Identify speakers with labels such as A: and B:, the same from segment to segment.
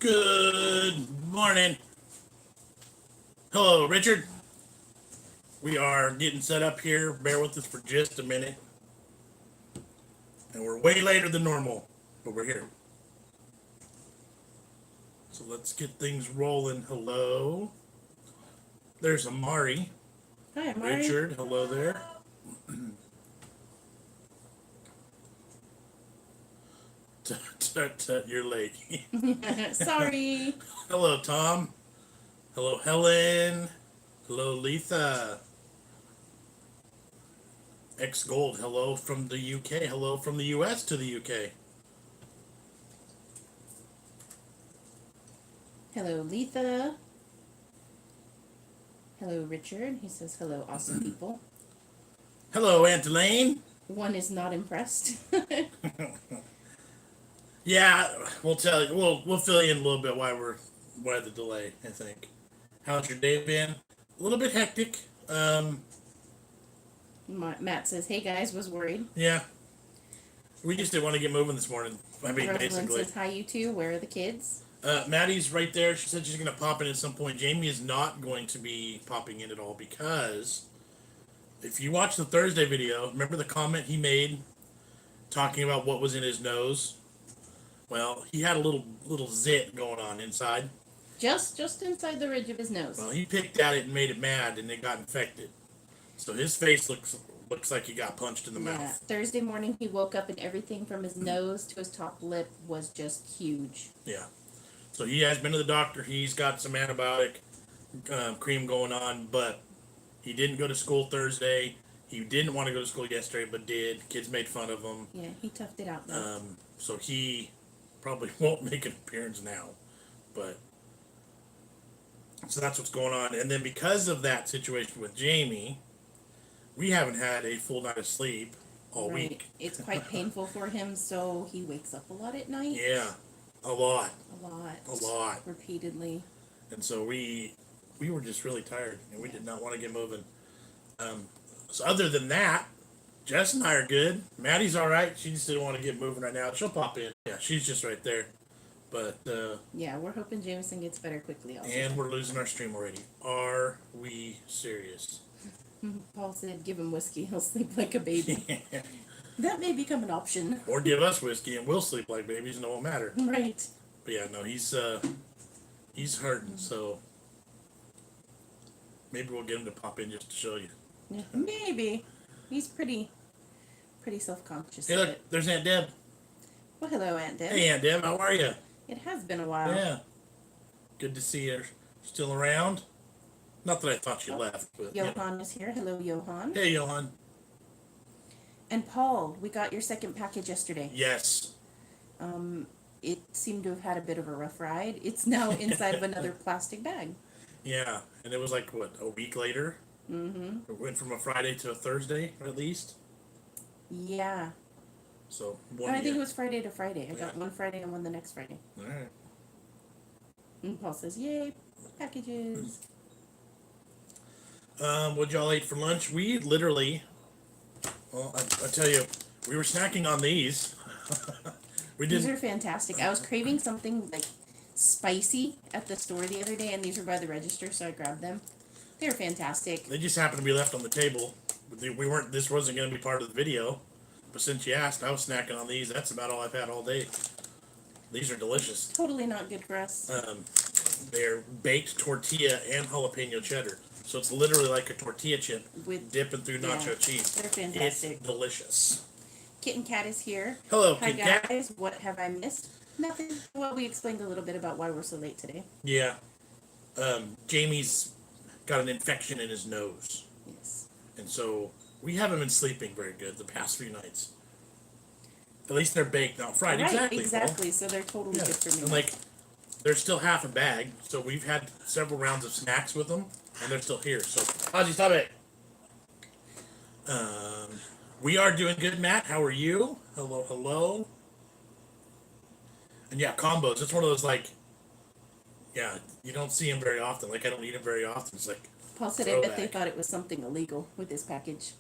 A: Good morning. Hello, Richard. We are getting set up here. Bear with us for just a minute. And we're way later than normal, but we're here. So let's get things rolling. Hello. There's Amari.
B: Hi, Amari.
A: Richard, hello there. You're late.
B: Sorry.
A: Hello, Tom. Hello, Helen. Hello, Letha. X Gold, hello from the UK. Hello from the US to the UK.
B: Hello, Letha. Hello, Richard. He says hello, awesome people.
A: Hello, Aunt Elaine.
B: One is not impressed.
A: Yeah, we'll tell you. We'll fill you in a little bit why the delay. I think. How's your day been? A little bit hectic.
B: Matt says, "Hey guys, was worried."
A: Yeah. We just didn't want to get moving this morning. I mean,
B: Rosalind
A: basically.
B: says, "Hi, you two. Where are the kids?"
A: Maddie's right there. She said she's going to pop in at some point. Jamie is not going to be popping in at all because if you watch the Thursday video, remember the comment he made talking about what was in his nose? Well, he had a little zit going on inside.
B: Just inside the ridge of his nose.
A: Well, he picked at it and made it mad, and it got infected. So his face looks like he got punched in the mouth.
B: Thursday morning he woke up and everything from his nose to his top lip was just huge.
A: Yeah. So he has been to the doctor. He's got some antibiotic cream going on, but he didn't go to school Thursday. He didn't want to go to school yesterday, but did. Kids made fun of him.
B: Yeah, he toughed it out though.
A: So he probably won't make an appearance now. But so that's what's going on. And then because of that situation with Jamie, we haven't had a full night of sleep all week.
B: It's quite painful for him, so he wakes up a lot at night.
A: Yeah, a lot.
B: Repeatedly.
A: And so we were just really tired, and we did not want to get moving. So other than that, Jess and I are good. Maddie's all right. She just didn't want to get moving right now. She'll pop in. Yeah, she's just right there. But
B: yeah, we're hoping Jameson gets better quickly also.
A: And we're losing our stream already. Are we serious?
B: Paul said, "Give him whiskey. He'll sleep like a baby." That may become an option.
A: Or give us whiskey and we'll sleep like babies and it won't matter.
B: Right.
A: But yeah, no, he's hurting, so maybe we'll get him to pop in just to show you.
B: Yeah, maybe. He's pretty self-conscious.
A: Hey, look, there's Aunt Deb.
B: Well, hello, Aunt Deb.
A: Hey, Aunt Deb, how are you?
B: It has been a while.
A: Yeah. Good to see her. Still around? Not that I thought she left, but
B: Johan is here. Hello, Johan.
A: Hey, Johan.
B: And Paul, we got your second package yesterday.
A: Yes.
B: It seemed to have had a bit of a rough ride. It's now inside of another plastic bag.
A: Yeah, and it was like, what, a week later? Mm-hmm. It went from a Friday to a Thursday, at least?
B: Yeah.
A: So,
B: I think it was Friday to Friday. I got one Friday and one the next Friday.
A: All right.
B: And Paul says, "Yay, packages."
A: What'd y'all eat for lunch? We literally, well, I tell you, we were snacking on these.
B: These are fantastic. I was craving something like spicy at the store the other day, and these were by the register, so I grabbed them. They're fantastic.
A: They just happened to be left on the table. This wasn't going to be part of the video, but since you asked, I was snacking on these. That's about all I've had all day. These are delicious.
B: Totally not good for us.
A: They're baked tortilla and jalapeno cheddar. So it's literally like a tortilla chip with dipping through nacho cheese.
B: They're fantastic.
A: It's delicious.
B: Kitten Cat is here.
A: Hello,
B: Hi,
A: Kitten Cat.
B: guys. What have I missed? Nothing. Well, we explained a little bit about why we're so late today.
A: Yeah. Jamie's got an infection in his nose.
B: Yes.
A: And so we haven't been sleeping very good the past few nights. At least they're baked, not fried.
B: Right,
A: Exactly.
B: So they're totally good for me.
A: And like, they're still half a bag, so we've had several rounds of snacks with them, and they're still here. So, Ozzy, stop it. We are doing good, Matt. How are you? Hello, hello. And yeah, combos. It's one of those, like, yeah, you don't see them very often. Like, I don't eat them very often. It's like,
B: Paul said, "I bet they thought it was something illegal with this package."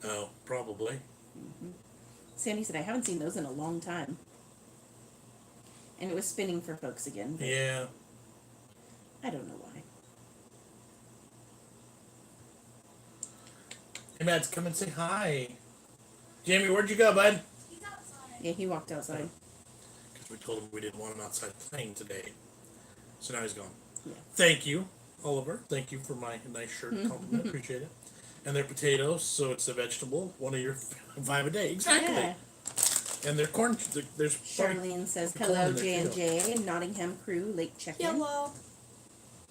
A: Oh, probably.
B: Sandy said, "I haven't seen those in a long time." And it was spinning for folks again.
A: Yeah.
B: I don't know why.
A: Hey, Mads, come and say hi. Jamie, where'd you go, bud?
C: He's outside.
B: Yeah, he walked outside.
A: Because we told him we didn't want him outside playing today. So now he's gone.
B: Yeah.
A: Thank you, Oliver. Thank you for my nice shirt compliment. Appreciate it. And they're potatoes, so it's a vegetable. One of your 5 a day. Exactly.
B: Yeah.
A: And they're corn. There's
B: Charlene says,
A: the corn
B: hello,
A: in there,
B: J&J, Nottingham crew, late check-in.
C: Hello.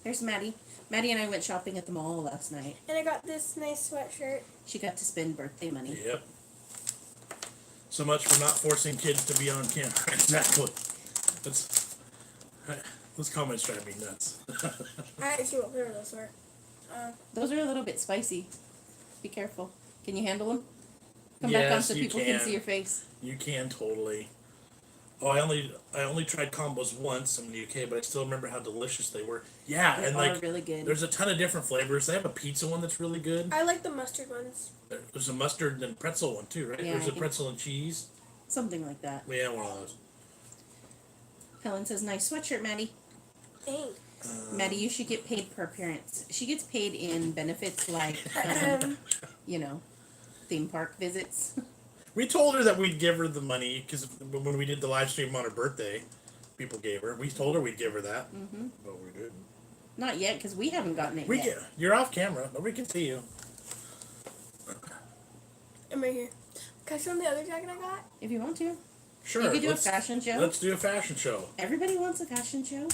B: There's Maddie. Maddie and I went shopping at the mall last night.
C: And I got this nice sweatshirt.
B: She got to spend birthday money.
A: Yep. So much for not forcing kids to be on camera. Exactly. Those comments drive me nuts.
C: I actually what flavor those were.
B: Those are a little bit spicy. Be careful. Can you handle them? Come back on
A: Yes,
B: so
A: you
B: people can see your face.
A: You can totally. Oh, I only tried combos once in the UK, but I still remember how delicious they were. Yeah,
B: They
A: and
B: are
A: like
B: really good.
A: there's a ton of different flavors. They have a pizza one that's really good.
C: I like the mustard ones.
A: There's a mustard and pretzel one too, right?
B: Yeah,
A: There's
B: I
A: a
B: think-
A: pretzel and cheese.
B: Something like that.
A: Yeah, one of those.
B: Helen says, nice sweatshirt, Maddie.
C: Thanks.
B: Maddie, you should get paid per appearance. She gets paid in benefits like, you know, theme park visits.
A: We told her that we'd give her the money because when we did the live stream on her birthday, people gave her. We told her we'd give her that, but we didn't.
B: Not yet, because we haven't gotten it
A: We
B: yet.
A: you're off camera. Nobody can see you.
C: I'm right here. Can I show them the other jacket I got?
B: If you want to.
A: Sure.
B: You could do a
A: let's-
B: fashion show.
A: Let's do a fashion show.
B: Everybody wants a fashion show.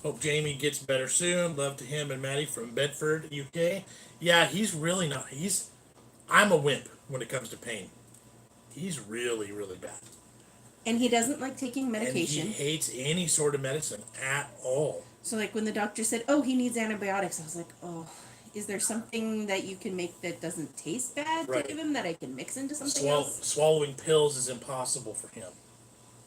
A: Hope Jamie gets better soon. Love to him and Maddie from Bedford, UK. Yeah, he's really not. I'm a wimp when it comes to pain. He's really, really bad.
B: And he doesn't like taking medication.
A: And he hates any sort of medicine at all.
B: So, like, when the doctor said, oh, he needs antibiotics, I was like, oh, is there something that you can make that doesn't taste bad
A: Right.
B: to give him that I can mix into something else?
A: Swallowing pills is impossible for him.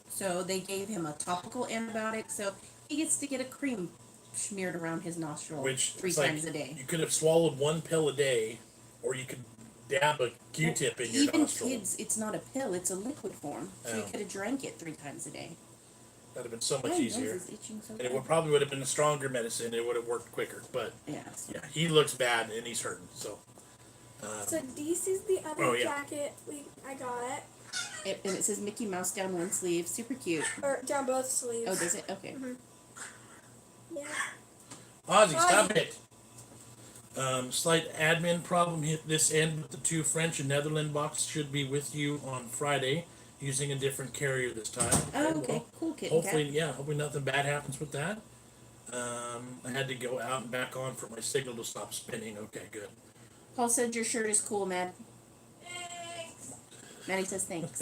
B: So they gave him a topical antibiotic, so he gets to get a cream smeared around his nostril
A: Which
B: 3
A: it's like
B: times a day.
A: You could have swallowed 1 pill a day, or you could dab a Q-tip in your
B: Even
A: nostril.
B: kids, it's not a pill, it's a liquid form. So you
A: Oh.
B: could have drank it 3 times a day.
A: That'd have been so
B: My
A: much
B: nose
A: easier.
B: is itching so
A: And it
B: bad.
A: probably would have been a stronger medicine. It would have worked quicker. But
B: Yeah. So
A: yeah, he looks bad and he's hurting. So.
C: So this is the other
A: Oh, yeah.
C: jacket I got.
B: and it says Mickey Mouse down one sleeve. Super cute.
C: Or down both sleeves.
B: Oh, does it? Okay.
C: Yeah.
A: Ozzy, stop it. Slight admin problem hit this end, but the 2 French and Netherlands box should be with you on Friday using a different carrier this time.
B: Oh, okay.
A: well,
B: Cool, kitten
A: hopefully,
B: cat.
A: yeah, hopefully nothing bad happens with that. I had to go out and back on for my signal to stop spinning. Okay, good.
B: Paul said your shirt is cool, Mad.
C: Thanks.
B: Maddie says thanks.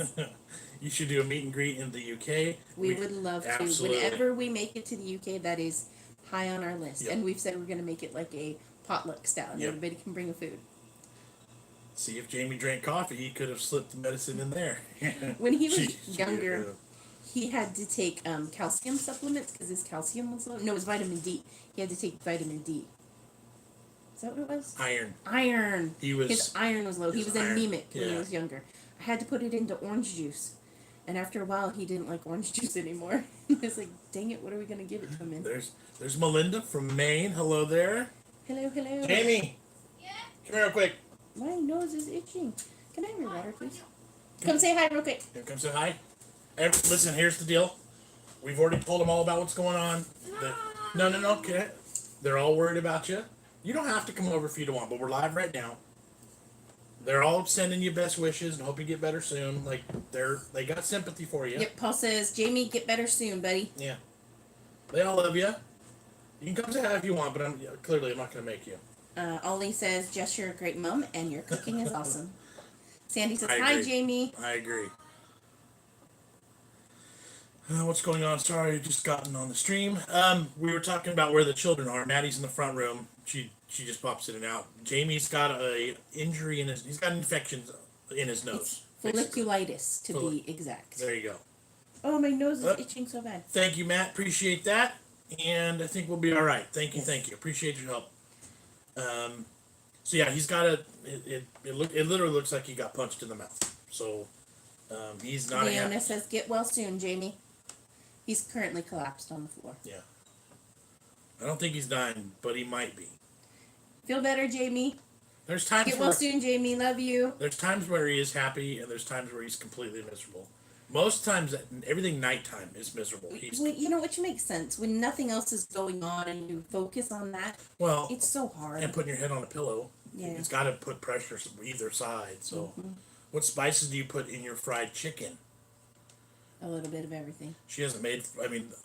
A: You should do a meet and greet in the UK.
B: We would love to.
A: absolutely.
B: Whenever we make it to the UK, that is high on our list.
A: Yep.
B: And we've said we're going to make it like a potluck style. And
A: Yep.
B: everybody can bring a food.
A: See, if Jamie drank coffee, he could have slipped the medicine in there.
B: When he was
A: She-
B: younger, he had to take calcium supplements because his calcium was low. No, it was vitamin D. He had to take vitamin D. Is that what it was?
A: Iron.
B: Iron.
A: He was.
B: His iron was low. He
A: his
B: was
A: iron,
B: anemic when he
A: yeah.
B: was younger. I had to put it into orange juice. And after a while, he didn't like orange juice anymore. I was like, dang it, what are we going to give it to him in?
A: There's Melinda from Maine. Hello there.
B: Hello, hello.
A: Jamie.
C: Yeah.
A: Come here real quick.
B: My nose is itching. Can I have your water, please? Come say hi real quick.
A: Here comes say hi. Listen, here's the deal. We've already told them all about what's going on. No, okay. They're all worried about you. You don't have to come over if you don't want, but we're live right now. They're all sending you best wishes and hope you get better soon. Like they got sympathy for you.
B: Yep, Paul says, Jamie, get better soon, buddy.
A: Yeah. They all love you. You can come say hi if you want, but clearly I'm not going to make you.
B: Ollie says, Jess, you're a great mom, and your cooking is awesome. Sandy says,
A: I
B: hi,
A: agree.
B: Jamie.
A: I agree. What's going on? Sorry, just gotten on the stream. We were talking about where the children are. Maddie's in the front room. She just pops in and out. Jamie's got a injury in he's got infections in his nose. basically.
B: Folliculitis, to be exact.
A: There you go.
B: Oh, my nose is itching so bad.
A: Thank you, Matt. Appreciate that. And I think we'll be all right. Thank you,
B: Yes.
A: thank you. Appreciate your help. So yeah, he's got it literally looks like he got punched in the mouth. So he's not a
B: Leona says, get well soon, Jamie. He's currently collapsed on the floor.
A: Yeah. I don't think he's dying, but he might be.
B: Feel better, Jamie.
A: There's times
B: Get well soon, Jamie. Love you.
A: There's times where he is happy, and there's times where he's completely miserable. Most times, everything nighttime is miserable.
B: Which makes sense. When nothing else is going on and you focus on that, it's so hard.
A: And putting your head on a pillow, it's got to put pressure either side. So, what spices do you put in your fried chicken?
B: A little bit of everything.
A: She hasn't made,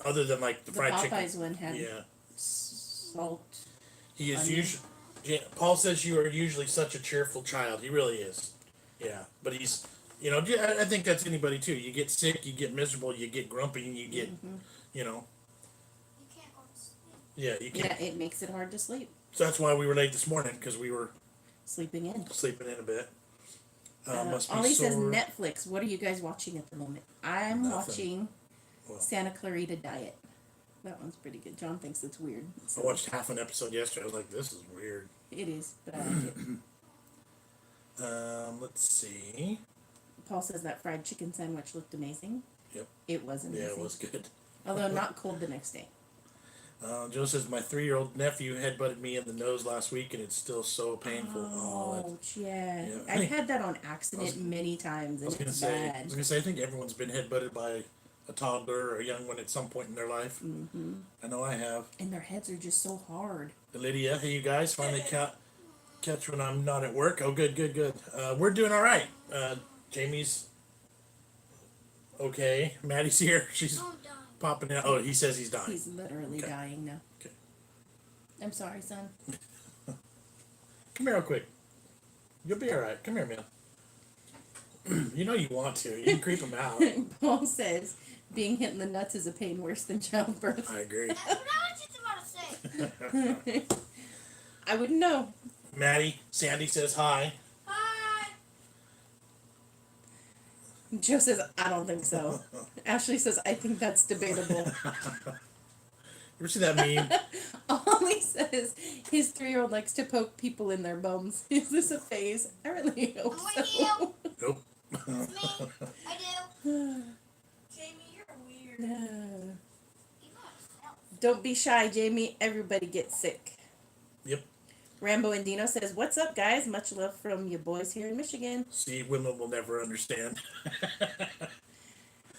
A: other than like the fried
B: Popeyes
A: chicken.
B: Popeyes one had salt.
A: He is usually, Paul says you are usually such a cheerful child. He really is. Yeah, but he's, I think that's anybody too. You get sick, you get miserable, you get grumpy, and you get,
C: You can't go to sleep.
A: Yeah, you can't.
B: Yeah, it makes it hard to sleep.
A: So that's why we were late this morning, because we were
B: sleeping in
A: a bit.
B: Ollie says Netflix. What are you guys watching at the moment? I'm watching Santa Clarita Diet. That one's pretty good. John thinks it's weird.
A: I watched half an episode yesterday. I was like, this is weird.
B: It is, but I like it.
A: Let's see.
B: Paul says that fried chicken sandwich looked amazing.
A: Yep.
B: It was amazing.
A: Yeah, it was good.
B: Although not cold the next day.
A: Joe says, my 3-year-old nephew headbutted me in the nose last week, and it's still so painful.
B: Oh, yeah. I've had that on accident many times, and it's bad.
A: I was going to say, I think everyone's been headbutted by a toddler or a young one at some point in their life. Mm-hmm. I know I have.
B: And their heads are just so hard.
A: Lydia, hey, you guys, finally catch when I'm not at work. Oh, good. We're doing all right. Jamie's okay. Maddie's here. She's popping out. Oh, he says he's dying.
B: He's literally dying now.
A: Okay.
B: I'm sorry, son.
A: Come here real quick. You'll be all right. Come here, man. You know you want to. You can creep him out.
B: Paul says, being hit in the nuts is a pain worse than childbirth.
A: I agree.
C: That's what I was just about to say.
B: I wouldn't know.
A: Sandy says hi.
C: Hi.
B: Joe says, I don't think so. Ashley says, I think that's debatable.
A: You ever see that meme?
B: Ollie says his 3-year-old likes to poke people in their bums. Is this a phase? I really hope
C: I'm with
B: so.
C: you.
A: Nope.
C: It's me. I do. Jamie, you're weird. Be myself.
B: Don't be shy, Jamie. Everybody gets sick.
A: Yep.
B: Rambo and Dino says, what's up, guys? Much love from you boys here in Michigan.
A: See, women will never understand.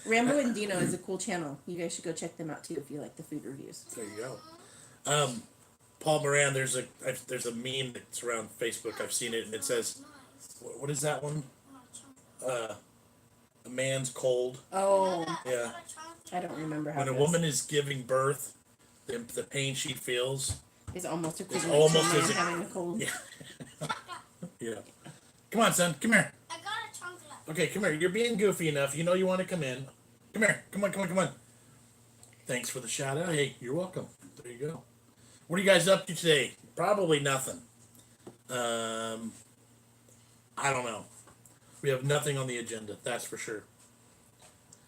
B: Rambo and Dino is a cool channel. You guys should go check them out, too, if you like the food reviews.
A: There you go. Paul Moran, there's a meme that's around Facebook. I've seen it, and it says, what is that one? A man's cold.
B: Oh.
A: Yeah.
B: I don't remember how
A: When a woman is giving birth, the pain she feels
B: is almost equivalent
A: almost
B: to a
A: as
B: man having a cold.
A: Yeah. Yeah. Come on, son. Come here.
C: I got a chunk left.
A: Okay, come here. You're being goofy enough. You know you want to come in. Come here. Come on. Thanks for the shout out. Hey, you're welcome. There you go. What are you guys up to today? Probably nothing. I don't know. We have nothing on the agenda, that's for sure.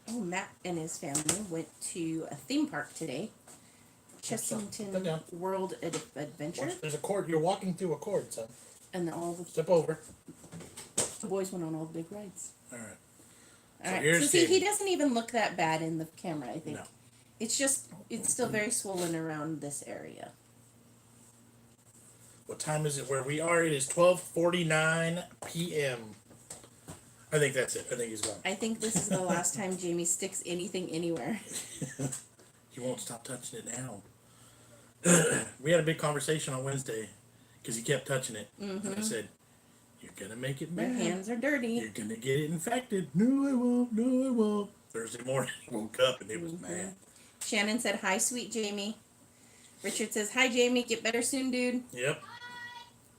B: Oh, Matt and his family went to a theme park today. Chessington World Adventure.
A: There's a cord. You're walking through a cord, son.
B: And
A: Step over.
B: The boys went on all the big rides.
A: All right.
B: All right. So see, he doesn't even look that bad in the camera, I think.
A: No.
B: It's still very swollen around this area.
A: What time is it where we are? It is 12:49 p.m. I think that's it. I think he's gone.
B: I think this is the last time Jamie sticks anything anywhere.
A: He won't stop touching it now. We had a big conversation on Wednesday because he kept touching it. Mm-hmm. And I said, you're going to make it
B: Their
A: bad.
B: hands are dirty.
A: You're going to get it infected. No, I won't. Thursday morning, he woke up and it was mad.
B: Shannon said, hi, sweet Jamie. Richard says, hi, Jamie. Get better soon, dude.
A: Yep.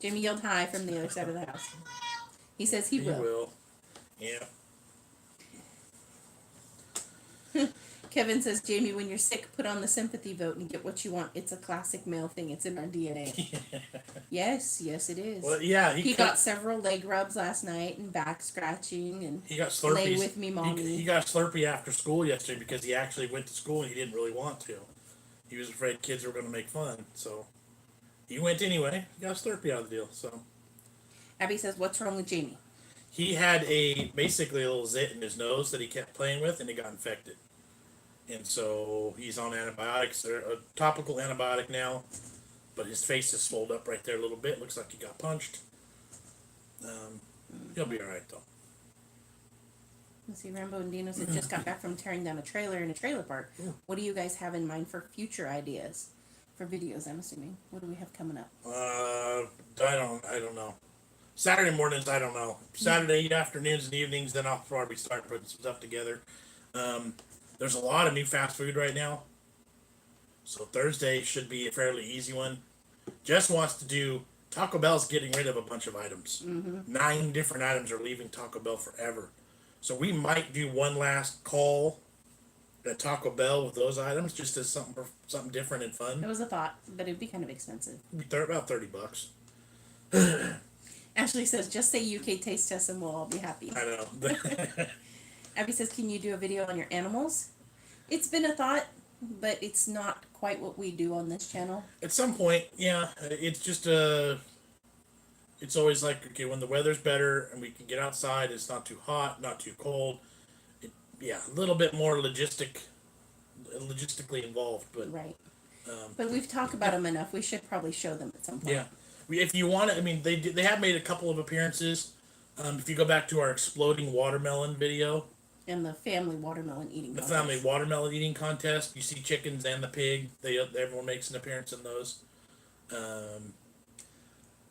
B: Jamie yelled hi from the other side of the house. He says he will.
A: He will. Yeah.
B: Kevin says, Jamie, when you're sick, put on the sympathy vote and get what you want. It's a classic male thing. It's in our DNA. Yes, it is.
A: Well, yeah.
B: He got several leg rubs last night and back scratching and
A: he got Slurpees.
B: lay with me, mommy.
A: He got Slurpee after school yesterday because he actually went to school and he didn't really want to. He was afraid kids were going to make fun, so he went anyway. He got Slurpee out of the deal. So
B: Abby says, what's wrong with Jamie?
A: he had basically a little zit in his nose that he kept playing with, and it got infected. and so he's on antibiotics, or a topical antibiotic now. But his face is swelled up right there a little bit. Looks like he got punched. He'll be all right though.
B: Let's see, Rambo and Dino said just got back from tearing down a trailer in a trailer park. What do you guys have in mind for future ideas? For videos, I'm assuming. What do we have coming up?
A: I don't know. Saturday mornings, I don't know. Saturday afternoons and evenings, then I'll probably start putting some stuff together. There's a lot of new fast food right now. So Thursday should be a fairly easy one. Jess wants to do, Taco Bell's getting rid of a bunch of items. 9 different items are leaving Taco Bell forever. So we might do one last call at Taco Bell with those items, just as something different and fun.
B: It was a thought, but it'd be kind of expensive.
A: About $30.
B: Ashley says, just say UK taste test and we'll all be happy.
A: I know.
B: Abby says, can you do a video on your animals? It's been a thought, but it's not quite what we do on this channel.
A: At some point, yeah. It's just it's always like, okay, when the weather's better and we can get outside, it's not too hot, not too cold. A little bit more logistically involved, but
B: right. But we've talked about them enough. We should probably show them at some point.
A: Yeah, if you want to, I mean, they have made a couple of appearances. If you go back to our exploding watermelon video
B: and the family watermelon eating
A: contest, you see chickens and the pig. Everyone makes an appearance in those.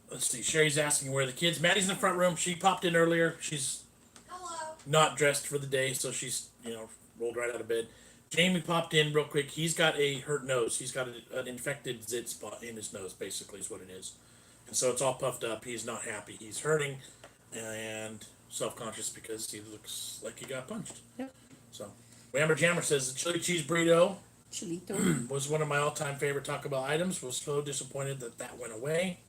A: Let's see. Sherry's asking where the kids. Maddie's in the front room. She popped in earlier. She's not dressed for the day, so she's rolled right out of bed. Jamie popped in real quick. He's got a hurt nose. He's got an infected zit spot in his nose, basically, is what it is. And so it's all puffed up. He's not happy. He's hurting and self-conscious because he looks like he got punched.
B: Yep.
A: So, Whammer Jammer says the chili cheese burrito
B: Chilito
A: was one of my all-time favorite Taco Bell items. Was so disappointed that went away.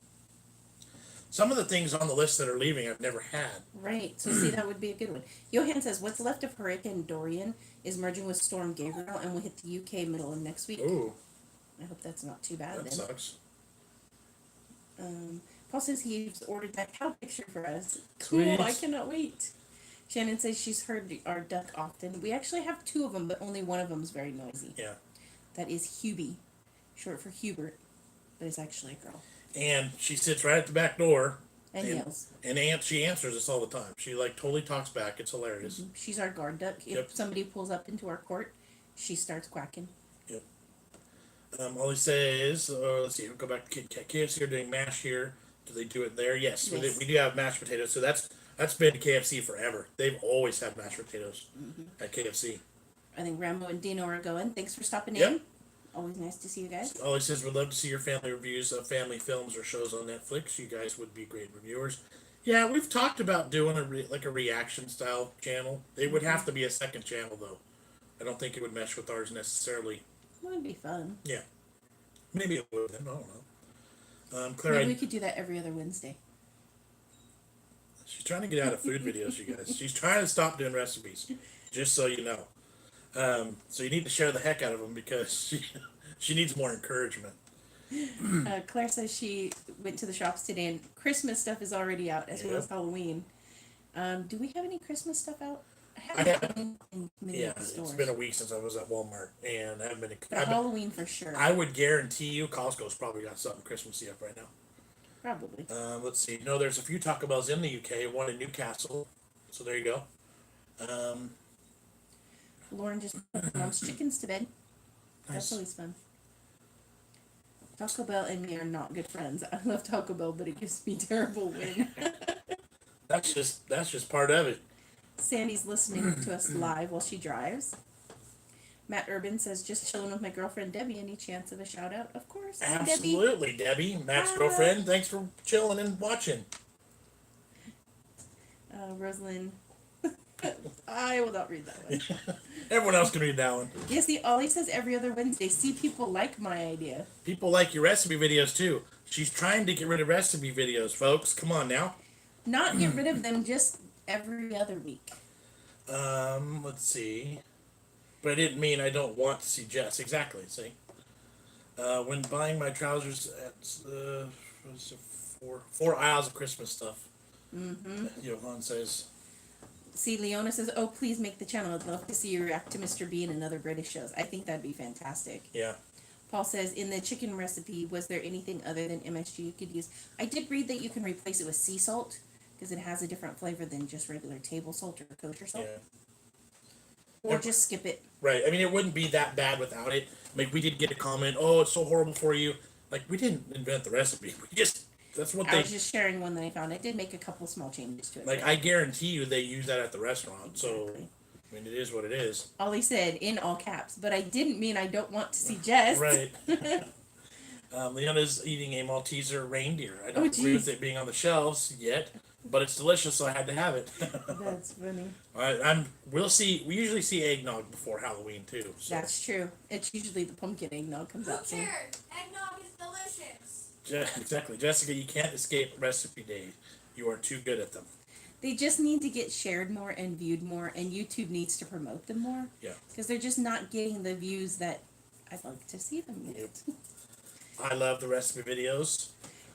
A: Some of the things on the list that are leaving I've never had.
B: Right, so see, that would be a good one. Johan says, what's left of Hurricane Dorian is merging with Storm Gabriel, and we'll hit the UK middle of next week.
A: Ooh.
B: I hope that's not too bad
A: That
B: then.
A: sucks.
B: Paul says he's ordered that cow picture for us. Cool,
A: Sweet.
B: I cannot wait. Shannon says she's heard our duck often. We actually have 2 of them, but only one of them is very noisy.
A: Yeah.
B: That is Hubie, short for Hubert, but it's actually a girl.
A: And she sits right at the back door.
B: And yells.
A: And she answers us all the time. She totally talks back. It's hilarious.
B: Mm-hmm. She's our guard duck. If somebody pulls up into our court, she starts quacking.
A: Yep. All he says, let's see, we'll go back to KFC are doing mash here. Do they do it there? Yes. We do have mashed potatoes. So that's been KFC forever. They've always had mashed potatoes at KFC.
B: I think Rambo and Dino are going. Thanks for stopping
A: Yep.
B: in. Always nice to see you guys.
A: All he says, we'd love to see your family reviews of family films or shows on Netflix. You guys would be great reviewers. Yeah, we've talked about doing a reaction style channel. It would have to be a second channel though. I don't think it would mesh with ours necessarily.
B: That would be fun.
A: Yeah, maybe it would. I don't know. Claire,
B: Maybe we could do that every other Wednesday.
A: She's trying to get out of food videos, you guys. She's trying to stop doing recipes, just so you know. So you need to share the heck out of them because she needs more encouragement.
B: Claire says she went to the shops today and Christmas stuff is already out as well as Halloween. Do we have any Christmas stuff out? I haven't been in many stores.
A: It's been a week since I was at Walmart and I haven't been.
B: Halloween for sure.
A: I would guarantee you Costco's probably got something Christmassy up right now.
B: Probably.
A: Let's see. No, there's a few Taco Bells in the UK. One in Newcastle. So there you go.
B: Lauren just put mom's chickens to bed.
A: Nice.
B: That's always fun. Taco Bell and me are not good friends. I love Taco Bell, but it gives me terrible wind.
A: That's just part of it.
B: Sandy's listening to us live while she drives. Matt Urban says, just chilling with my girlfriend Debbie. Any chance of a shout out? Of course.
A: Absolutely, Debbie. Matt's girlfriend. Thanks for chilling and watching.
B: Rosalind. I will not read that one.
A: Everyone else can read that one.
B: Yes, Ollie says every other Wednesday. See, people like my idea.
A: People like your recipe videos too. She's trying to get rid of recipe videos, folks. Come on now.
B: Not get rid of them, just every other week.
A: Let's see. But I didn't mean I don't want to see Jess. Exactly. See. When buying my trousers at four aisles of Christmas stuff. Johan says.
B: See, Leona says, "Oh, please make the channel. I'd love to see you react to Mr. Bean and other British shows. I think that'd be fantastic."
A: Yeah.
B: Paul says, "In the chicken recipe, was there anything other than MSG you could use?" I did read that you can replace it with sea salt because it has a different flavor than just regular table salt or kosher salt.
A: Yeah.
B: Or just skip it.
A: Right. I mean, it wouldn't be that bad without it. Like, we did get a comment, "Oh, it's so horrible for you." Like, we didn't invent the recipe. We just, that's what
B: I
A: they,
B: was just sharing one that I found. I did make a couple small changes to it.
A: like, I guarantee you they use that at the restaurant. So,
B: Exactly.
A: I mean, it is what it is.
B: Ollie said, in all caps, but I didn't mean I don't want to see Jess.
A: Right. Leona's eating a Malteser reindeer. I don't
B: Oh,
A: agree with
B: geez.
A: it being on the shelves yet, but it's delicious, so I had to have it.
B: That's funny.
A: We'll see. We usually see eggnog before Halloween too. So.
B: That's true. It's usually the pumpkin eggnog comes
C: Who
B: out soon.
C: cares? Eggnog is delicious.
A: Exactly, Jessica. You can't escape recipe day. You are too good at them.
B: They just need to get shared more and viewed more, and YouTube needs to promote them more.
A: Yeah.
B: Because they're just not getting the views that I'd like to see them get.
A: Yep. I love the recipe videos.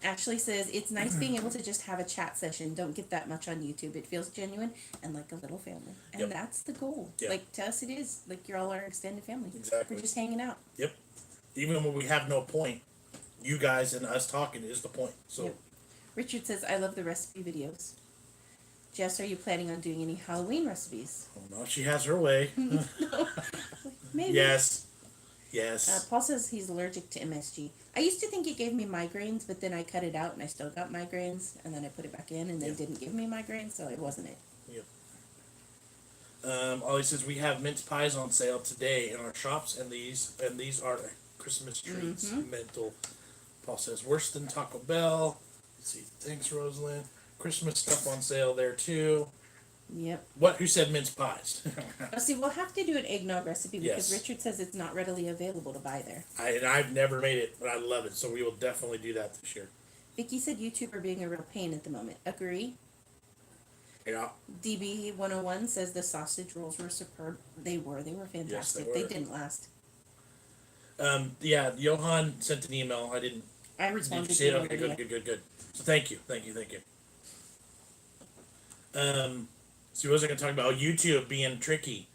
B: Ashley says, "It's nice being able to just have a chat session. Don't get that much on YouTube. It feels genuine and like a little family. And
A: Yep.
B: that's the goal.
A: Yep.
B: Like, to us it is. Like, you're all our extended family.
A: Exactly.
B: We're just hanging out."
A: Yep. Even when we have no point, you guys and us talking is the point. So.
B: Yep. Richard says, "I love the recipe videos." Jess, are you planning on doing any Halloween recipes?
A: Oh no, she has her way.
B: Maybe.
A: Yes. Yes.
B: Paul says he's allergic to MSG. I used to think it gave me migraines, but then I cut it out and I still got migraines, and then I put it back in and they
A: Yeah.
B: didn't give me migraines, so it wasn't it.
A: Ollie says we have mince pies on sale today in our shops, and these are Christmas treats.
B: Mhm.
A: Mental. Paul says worse than Taco Bell. Let's see. Thanks, Rosalind. Christmas stuff on sale there too.
B: Yep.
A: What? Who said mince pies?
B: Oh, see, we'll have to do an eggnog recipe because
A: Yes.
B: Richard says it's not readily available to buy there.
A: I've never made it, but I love it. So we will definitely do that this year.
B: Vicky said YouTube are being a real pain at the moment. Agree.
A: Yeah.
B: DB 101 says the sausage rolls were superb. They were fantastic.
A: were.
B: They didn't last.
A: Yeah. Johan sent an email. I didn't.
B: I
A: Did
B: responded
A: you
B: to
A: see it?
B: it
A: Okay.
B: already.
A: Good. So thank you. So what was I going to talk about? Oh, YouTube being tricky.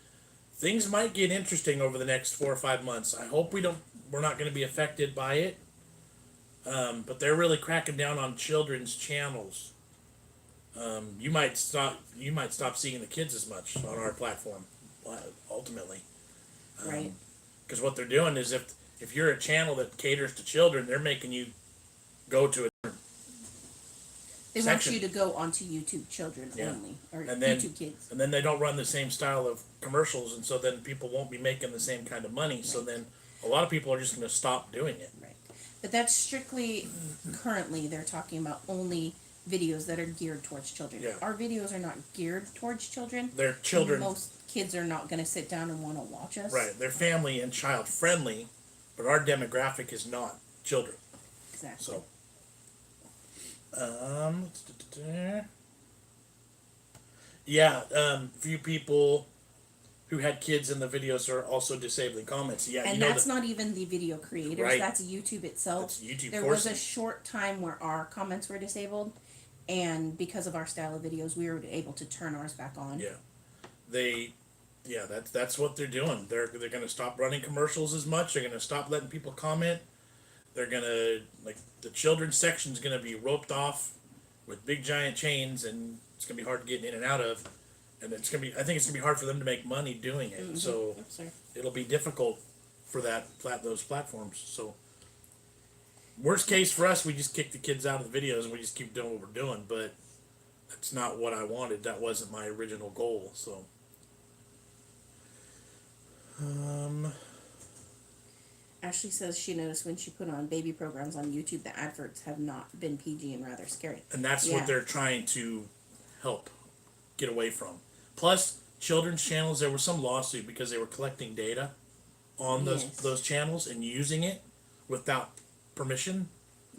A: Things might get interesting over the next 4 or 5 months. I hope we're not going to be affected by it. But they're really cracking down on children's channels. You might stop seeing the kids as much on our platform, ultimately.
B: Right.
A: Because what they're doing is if you're a channel that caters to children, they're making you go to a
B: They
A: section.
B: want you to go onto YouTube Children
A: Yeah.
B: only, or
A: And then-
B: YouTube Kids.
A: and then they don't run the same style of commercials, and so then people won't be making the same kind of money. So
B: Right.
A: then a lot of people are just going to stop doing it.
B: Right. But that's strictly, currently, they're talking about only videos that are geared towards children.
A: Yeah.
B: Our videos are not geared towards children.
A: They're children,
B: Most kids are not going to sit down and want to watch us.
A: right? They're family and child friendly, but our demographic is not children.
B: Exactly.
A: So, few people who had kids in the videos are also disabling comments. Yeah,
B: And
A: you know
B: that's not even the video creators.
A: Right.
B: That's YouTube itself.
A: that's YouTube
B: There was
A: forcing.
B: a short time where our comments were disabled, and because of our style of videos, we were able to turn ours back on.
A: Yeah, that's what they're doing. They're going to stop running commercials as much. They're going to stop letting people comment. They're going to, like, the children's section's going to be roped off with big giant chains, and it's going to be hard to get in and out of. And I think it's going to be hard for them to make money doing it.
B: Mhm.
A: So
B: Oops, sorry.
A: it'll be difficult for those platforms. So worst case for us, we just kick the kids out of the videos and we just keep doing what we're doing. But that's not what I wanted. That wasn't my original goal. So.
B: Ashley says she noticed when she put on baby programs on YouTube, the adverts have not been PG and rather scary.
A: And that's
B: Yeah.
A: what they're trying to help get away from. Plus, children's channels, there was some lawsuit because they were collecting data on
B: Yes.
A: those channels and using it without permission.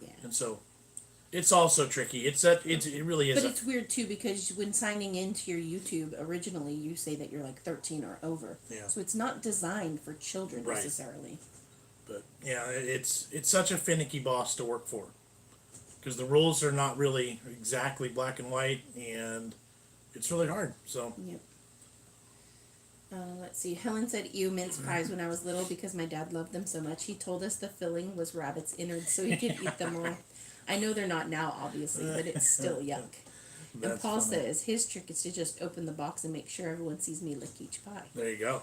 B: Yeah.
A: And so it's also tricky. It really is.
B: But it's weird too because when signing into your YouTube, originally you say that you're like 13 or over.
A: Yeah.
B: So it's not designed for children
A: Right.
B: necessarily.
A: But yeah, it's such a finicky boss to work for because the rules are not really exactly black and white, and it's really hard. So
B: Yep. Let's see. Helen said, "Ew, mince pies when I was little because my dad loved them so much. He told us the filling was rabbit's innards so he could eat them all." I know they're not now, obviously, but it's still yuck. And
A: that's
B: Paul
A: funny.
B: says his trick is to just open the box and make sure everyone sees me lick each pie.
A: There you go.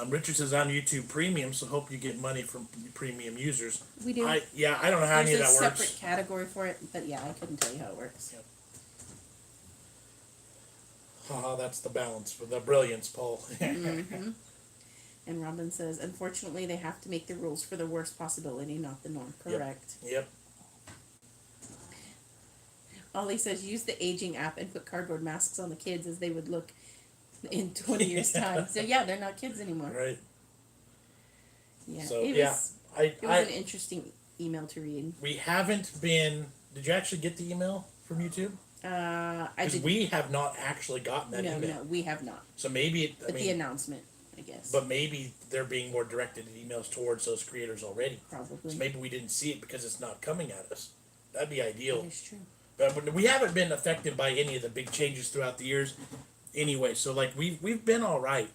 A: Richard says, I'm YouTube Premium, so hope you get money from premium users.
B: We do.
A: I don't know how any of
B: There's
A: that
B: a
A: works.
B: separate category for it, but yeah, I couldn't tell you how it works.
A: Yep. Haha, that's the balance for the brilliance, Paul.
B: Mm-hmm. And Robin says, unfortunately, they have to make the rules for the worst possibility, not the norm. Correct.
A: Yep.
B: Ollie says, use the aging app and put cardboard masks on the kids as they would look in 20 years' time. So, yeah, they're not kids anymore.
A: Right.
B: Yeah.
A: So,
B: it
A: yeah.
B: was, it was an interesting email to read.
A: We haven't been... Did you actually get the email from YouTube?
B: I
A: Because
B: did.
A: we have not actually gotten that email.
B: No, we have not.
A: So maybe...
B: But the announcement, I guess.
A: But maybe they're being more directed emails towards those creators already.
B: Probably.
A: So maybe we didn't see it because it's not coming at us. That'd be ideal.
B: That is true.
A: But we haven't been affected by any of the big changes throughout the years anyway. So, like, we've been all right.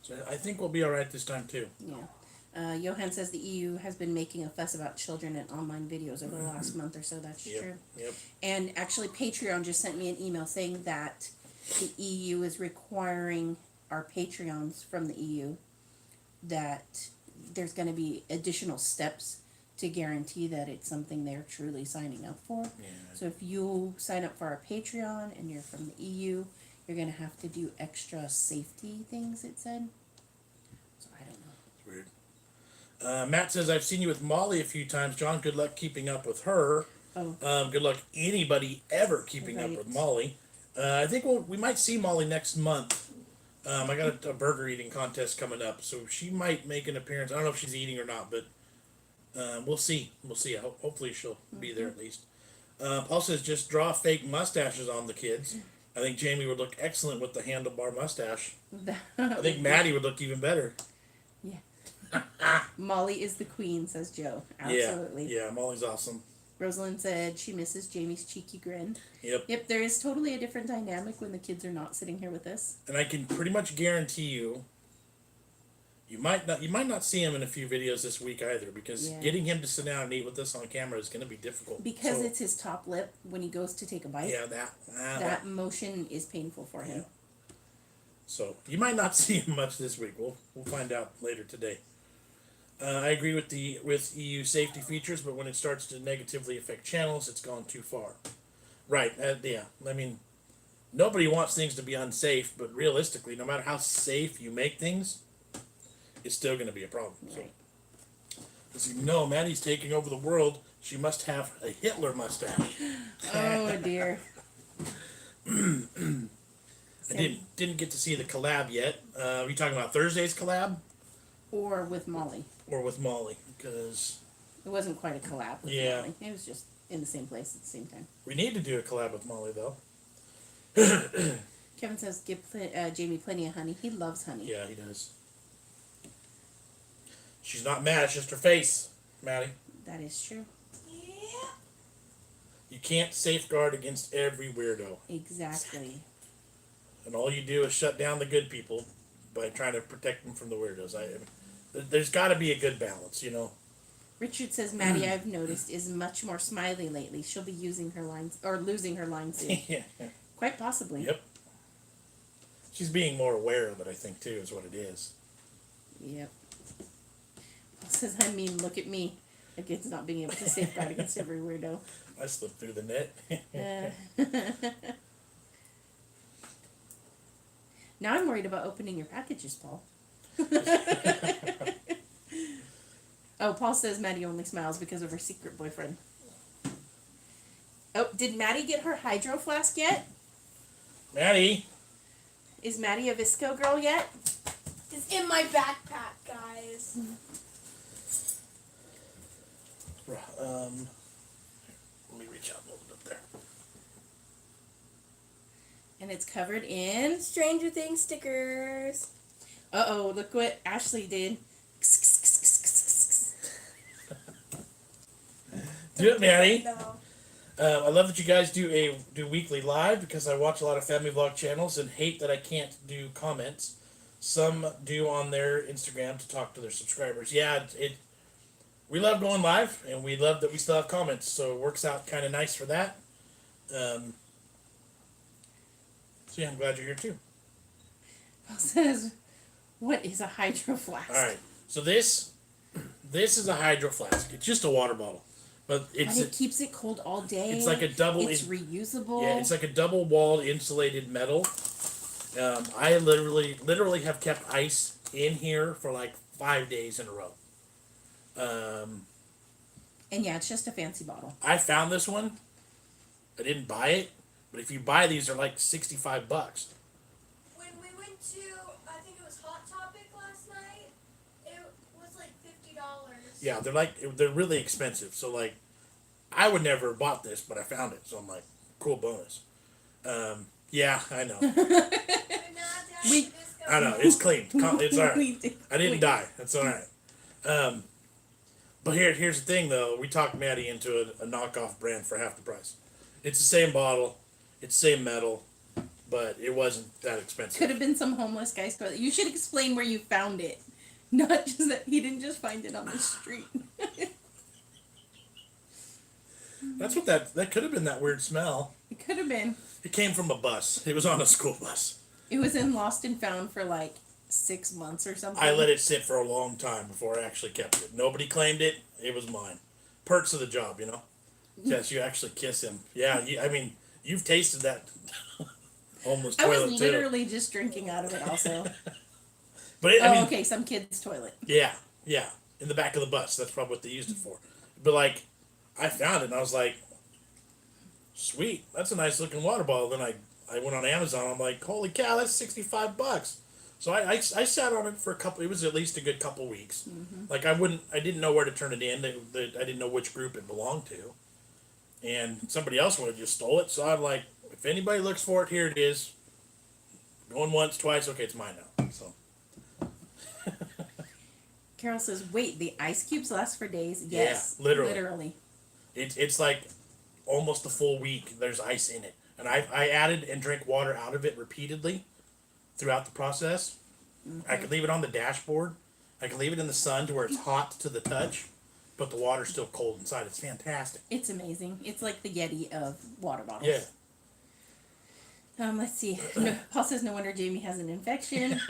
A: So I think we'll be all right this time, too.
B: Yeah. Johan says the EU has been making a fuss about children and online videos over the last month or so. That's true.
A: Yep.
B: And actually, Patreon just sent me an email saying that the EU is requiring our Patreons from the EU that there's going to be additional steps to guarantee that it's something they're truly signing up for.
A: Yeah.
B: So if you sign up for our Patreon and you're from the EU, you're going to have to do extra safety things, it said. So I don't know.
A: It's weird. Matt says, I've seen you with Molly a few times. John, good luck keeping up with her.
B: Oh.
A: Good luck anybody ever keeping up
B: Right.
A: with Molly. I think we might see Molly next month. I got a burger eating contest coming up, so she might make an appearance. I don't know if she's eating or not, but we'll see. We'll see. Hopefully she'll be there at least. Paul says, just draw fake mustaches on the kids. I think Jamie would look excellent with the handlebar mustache. I think Maddie would look even better.
B: Molly is the queen, says Joe. Absolutely.
A: Yeah, Molly's awesome.
B: Rosalind said she misses Jamie's cheeky grin.
A: Yep.
B: There is totally a different dynamic when the kids are not sitting here with us.
A: And I can pretty much guarantee you might not see him in a few videos this week either, because getting him to sit down and eat with us on camera is going to be difficult.
B: Because it's his top lip when he goes to take a bite.
A: Yeah,
B: that motion is painful for him.
A: Yeah. So you might not see him much this week. We'll find out later today. I agree with EU safety features, but when it starts to negatively affect channels, it's gone too far. Right? Yeah. I mean, nobody wants things to be unsafe, but realistically, no matter how safe you make things, it's still going to be a problem.
B: Right.
A: So, as you know, Maddie's taking over the world. She must have a Hitler mustache.
B: Oh dear.
A: I didn't get to see the collab yet. Are you talking about Thursday's collab?
B: Or with Molly.
A: Or with Molly? Because
B: it wasn't quite a collab with Molly. It was just in the same place at the same time.
A: We need to do a collab with Molly, though.
B: Kevin says, give Jamie plenty of honey. He loves honey.
A: Yeah, he does. She's not mad. It's just her face, Maddie.
B: That is true.
C: Yeah.
A: You can't safeguard against every weirdo.
B: Exactly.
A: And all you do is shut down the good people by trying to protect them from the weirdos. There's got to be a good balance, you know.
B: Richard says, Maddie, I've noticed, is much more smiley lately. She'll be using her lines, or losing her lines soon.
A: Yeah.
B: Quite possibly.
A: Yep. She's being more aware of it, I think, too, is what it is.
B: Yep. Paul says, I mean, look at me. Against not being able to safeguard against every weirdo.
A: I slipped through the net.
B: Now I'm worried about opening your packages, Paul. Oh, Paul says Maddie only smiles because of her secret boyfriend. Oh, did Maddie get her hydro flask yet?
A: Maddie!
B: Is Maddie a Visco girl yet?
C: It's in my backpack, guys.
A: Let me reach out a little bit there.
B: And it's covered in...
C: Stranger Things stickers.
B: Uh-oh, look what Ashley did.
A: Do it, Maddie.
C: No.
A: I love that you guys do weekly live because I watch a lot of family vlog channels and hate that I can't do comments. Some do on their Instagram to talk to their subscribers. Yeah, we love going live and we love that we still have comments, so it works out kind of nice for that. So yeah, I'm glad you're here too.
B: Paul says, "What is a hydro flask?"
A: All right, so this is a hydro flask. It's just a water bottle, but
B: But it keeps it cold all day.
A: it's like a double.
B: It's reusable.
A: Yeah, it's like a double-walled insulated metal. I literally have kept ice in here for like 5 days in a row.
B: And yeah, it's just a fancy bottle.
A: I found this one. I didn't buy it, but if you buy these, they're like $65.
C: When we went to, I think it was Hot Topic last night, it was like $50.
A: Yeah, they're really expensive. So like, I would never have bought this, but I found it, so I'm like, cool bonus. Yeah, I know.
C: But now Dad,
B: We-
C: this goes
A: I know it's clean. It's all right.
B: We did-
A: I didn't die. That's all right. But here's the thing, though. We talked Maddie into a knockoff brand for half the price. It's the same bottle, it's the same metal, but it wasn't that expensive.
B: Could have been some homeless guy's toilet. You should explain where you found it, not just that he didn't just find it on the street.
A: That's what that could have been. That weird smell.
B: It could have been.
A: It came from a bus. It was on a school bus.
B: It was in Lost and Found for like 6 months or something.
A: I let it sit for a long time before I actually kept it. Nobody claimed it. It was mine. Perks of the job, you know. Yes, you actually kiss him. Yeah, I mean, you've tasted that homeless
B: I
A: toilet
B: was
A: too.
B: literally just drinking out of it also.
A: But I mean,
B: okay, some kid's toilet.
A: yeah, in the back of the bus. That's probably what they used it for. But like, I found it and I was like, sweet, that's a nice looking water bottle. Then I went on Amazon. I'm like, holy cow, that's $65. So I sat on it for a couple. It was at least a good couple weeks.
B: Mm-hmm.
A: Like I didn't know where to turn it in. I didn't know which group it belonged to, and somebody else would have just stole it. So I'm like, if anybody looks for it, here it is. Going once, twice. Okay, it's mine now. So
B: Carol says, "Wait, the ice cubes last for days." Yes,
A: Yeah, literally. it's like almost a full week. There's ice in it, and I added and drank water out of it repeatedly throughout the process.
B: Mm-hmm.
A: I could leave it on the dashboard. I can leave it in the sun to where it's hot to the touch, but the water's still cold inside. It's fantastic.
B: It's amazing. It's like the Yeti of water bottles.
A: Yeah.
B: Let's see. No, Paul says, "No wonder Jamie has an infection."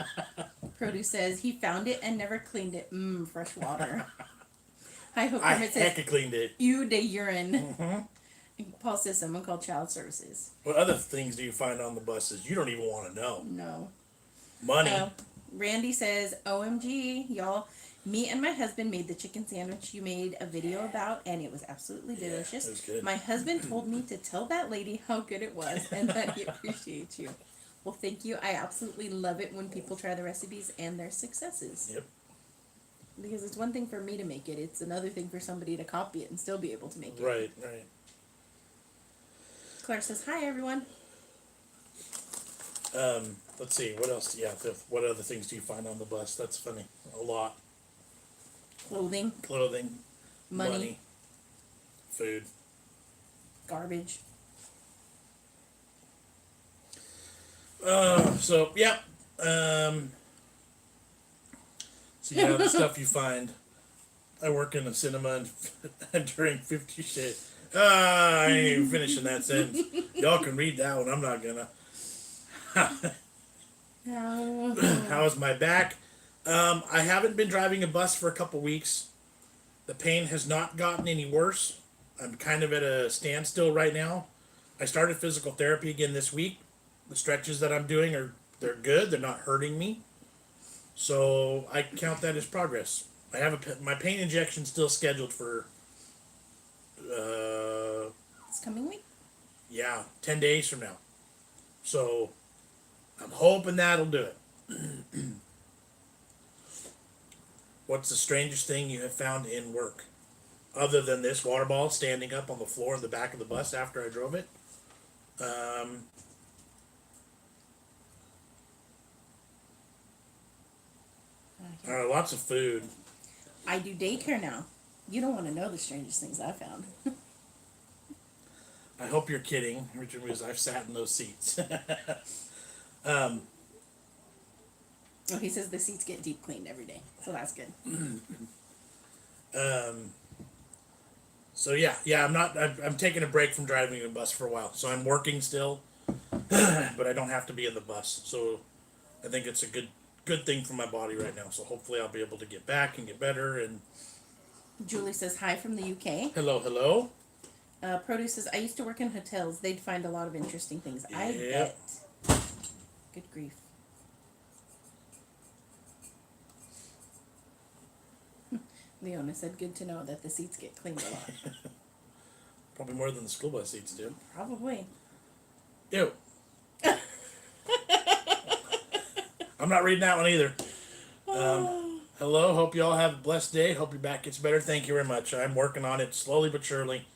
B: Produce says he found it and never cleaned it. Fresh water. Hi, Hope
A: I
B: Kermit says,
A: hecka cleaned it.
B: "Ew, de urine."
A: Mm-hmm.
B: Paul says someone called child services.
A: What other things do you find on the buses? You don't even want to know.
B: No.
A: Money.
B: Randy says, "OMG, y'all. Me and my husband made the chicken sandwich you made a video about, and it was absolutely delicious.
A: it was good.
B: My husband told me to tell that lady how good it was and that he appreciates you." Well, thank you. I absolutely love it when people try the recipes and their successes.
A: Yep.
B: Because it's one thing for me to make it, it's another thing for somebody to copy it and still be able to make it.
A: Right.
B: Claire says, "Hi, everyone."
A: Let's see. What else? Yeah. What other things do you find on the bus? That's funny. A lot.
B: Clothing,
A: Clothing.
B: money,
A: Food.
B: garbage.
A: So yeah. So yeah, the stuff you find. I work in a cinema and during 50 Shades. I ain't even finishing that sentence. Y'all can read that one. I'm not gonna. How is my back? I haven't been driving a bus for a couple weeks. The pain has not gotten any worse. I'm kind of at a standstill right now. I started physical therapy again this week. The stretches that I'm doing they're good. They're not hurting me. So I count that as progress. I have my pain injection still scheduled for
B: This coming week?
A: 10 days from now. So I'm hoping that'll do it. What's the strangest thing you have found in work? Other than this water ball standing up on the floor in the back of the bus after I drove it? Lots of food.
B: I do daycare now. You don't want to know the strangest things I found.
A: I hope you're kidding, Richard, because I've sat in those seats.
B: Oh, he says the seats get deep cleaned every day, so that's good.
A: So yeah, I'm taking a break from driving a bus for a while. So I'm working still, but I don't have to be in the bus. So I think it's a good thing for my body right now. So hopefully I'll be able to get back and get better. And
B: Julie says hi from the UK.
A: hello.
B: Produce says, I used to work in hotels. They'd find a lot of interesting things. I
A: Yep.
B: bet. Good grief. Leona said, good to know that the seats get cleaned a lot.
A: Probably more than the school bus seats do.
B: Probably.
A: Ew. I'm not reading that one either. Hello, hope you all have a blessed day. Hope your back gets better. Thank you very much. I'm working on it slowly but surely.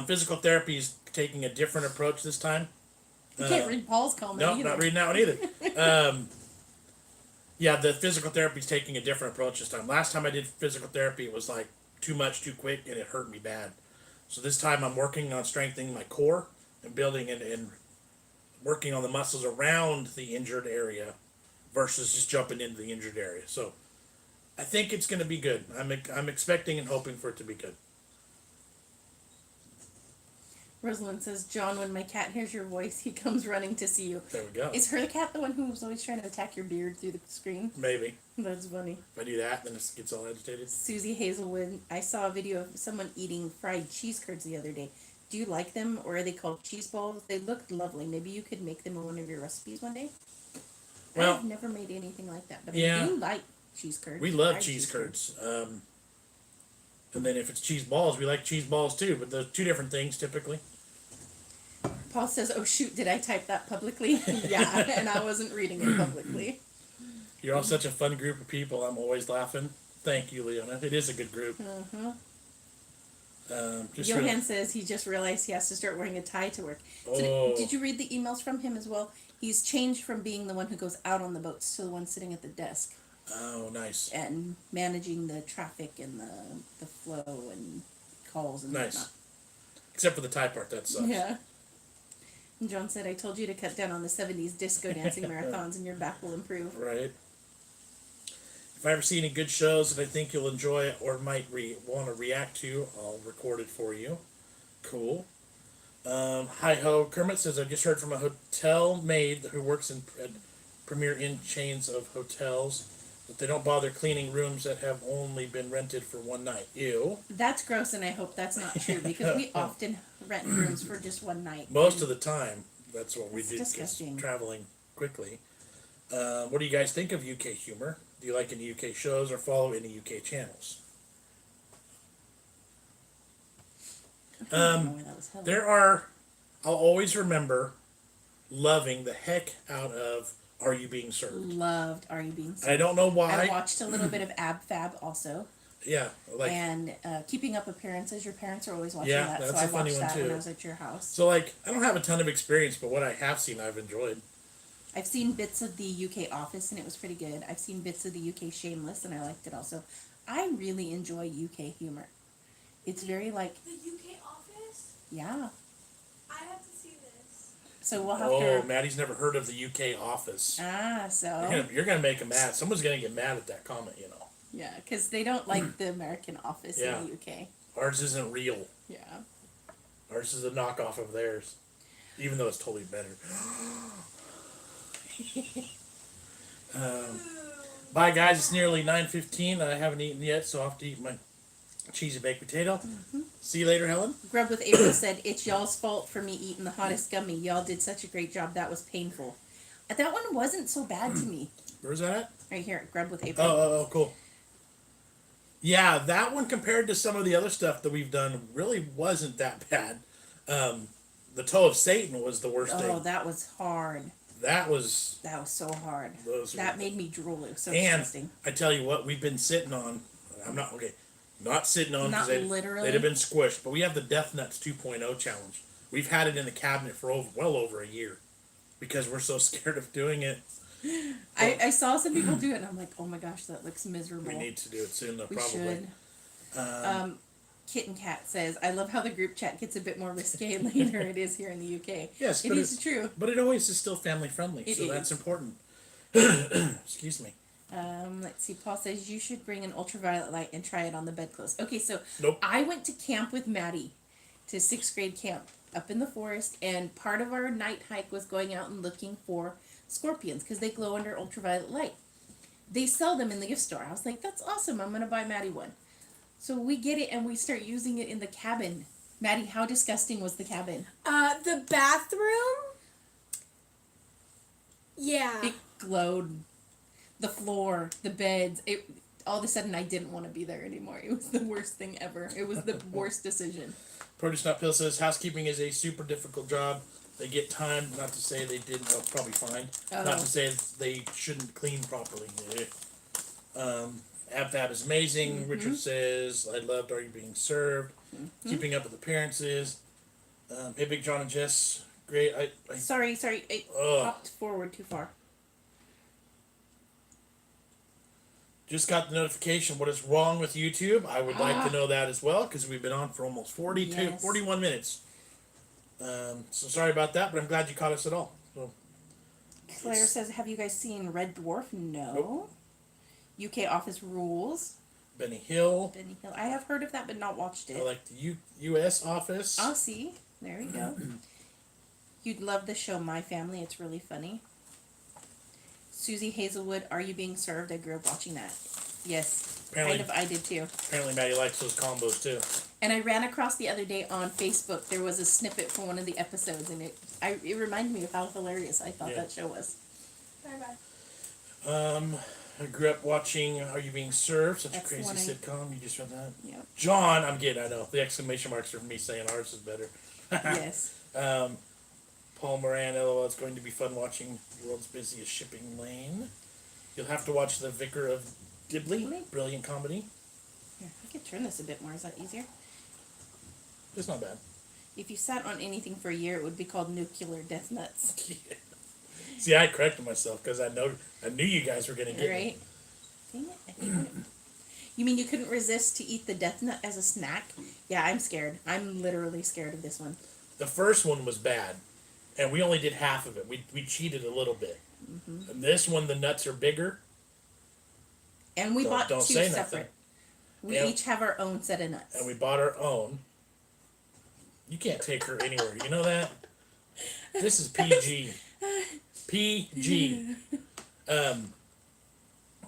A: Physical therapy is taking a different approach this time.
B: You can't read Paul's comment
A: No,
B: either.
A: not reading that one either. Yeah, the physical therapy is taking a different approach this time. Last time I did physical therapy, it was like too much, too quick, and it hurt me bad. So this time I'm working on strengthening my core and building and working on the muscles around the injured area versus just jumping into the injured area. So I think it's going to be good. I'm expecting and hoping for it to be good.
B: Rosalind says, John, when my cat hears your voice, he comes running to see you.
A: There we go.
B: Is her cat the one who was always trying to attack your beard through the screen?
A: Maybe.
B: That's funny.
A: If I do that, then it gets all agitated.
B: Susie Hazelwood, I saw a video of someone eating fried cheese curds the other day. Do you like them, or are they called cheese balls? They looked lovely. Maybe you could make them in one of your recipes one day.
A: Well,
B: I've never made anything like that, but
A: yeah.
B: I do like cheese curds.
A: We love
B: Fried
A: cheese curds. And then if it's cheese balls, we like cheese balls too, but those two different things typically.
B: Paul says, oh shoot, did I type that publicly? Yeah, and I wasn't reading it publicly.
A: You're all such a fun group of people. I'm always laughing. Thank you, Leona. It is a good group.
B: Uh-huh.
A: Really,
B: Johan says he just realized he has to start wearing a tie to work.
A: Oh.
B: Did you read the emails from him as well? He's changed from being the one who goes out on the boats to the one sitting at the desk
A: Oh, nice.
B: and managing the traffic and the flow and calls and
A: Nice.
B: whatnot.
A: Except for the tie part, that sucks.
B: Yeah. And John said, I told you to cut down on the 70s disco dancing marathons and your back will improve.
A: Right. If I ever see any good shows that I think you'll enjoy or might want to react to, I'll record it for you. Cool. Hi ho. Kermit says, I just heard from a hotel maid who works in Premier Inn chains of hotels that they don't bother cleaning rooms that have only been rented for one night. Ew.
B: That's gross, and I hope that's not true because we often rent rooms for just one night.
A: Most of the time, that's what we
B: It's
A: do. 'Cause
B: disgusting.
A: traveling quickly. What do you guys think of UK humor? Do you like any UK shows or follow any UK channels?
B: I don't know where that was held.
A: There are, I'll always remember loving the heck out of Are You Being Served?
B: Loved Are You Being Served?
A: I don't know why.
B: I watched a little bit of Ab Fab also.
A: Yeah, like
B: And Keeping Up Appearances. Your parents are always watching
A: Yeah,
B: that, so
A: that's
B: I
A: a funny
B: watched
A: one
B: that
A: too.
B: when I was at your house.
A: so. Like I don't have a ton of experience, but what I have seen, I've enjoyed.
B: I've seen bits of the UK Office, and it was pretty good. I've seen bits of the UK Shameless, and I liked it also. I really enjoy UK humor. It's very like,
C: The UK office?
B: yeah.
C: I have to see this.
B: So we'll have
A: Oh,
B: to.
A: Maddie's never heard of the UK Office.
B: So
A: You're gonna make him mad. Someone's gonna get mad at that comment. You know,
B: yeah, because they don't like the American Office
A: Yeah.
B: in the UK.
A: ours isn't real.
B: Yeah.
A: Ours is a knockoff of theirs, even though it's totally better. Bye guys, it's nearly 9:15. I haven't eaten yet, so I'll have to eat my cheesy baked potato. See you later, Helen.
B: Grub with April said, it's y'all's fault for me eating the hottest gummy. Y'all did such a great job. That was painful. That one wasn't so bad to me.
A: Where's that at?
B: Right here, Grub with April.
A: Oh, cool. Yeah, that one compared to some of the other stuff that we've done really wasn't that bad. The toe of Satan was the worst
B: Oh,
A: thing.
B: that was hard.
A: That was
B: That was so hard.
A: those.
B: That made me drool. It was so
A: And
B: disgusting.
A: I tell you what, we've been sitting on. I'm not okay. Not sitting on
B: Not
A: because
B: literally.
A: they'd have been squished. But we have the Death Nuts 2.0 challenge. We've had it in the cabinet for well over a year because we're so scared of doing it.
B: I saw some people do it, and I'm like, oh my gosh, that looks miserable.
A: We need to do it soon, though.
B: We
A: Probably.
B: should. Kitten Cat says, I love how the group chat gets a bit more risque later it is here in the UK.
A: Yes,
B: It
A: but
B: is true.
A: But it always is still family friendly,
B: It
A: so that's
B: is.
A: important. Excuse me.
B: Let's see. Paul says you should bring an ultraviolet light and try it on the bedclothes. Okay, so
A: Nope.
B: I went to camp with Maddie, to 6th grade camp up in the forest, and part of our night hike was going out and looking for scorpions because they glow under ultraviolet light. They sell them in the gift store. I was like, that's awesome. I'm gonna buy Maddie one. So we get it and we start using it in the cabin. Maddie, how disgusting was the cabin?
C: The bathroom? Yeah.
B: It glowed. The floor, the beds. It all of a sudden I didn't want to be there anymore. It was the worst thing ever. It was the worst decision.
A: Produce Nut Pill says housekeeping is a super difficult job. They get time, not to say they didn't, well, probably fine.
B: Oh.
A: Not to say they shouldn't clean properly. AbFab is amazing. Richard says, I loved Are You Being Served? Keeping Up with Appearances. Hey, Big Jon and Jess. Great.
B: Sorry. It popped forward too far.
A: Just got the notification. What is wrong with YouTube? I would like to know that as well, because we've been on for almost 41 minutes. So sorry about that, but I'm glad you caught us at all. So,
B: Claire says, have you guys seen Red Dwarf? No. Nope. UK Office Rules.
A: Benny Hill.
B: I have heard of that, but not watched it.
A: I like the U.S. Office.
B: Oh, see? There we go. You'd love the show My Family. It's really funny. Susie Hazelwood, Are You Being Served? I grew up watching that. Yes.
A: Apparently,
B: I did too.
A: Apparently Maddie likes those combos too.
B: And I ran across the other day on Facebook, there was a snippet from one of the episodes, and it reminded me of how hilarious I thought that show was.
C: Bye-bye.
A: I grew up watching Are You Being Served? Such
B: That's
A: a crazy
B: the
A: sitcom. You just read that?
B: Yep.
A: John, I'm getting, I know. The exclamation marks are me saying ours is better.
B: Yes.
A: Paul Moran, LOL, it's going to be fun watching the world's busiest shipping lane. You'll have to watch The Vicar of Dibley. Brilliant comedy.
B: Here, I could turn this a bit more. Is that easier?
A: It's not bad.
B: If you sat on anything for a year, it would be called Nuclear Death Nuts.
A: Yeah. See, I corrected myself because I knew you guys were going to get
B: Right? Dang it, I think you mean you couldn't resist to eat the death nut as a snack? Yeah, I'm scared. I'm literally scared of this one.
A: The first one was bad, and we only did half of it. We cheated a little bit. Mm-hmm. And this one, the nuts are bigger.
B: And we bought two separate.
A: Nothing.
B: We each have our own set of nuts.
A: And we bought our own. You can't take her anywhere. You know that? This is PG. PG.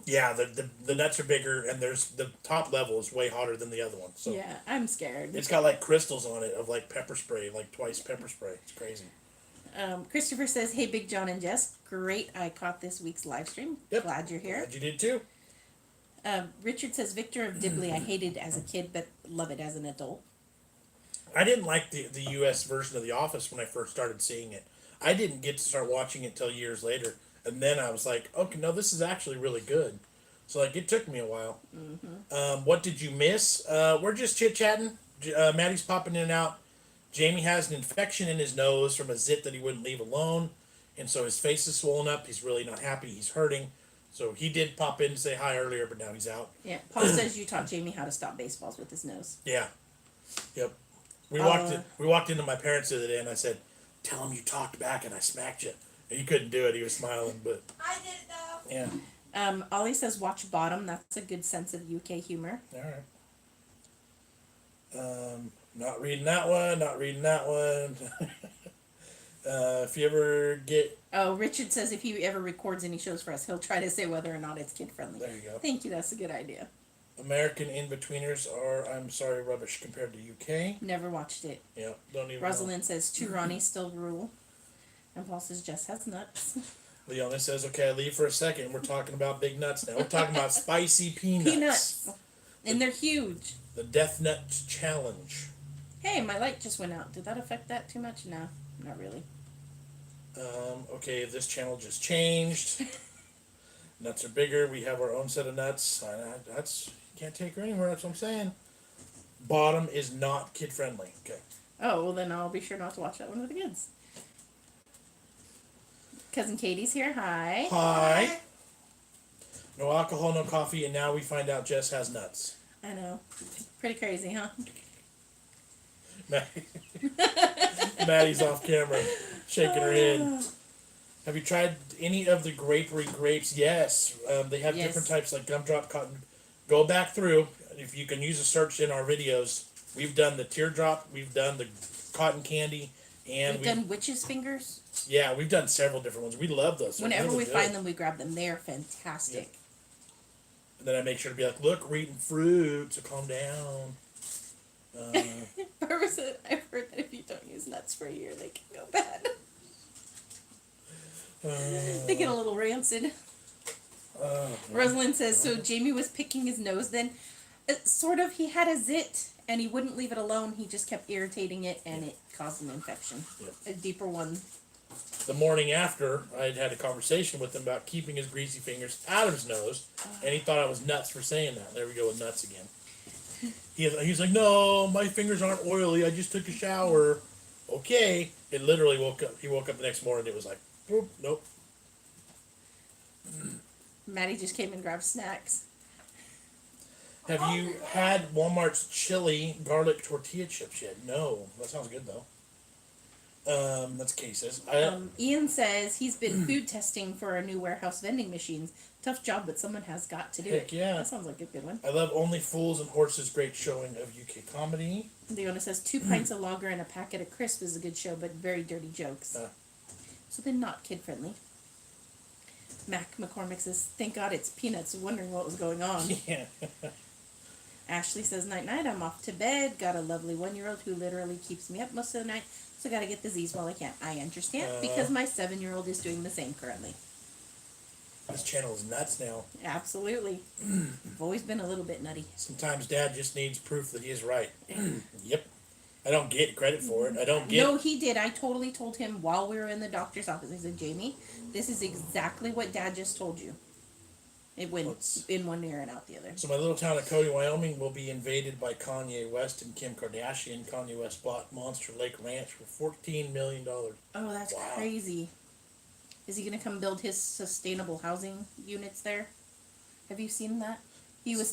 A: Yeah, the nuts are bigger, and there's the top level is way hotter than the other one. So
B: yeah, I'm scared.
A: it's got like crystals on it of like pepper spray, like twice pepper spray. It's crazy.
B: Christopher says, "Hey, Big Jon and Jess, great! I caught this week's live stream.
A: Yep.
B: Glad you're here."
A: Glad you did too.
B: Richard says, "Victor of Dibley, I hated as a kid, but love it as an adult."
A: I didn't like the U.S. version of The Office when I first started seeing it. I didn't get to start watching it till years later. And then I was like, okay, no, this is actually really good. So, like, it took me a while. Mm-hmm. What did you miss? We're just chit-chatting. Maddie's popping in and out. Jamie has an infection in his nose from a zit that he wouldn't leave alone. And so his face is swollen up. He's really not happy. He's hurting. So he did pop in to say hi earlier, but now he's out.
B: Yeah, Paul says you taught Jamie how to stop baseballs with his nose.
A: Yeah. Yep. We walked into my parents the other day, and I said, tell him you talked back and I smacked you. And he couldn't do it. He was smiling, but...
C: I did it, though.
A: Yeah.
B: Ollie says watch Bottom. That's a good sense of UK humor.
A: All right. Not reading that one. If you ever get...
B: Oh, Richard says if he ever records any shows for us, he'll try to say whether or not it's kid-friendly.
A: There you go.
B: Thank you. That's a good idea.
A: American In-Betweeners are, I'm sorry, rubbish compared to UK.
B: Never watched it.
A: Yeah, don't even
B: Rosalind says, two Ronnie still rule. And Paul says, Jess has nuts.
A: Leona says, okay, I leave for a second. We're talking about big nuts now. We're talking about spicy peanuts.
B: Peanuts. And they're huge.
A: The Death Nut Challenge.
B: Hey, my light just went out. Did that affect that too much? No, not really.
A: Okay, this channel just changed. Nuts are bigger. We have our own set of nuts. That's can't take her anywhere. That's what I'm saying. Bottom is not kid friendly. Okay.
B: Oh, well then I'll be sure not to watch that one with the kids. Cousin Katie's here. Hi.
A: Hi. No alcohol, no coffee, and now we find out Jess has nuts.
B: I know. Pretty crazy, huh?
A: Maddie's off camera, shaking her head. Have you tried any of the grapery grapes? Yes. They have different types like gumdrop, cotton. Go back through. If you can use a search in our videos, we've done the teardrop, we've done the cotton candy, and
B: we've done witch's fingers.
A: Yeah, we've done several different ones. We love those.
B: Whenever really we find them, we grab them. They are fantastic.
A: Yeah. And then I make sure to be like, look, we're eating fruit, so calm down.
B: Barbara said, I've heard that if you don't use nuts for a year, they can go bad. They get a little rancid. Rosalind says, so Jamie was picking his nose then? Sort of. He had a zit, and he wouldn't leave it alone. He just kept irritating it, and it caused an infection. A deeper one.
A: The morning after, I'd had a conversation with him about keeping his greasy fingers out of his nose, and he thought I was nuts for saying that. There we go with nuts again. He's like, no, my fingers aren't oily. I just took a shower. Okay. It literally woke up. He woke up the next morning. It was like, whoop, nope.
B: Maddie just came and grabbed snacks.
A: Have you had Walmart's chili garlic tortilla chips yet? No. That sounds good, though. That's cases.
B: Ian says he's been food testing for our new warehouse vending machines. Tough job, but someone has got to do it.
A: Yeah.
B: That sounds like a good one.
A: I love Only Fools and Horses. Great showing of UK comedy.
B: Leona says 2 pints of lager and a packet of crisp is a good show, but very dirty jokes. So they're not kid friendly. Mac McCormick says, thank God it's peanuts, wondering what was going on.
A: Yeah.
B: Ashley says, night night, I'm off to bed. Got a lovely 1-year-old who literally keeps me up most of the night, so gotta get the Z's while I can. I understand, because my 7-year-old is doing the same currently.
A: This channel is nuts now.
B: Absolutely. I've always been a little bit nutty.
A: Sometimes Dad just needs proof that he is right. Yep. I don't get credit for it. I don't get...
B: No, he did. I totally told him while we were in the doctor's office. I said, Jamie, this is exactly what Dad just told you. It went in one ear and out the other.
A: So my little town of Cody, Wyoming will be invaded by Kanye West and Kim Kardashian. Kanye West bought Monster Lake Ranch for $14 million.
B: Oh, that's crazy. Is he going to come build his sustainable housing units there? Have you seen that? He was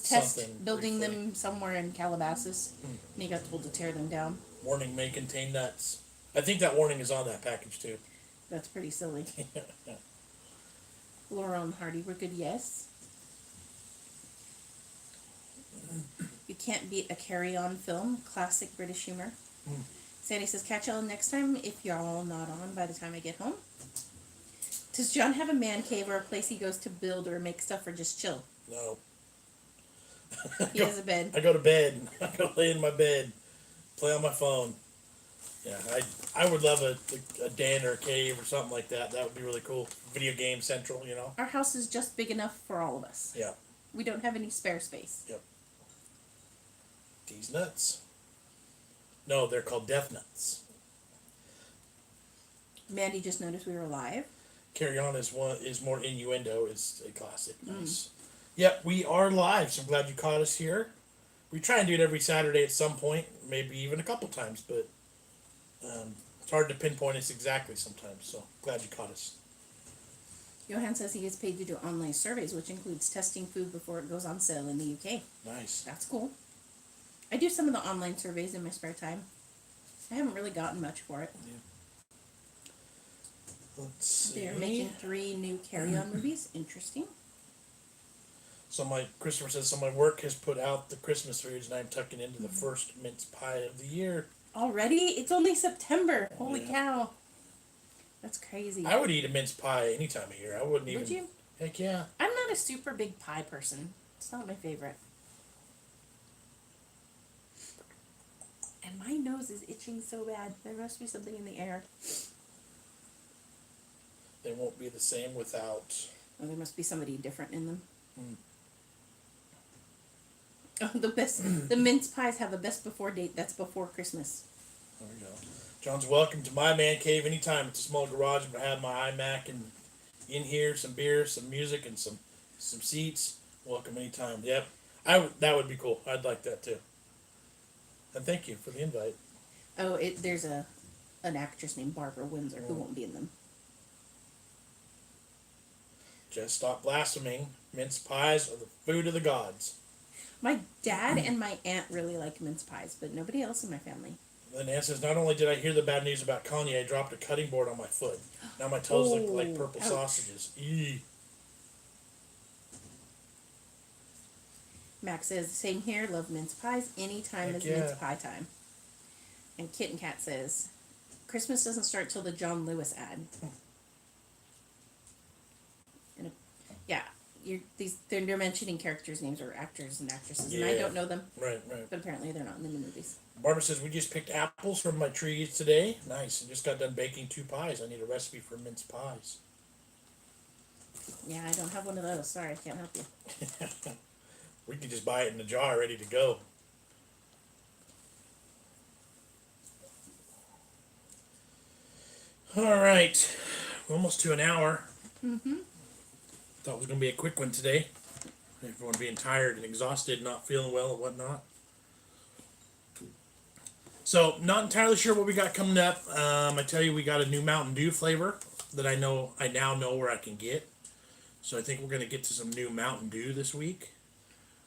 B: building them somewhere in Calabasas, and he got told to tear them down.
A: Warning may contain nuts. I think that warning is on that package, too.
B: That's pretty silly. Laurel and Hardy were good, yes. You can't beat a carry-on film. Classic British humor. Sandy says, catch y'all next time if y'all not on by the time I get home. Does John have a man cave or a place he goes to build or make stuff or just chill?
A: No.
B: He has a bed.
A: I go to bed. I go lay in my bed. Play on my phone. Yeah, I would love a den or a cave or something like that. That would be really cool. Video game central, you know.
B: Our house is just big enough for all of us.
A: Yeah.
B: We don't have any spare space.
A: Yep. These nuts. No, they're called death nuts.
B: Mandy just noticed we were live.
A: Carry On is more innuendo. It's a classic. Nice. Yep, we are live. So I'm glad you caught us here. We try and do it every Saturday at some point, maybe even a couple times, but it's hard to pinpoint us exactly sometimes. So glad you caught us.
B: Johan says he gets paid to do online surveys, which includes testing food before it goes on sale in the UK.
A: Nice.
B: That's cool. I do some of the online surveys in my spare time. I haven't really gotten much for it.
A: Yeah. Let's see.
B: They're making 3 new carry-on movies. Interesting.
A: So Christopher says, so my work has put out the Christmas foods and I'm tucking into the first mince pie of the year.
B: Already? It's only September. Holy cow. That's crazy.
A: I would eat a mince pie any time of year. I wouldn't even.
B: Would you?
A: Heck yeah.
B: I'm not a super big pie person. It's not my favorite. And my nose is itching so bad. There must be something in the air.
A: They won't be the same without...
B: Oh, there must be somebody different in them. Oh, the mince pies have a best before date. That's before Christmas.
A: There we go. John's welcome to my man cave anytime. It's a small garage, but I have my iMac and in here, some beer, some music, and some seats. Welcome anytime. Yep. That would be cool. I'd like that too. And thank you for the invite.
B: Oh, there's an actress named Barbara Windsor who won't be in them.
A: Just stop blaspheming. Mince pies are the food of the gods.
B: My dad and my aunt really like mince pies, but nobody else in my family.
A: Then Ann says, not only did I hear the bad news about Kanye, I dropped a cutting board on my foot. Now my toes look like purple
B: ouch.
A: sausages. Eee.
B: Max says, same here, love mince pies. Anytime
A: Heck
B: is
A: yeah.
B: mince pie time. And Kitten Cat says, Christmas doesn't start till the John Lewis ad. And yeah, they're mentioning characters' names or actors and actresses, and I don't know them,
A: Right.
B: but apparently they're not in the movies.
A: Barbara says, we just picked apples from my trees today. Nice. I just got done baking 2 pies. I need a recipe for mince pies.
B: Yeah, I don't have one of those. Sorry, I can't help you.
A: We can just buy it in a jar ready to go. All right. We're almost to an hour.
B: Mm-hmm.
A: Thought it was going to be a quick one today. Everyone being tired and exhausted, not feeling well and whatnot. So, not entirely sure what we got coming up. I tell you, we got a new Mountain Dew flavor that I now know where I can get. So I think we're going to get to some new Mountain Dew this week.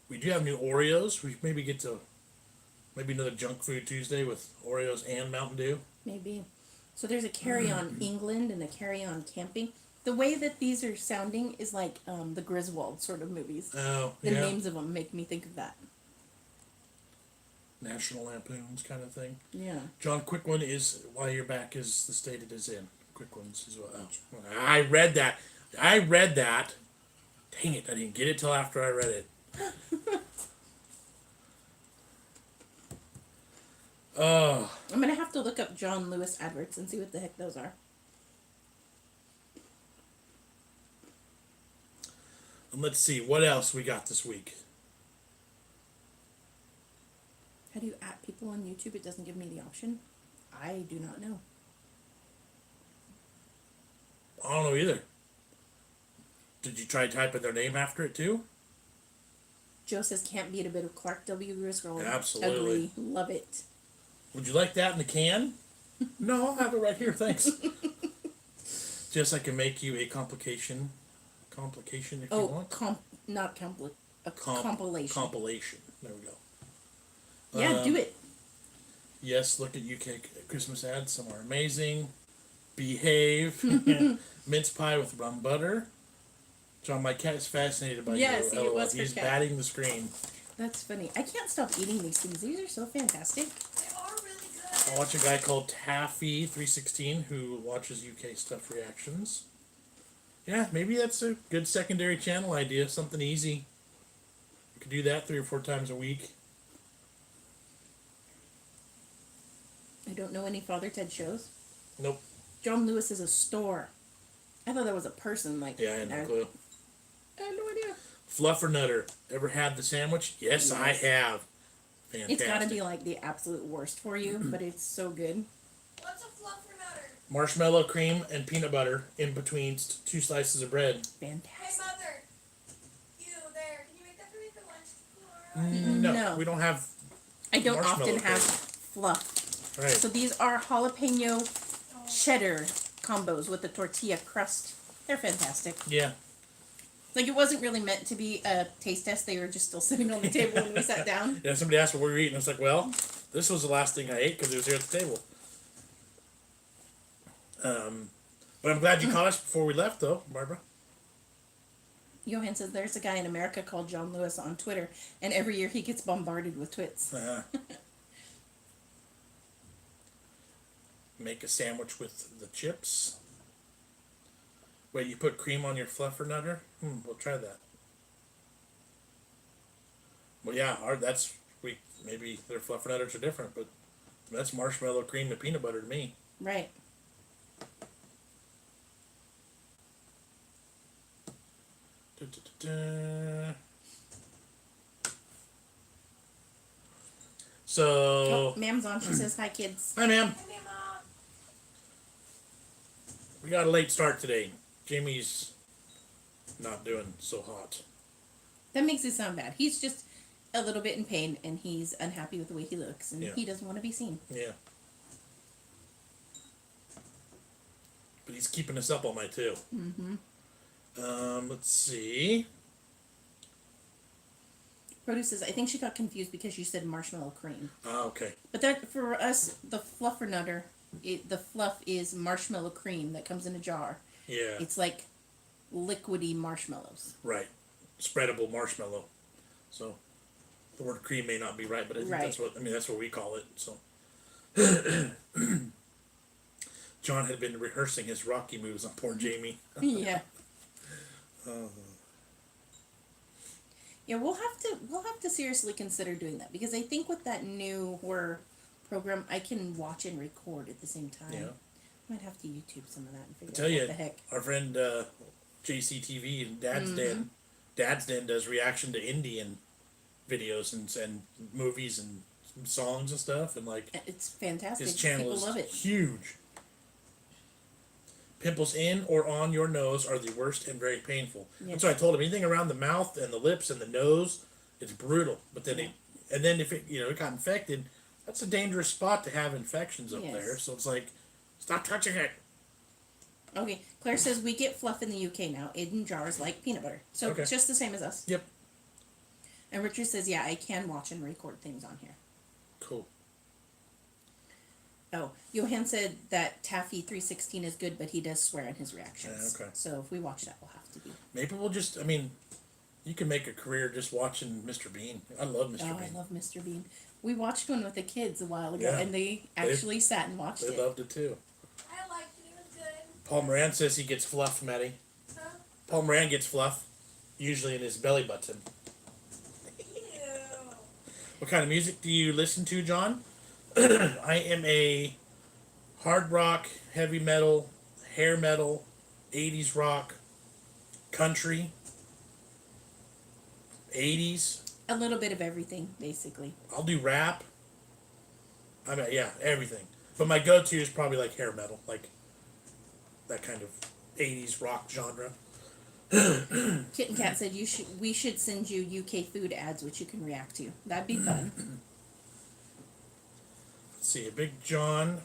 A: We do have new Oreos. We maybe get to another Junk Food Tuesday with Oreos and Mountain Dew.
B: Maybe. So there's a carry-on England and a carry-on camping. The way that these are sounding is like the Griswold sort of movies.
A: Oh,
B: The
A: yeah.
B: names of them make me think of that.
A: National Lampoons kind of thing.
B: Yeah.
A: John, quick one is why your back is the state it is in. Quick ones as well. Oh, I read that. Dang it, I didn't get it till after I read it. Oh.
B: I'm going to have to look up John Lewis adverts and see what the heck those are.
A: And let's see, what else we got this week?
B: How do you at people on YouTube? It doesn't give me the option. I do not know.
A: I don't know either. Did you try typing their name after it too?
B: Joe says can't beat a bit of Clark W. Griswold.
A: Absolutely.
B: Agree. Love it.
A: Would you like that in the can? No, I'll have it right here, thanks. Just I can make you a complication if you want.
B: Not compli- a compilation.
A: Compilation. There we go.
B: Yeah, do it.
A: Yes, look at UK Christmas ads. Some are amazing. Behave. Mince pie with rum butter. John, my cat is fascinated by
B: Yes,
A: you.
B: it was her
A: He's
B: cat.
A: batting the screen.
B: That's funny. I can't stop eating these things. These are so fantastic.
C: They are really good.
A: I watch a guy called Taffy316 who watches UK stuff reactions. Yeah, maybe that's a good secondary channel idea. Something easy. You could do that 3 or 4 times a week.
B: I don't know any Father Ted shows.
A: Nope.
B: John Lewis is a store. I thought that was a person. Like,
A: Yeah, I had no clue.
B: I had no idea.
A: Fluffernutter. Ever had the sandwich? Yes, I have. Fantastic.
B: It's got to be like the absolute worst for you, but it's so good.
C: What's a fluffernutter?
A: Marshmallow cream and peanut butter in between 2 slices of bread.
C: Hey,
B: Fantastic.
C: Mother. You there. Can you make that for me for lunch?
A: No, we don't have.
B: I don't
A: Marshmallow
B: often have
A: cream.
B: fluff.
A: Right.
B: So these are jalapeno cheddar combos with the tortilla crust. They're fantastic.
A: Yeah.
B: Like, it wasn't really meant to be a taste test. They were just still sitting on the table when we sat down.
A: Yeah, somebody asked what we were eating. I was like, well, this was the last thing I ate because it was here at the table. But I'm glad you caught us before we left, though, Barbara.
B: Johan says there's a guy in America called John Lewis on Twitter, and every year he gets bombarded with twits.
A: Make a sandwich with the chips. Wait, you put cream on your fluffernutter? We'll try that. Well, yeah, maybe their fluffernutters are different, but that's marshmallow cream and peanut butter to me.
B: Right.
A: So,
B: Oh, Mam's on. She says, hi, kids.
A: hi, ma'am.
C: Hey, Mama.
A: We got a late start today. Jamie's not doing so hot.
B: That makes it sound bad. He's just a little bit in pain, and he's unhappy with the way he looks, and
A: Yeah.
B: he doesn't want to be seen.
A: Yeah. But he's keeping us up all night, too.
B: Mm-hmm.
A: Let's see.
B: Produce says, I think she got confused because you said marshmallow cream.
A: Oh, okay.
B: But that, for us, the fluffernutter, the fluff is marshmallow cream that comes in a jar.
A: Yeah.
B: It's like liquidy marshmallows.
A: Right. Spreadable marshmallow. So the word cream may not be right, but I think
B: Right.
A: that's what we call it. So John had been rehearsing his Rocky moves on poor Jamie.
B: Yeah.
A: Uh,
B: Yeah, we'll have to seriously consider doing that, because I think with that new horror program, I can watch and record at the same time.
A: Yeah.
B: Might have to YouTube some of that and figure
A: tell
B: out
A: you,
B: what the heck.
A: our friend JCTV and Dad's Den does reaction to Indian videos and movies and songs and stuff, and like
B: It's fantastic.
A: his channel
B: People
A: is
B: love it.
A: huge. Pimples in or on your nose are the worst and very painful.
B: Yeah.
A: That's what I told him. Anything around the mouth and the lips and the nose, it's brutal. But then if it got infected, that's a dangerous spot to have infections up
B: Yes.
A: there. So it's like, stop touching it.
B: Okay, Claire says we get fluff in the UK now, in jars like peanut butter. So
A: Okay.
B: it's just the same as us.
A: Yep.
B: And Richard says, yeah, I can watch and record things on here.
A: Cool.
B: Oh, Johan said that Taffy 316 is good, but he does swear in his reactions.
A: Yeah, okay.
B: So if we watch that, we'll have to be.
A: Maybe we'll just, you can make a career just watching Mr. Bean. I love Mr.
B: Oh,
A: Bean.
B: I love Mr. Bean. We watched one with the kids a while ago,
A: Yeah.
B: and they actually sat and watched
A: They
B: it.
A: loved it too.
C: I liked it. It was good.
A: Paul Moran says he gets fluff, Maddie.
C: Huh?
A: Paul Moran gets fluff, usually in his belly button.
C: Ew.
A: What kind of music do you listen to, John? I am a hard rock, heavy metal, hair metal, 80s rock, country, 80s.
B: A little bit of everything, basically.
A: I'll do rap. Everything. But my go-to is probably like hair metal, like that kind of 80s rock genre.
B: Kitten Cat said we should send you UK food ads which you can react to. That'd be fun.
A: Let's see, Big John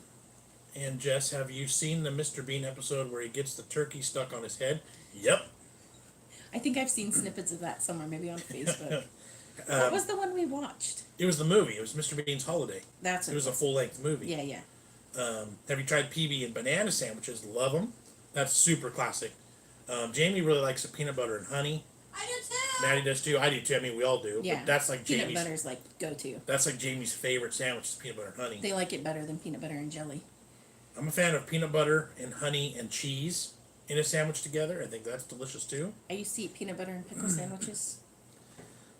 A: and Jess, have you seen the Mr. Bean episode where he gets the turkey stuck on his head? Yep.
B: I think I've seen snippets of that somewhere, maybe on Facebook. What was the one we watched?
A: It was the movie. It was Mr. Bean's Holiday.
B: That's
A: It was a full-length movie.
B: Yeah, yeah.
A: Have you tried PB and banana sandwiches? Love them. That's super classic. Jamie really likes the peanut butter and honey.
C: I do too.
A: Maddie does too. I do too. I mean, we all do.
B: Yeah.
A: But that's like
B: Peanut
A: Jamie's.
B: butter's like go-to.
A: That's like Jamie's favorite sandwich is peanut butter and honey.
B: They like it better than peanut butter and jelly.
A: I'm a fan of peanut butter and honey and cheese in a sandwich together. I think that's delicious too.
B: I used to eat peanut butter and pickle sandwiches.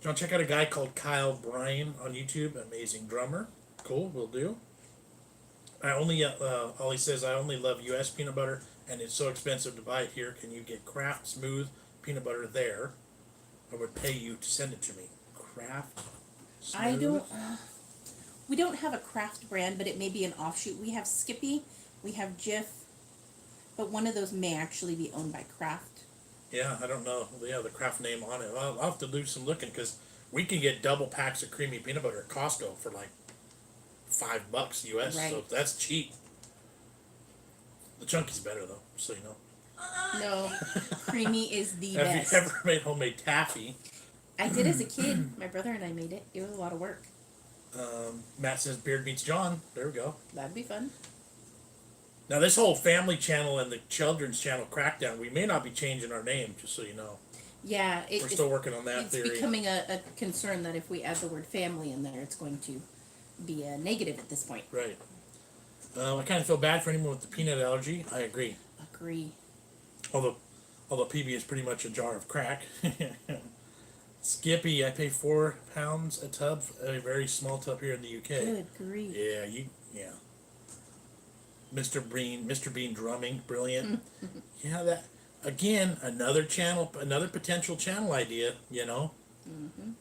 A: John, check out a guy called Kyle Bryan on YouTube. Amazing drummer. Cool, will do. Ollie says, I only love U.S. peanut butter, and it's so expensive to buy it here. Can you get Kraft Smooth peanut butter there? I would pay you to send it to me. Kraft Smooth?
B: I don't. We don't have a Kraft brand, but it may be an offshoot. We have Skippy, we have Jif, but one of those may actually be owned by Kraft.
A: Yeah, I don't know. Yeah, the Kraft name on it. I'll have to do some looking because we can get double packs of creamy peanut butter at Costco for like $5 US.
B: Right.
A: So that's cheap. The Chunky's better though, so you know.
B: No, creamy is the
A: Have
B: best.
A: you ever made homemade taffy?
B: I did as a kid. My brother and I made it. It was a lot of work.
A: Matt says Beard meets John. There we go.
B: That'd be fun.
A: Now this whole family channel and the children's channel crackdown, we may not be changing our name, just so you know.
B: Yeah,
A: We're still working on that
B: it's
A: theory.
B: becoming a concern that if we add the word family in there, it's going to be a negative at this point.
A: Right. I kind of feel bad for anyone with the peanut allergy. I agree.
B: Agree.
A: Although PB is pretty much a jar of crack. Skippy, I pay £4 a tub, a very small tub here in the UK.
B: Good grief.
A: Yeah. Mr. Bean drumming, brilliant. Yeah, that again, another potential channel idea, you know.
B: Mm-hmm.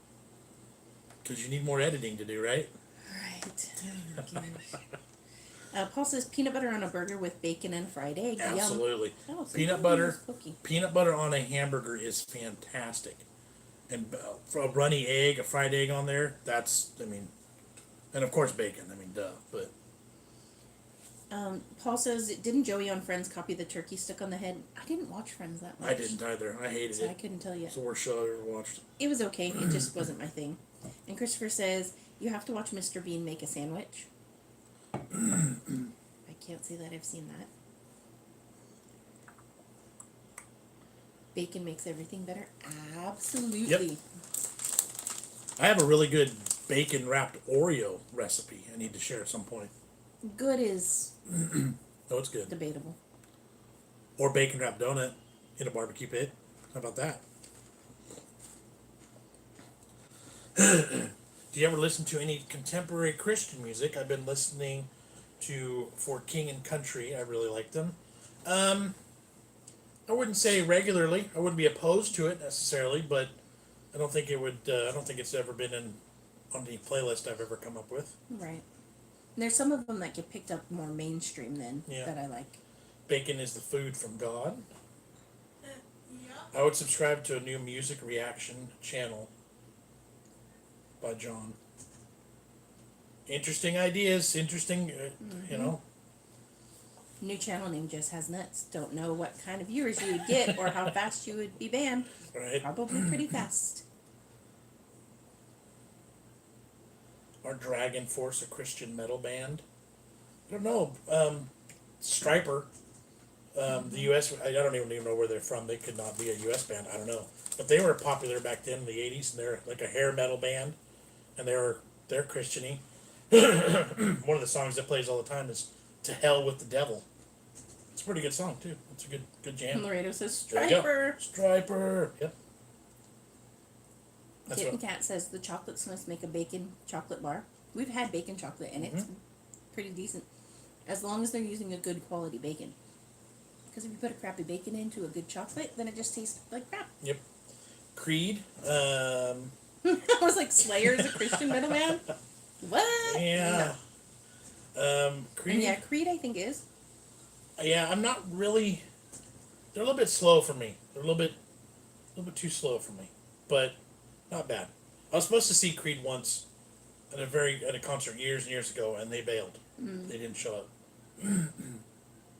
A: Because you need more editing to do, right?
B: Right. Oh, gosh. Paul says peanut butter on a burger with bacon and fried egg. Yum.
A: Absolutely.
B: Oh, so
A: Peanut
B: you
A: butter.
B: use cookie.
A: Peanut butter on a hamburger is fantastic. And for a runny egg, a fried egg on there, and of course bacon, duh, but.
B: Paul says, didn't Joey on Friends copy the turkey stuck on the head? I didn't watch Friends that much.
A: I didn't either. I hated
B: So
A: it.
B: I couldn't tell you.
A: It's the worst show I ever watched.
B: It was okay. It just wasn't my thing. And Christopher says, you have to watch Mr. Bean make a sandwich. I can't say that I've seen that. Bacon makes everything better. Absolutely.
A: Yep. I have a really good bacon wrapped Oreo recipe I need to share at some point.
B: Good is
A: Oh, it's good.
B: debatable.
A: Or bacon wrapped donut in a barbecue pit. How about that? Do you ever listen to any contemporary Christian music? I've been listening to For King and Country. I really like them. I wouldn't say regularly. I wouldn't be opposed to it necessarily, but I don't think it would. I don't think it's ever been on the playlist I've ever come up with.
B: Right. And there's some of them that get picked up more mainstream then
A: Yeah.
B: that I like.
A: Bacon is the food from God.
C: Yeah.
A: I would subscribe to a new music reaction channel by Jon. Interesting ideas. Interesting, you know.
B: New channel name just has nuts. Don't know what kind of viewers you would get or how fast you would be banned.
A: Right.
B: Probably pretty fast.
A: Or Dragon Force, a Christian metal band. I don't know. Striper. The U.S. I don't even know where they're from. They could not be a U.S. band. I don't know. But they were popular back then in the 80s, and they're like a hair metal band. And they're Christian-y. One of the songs that plays all the time is To Hell with the Devil. It's a pretty good song, too. It's a good jam.
B: Laredo says
A: There you go.
B: Striper.
A: Striper. Yep. That's
B: Kitten
A: what,
B: Cat says the chocolate Smiths make a bacon chocolate bar. We've had bacon chocolate and it's pretty decent. As long as they're using a good quality bacon. Because if you put a crappy bacon into a good chocolate, then it just tastes like crap.
A: Yep. Creed.
B: I was like, Slayer is a Christian metal band? What?
A: Yeah. Creed.
B: And yeah, Creed I think is.
A: Yeah, I'm not really. They're a little bit slow for me. They're a little bit too slow for me, but not bad. I was supposed to see Creed once at a concert years and years ago, and they bailed. They didn't show up.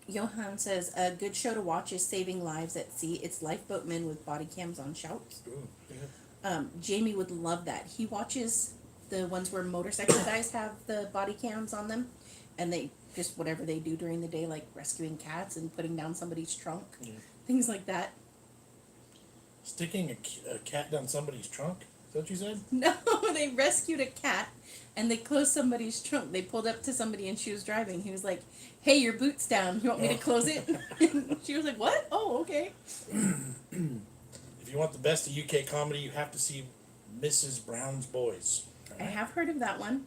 B: Johan says a good show to watch is Saving Lives at Sea. It's lifeboatmen with body cams on shouts.
A: Ooh, yeah.
B: Jamie would love that. He watches the ones where motorcycle guys have the body cams on them, and they just whatever they do during the day, like rescuing cats and putting down somebody's trunk, things like that.
A: Sticking a cat down somebody's trunk? Is that what you said?
B: No, they rescued a cat, and they closed somebody's trunk. They pulled up to somebody, and she was driving. He was like, "Hey, your boot's down. You want me to close it?" She was like, "What? Oh, okay."
A: If you want the best of UK comedy, you have to see Mrs. Brown's Boys.
B: I have heard of that one.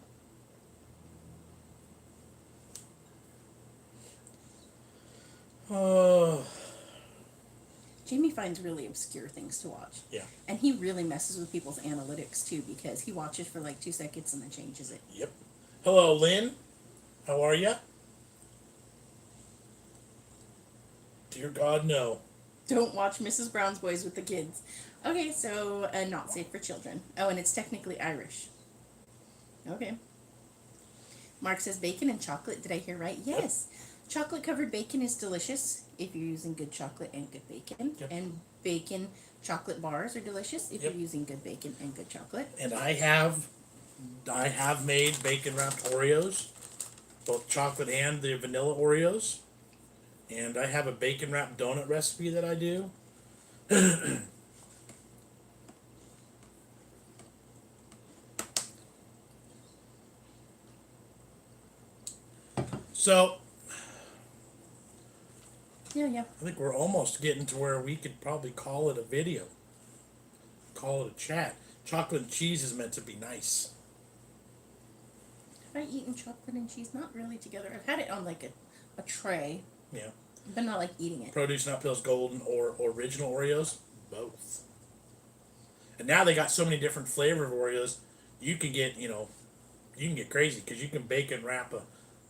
A: Oh,
B: Jamie finds really obscure things to watch.
A: yeah.
B: And he really messes with people's analytics too, because he watches for like 2 seconds and then changes it.
A: Yep. Hello, Lynn. How are ya? Dear God, no.
B: Don't watch Mrs. Brown's Boys with the kids. Okay, so not safe for children. Oh, and it's technically Irish. Okay. Mark says bacon and chocolate. Did I hear right? Yes. Chocolate covered bacon is delicious if you're using good chocolate and good bacon.
A: Yep.
B: And bacon chocolate bars are delicious if
A: Yep.
B: you're using good bacon and good chocolate.
A: And I have made bacon wrapped Oreos, both chocolate and the vanilla Oreos. And I have a bacon wrapped donut recipe that I do. So,
B: Yeah.
A: I think we're almost getting to where we could probably call it a video. Call it a chat. Chocolate and cheese is meant to be nice.
B: Have I eaten chocolate and cheese? Not really together. I've had it on like a tray,
A: Yeah.
B: but not like eating it.
A: Produce Nut Pills Golden or original Oreos? Both. And now they got so many different flavor of Oreos, you can get, you can get crazy because you can bacon wrap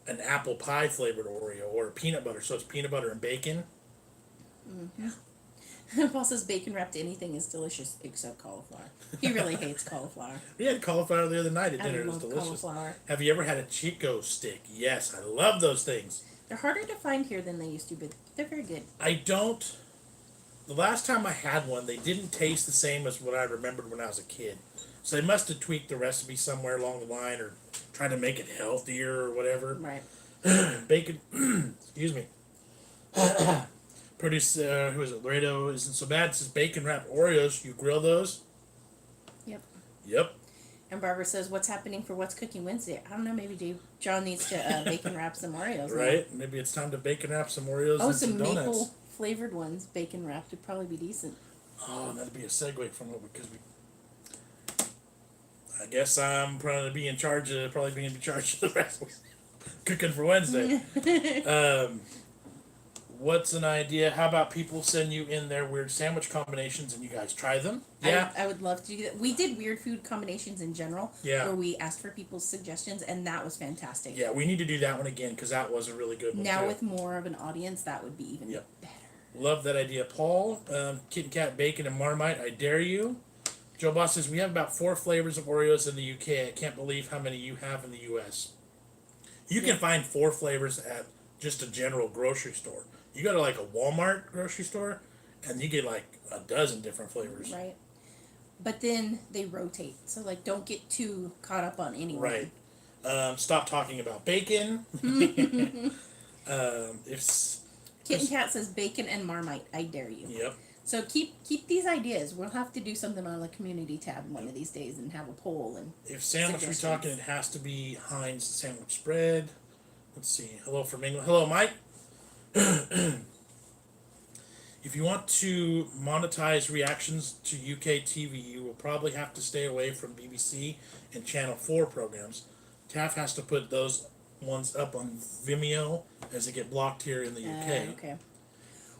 A: an apple pie flavored Oreo or a peanut butter. So it's peanut butter and bacon.
B: Paul says bacon wrapped anything is delicious except cauliflower. He really hates cauliflower.
A: We had cauliflower the other night at
B: I
A: dinner. It was
B: love
A: delicious.
B: cauliflower.
A: Have you ever had a Chico stick? Yes, I love those things.
B: They're harder to find here than they used to, but they're very good.
A: I don't. The last time I had one, they didn't taste the same as what I remembered when I was a kid. So they must have tweaked the recipe somewhere along the line, or tried to make it healthier or whatever.
B: Right.
A: Bacon, excuse me. Produce, who is it? Laredo isn't so bad. It says bacon wrapped Oreos. You grill those?
B: Yep.
A: Yep.
B: And Barbara says, "What's happening for What's Cooking Wednesday?" I don't know. Maybe John needs to bacon wrap some Oreos.
A: Right? Maybe it's time to bacon wrap some Oreos
B: Oh,
A: and
B: some
A: donuts.
B: maple flavored ones, bacon wrapped, would probably be decent.
A: Oh, that'd be a segue from what because we. I guess I'm probably be in charge of the rest of cooking for Wednesday. What's an idea? How about people send you in their weird sandwich combinations and you guys try them? Yeah.
B: I would love to do that. We did weird food combinations in general.
A: Yeah.
B: Where we asked for people's suggestions, and that was fantastic.
A: Yeah, we need to do that one again because that was a really good one.
B: Now
A: too.
B: with more of an audience, that would be even
A: Yep.
B: better.
A: Love that idea, Paul. Kit Kat bacon and Marmite. I dare you. Joe Boss says we have about 4 flavors of Oreos in the UK. I can't believe how many you have in the US. You can find 4 flavors at just a general grocery store. You go to like a Walmart grocery store, and you get like a dozen different flavors.
B: Right. But then they rotate, so like don't get too caught up on any one.
A: Right. Stop talking about bacon. If
B: Kitten Cat says bacon and Marmite. I dare you.
A: Yep.
B: So keep these ideas. We'll have to do something on the community tab one of these days and have a poll and.
A: If sandwich we're talking, it has to be Heinz sandwich spread. Let's see. Hello from England. Hello, Mike. If you want to monetize reactions to UK TV, you will probably have to stay away from BBC and Channel 4 programs. TAF has to put those ones up on Vimeo as they get blocked here in the UK.
B: Okay.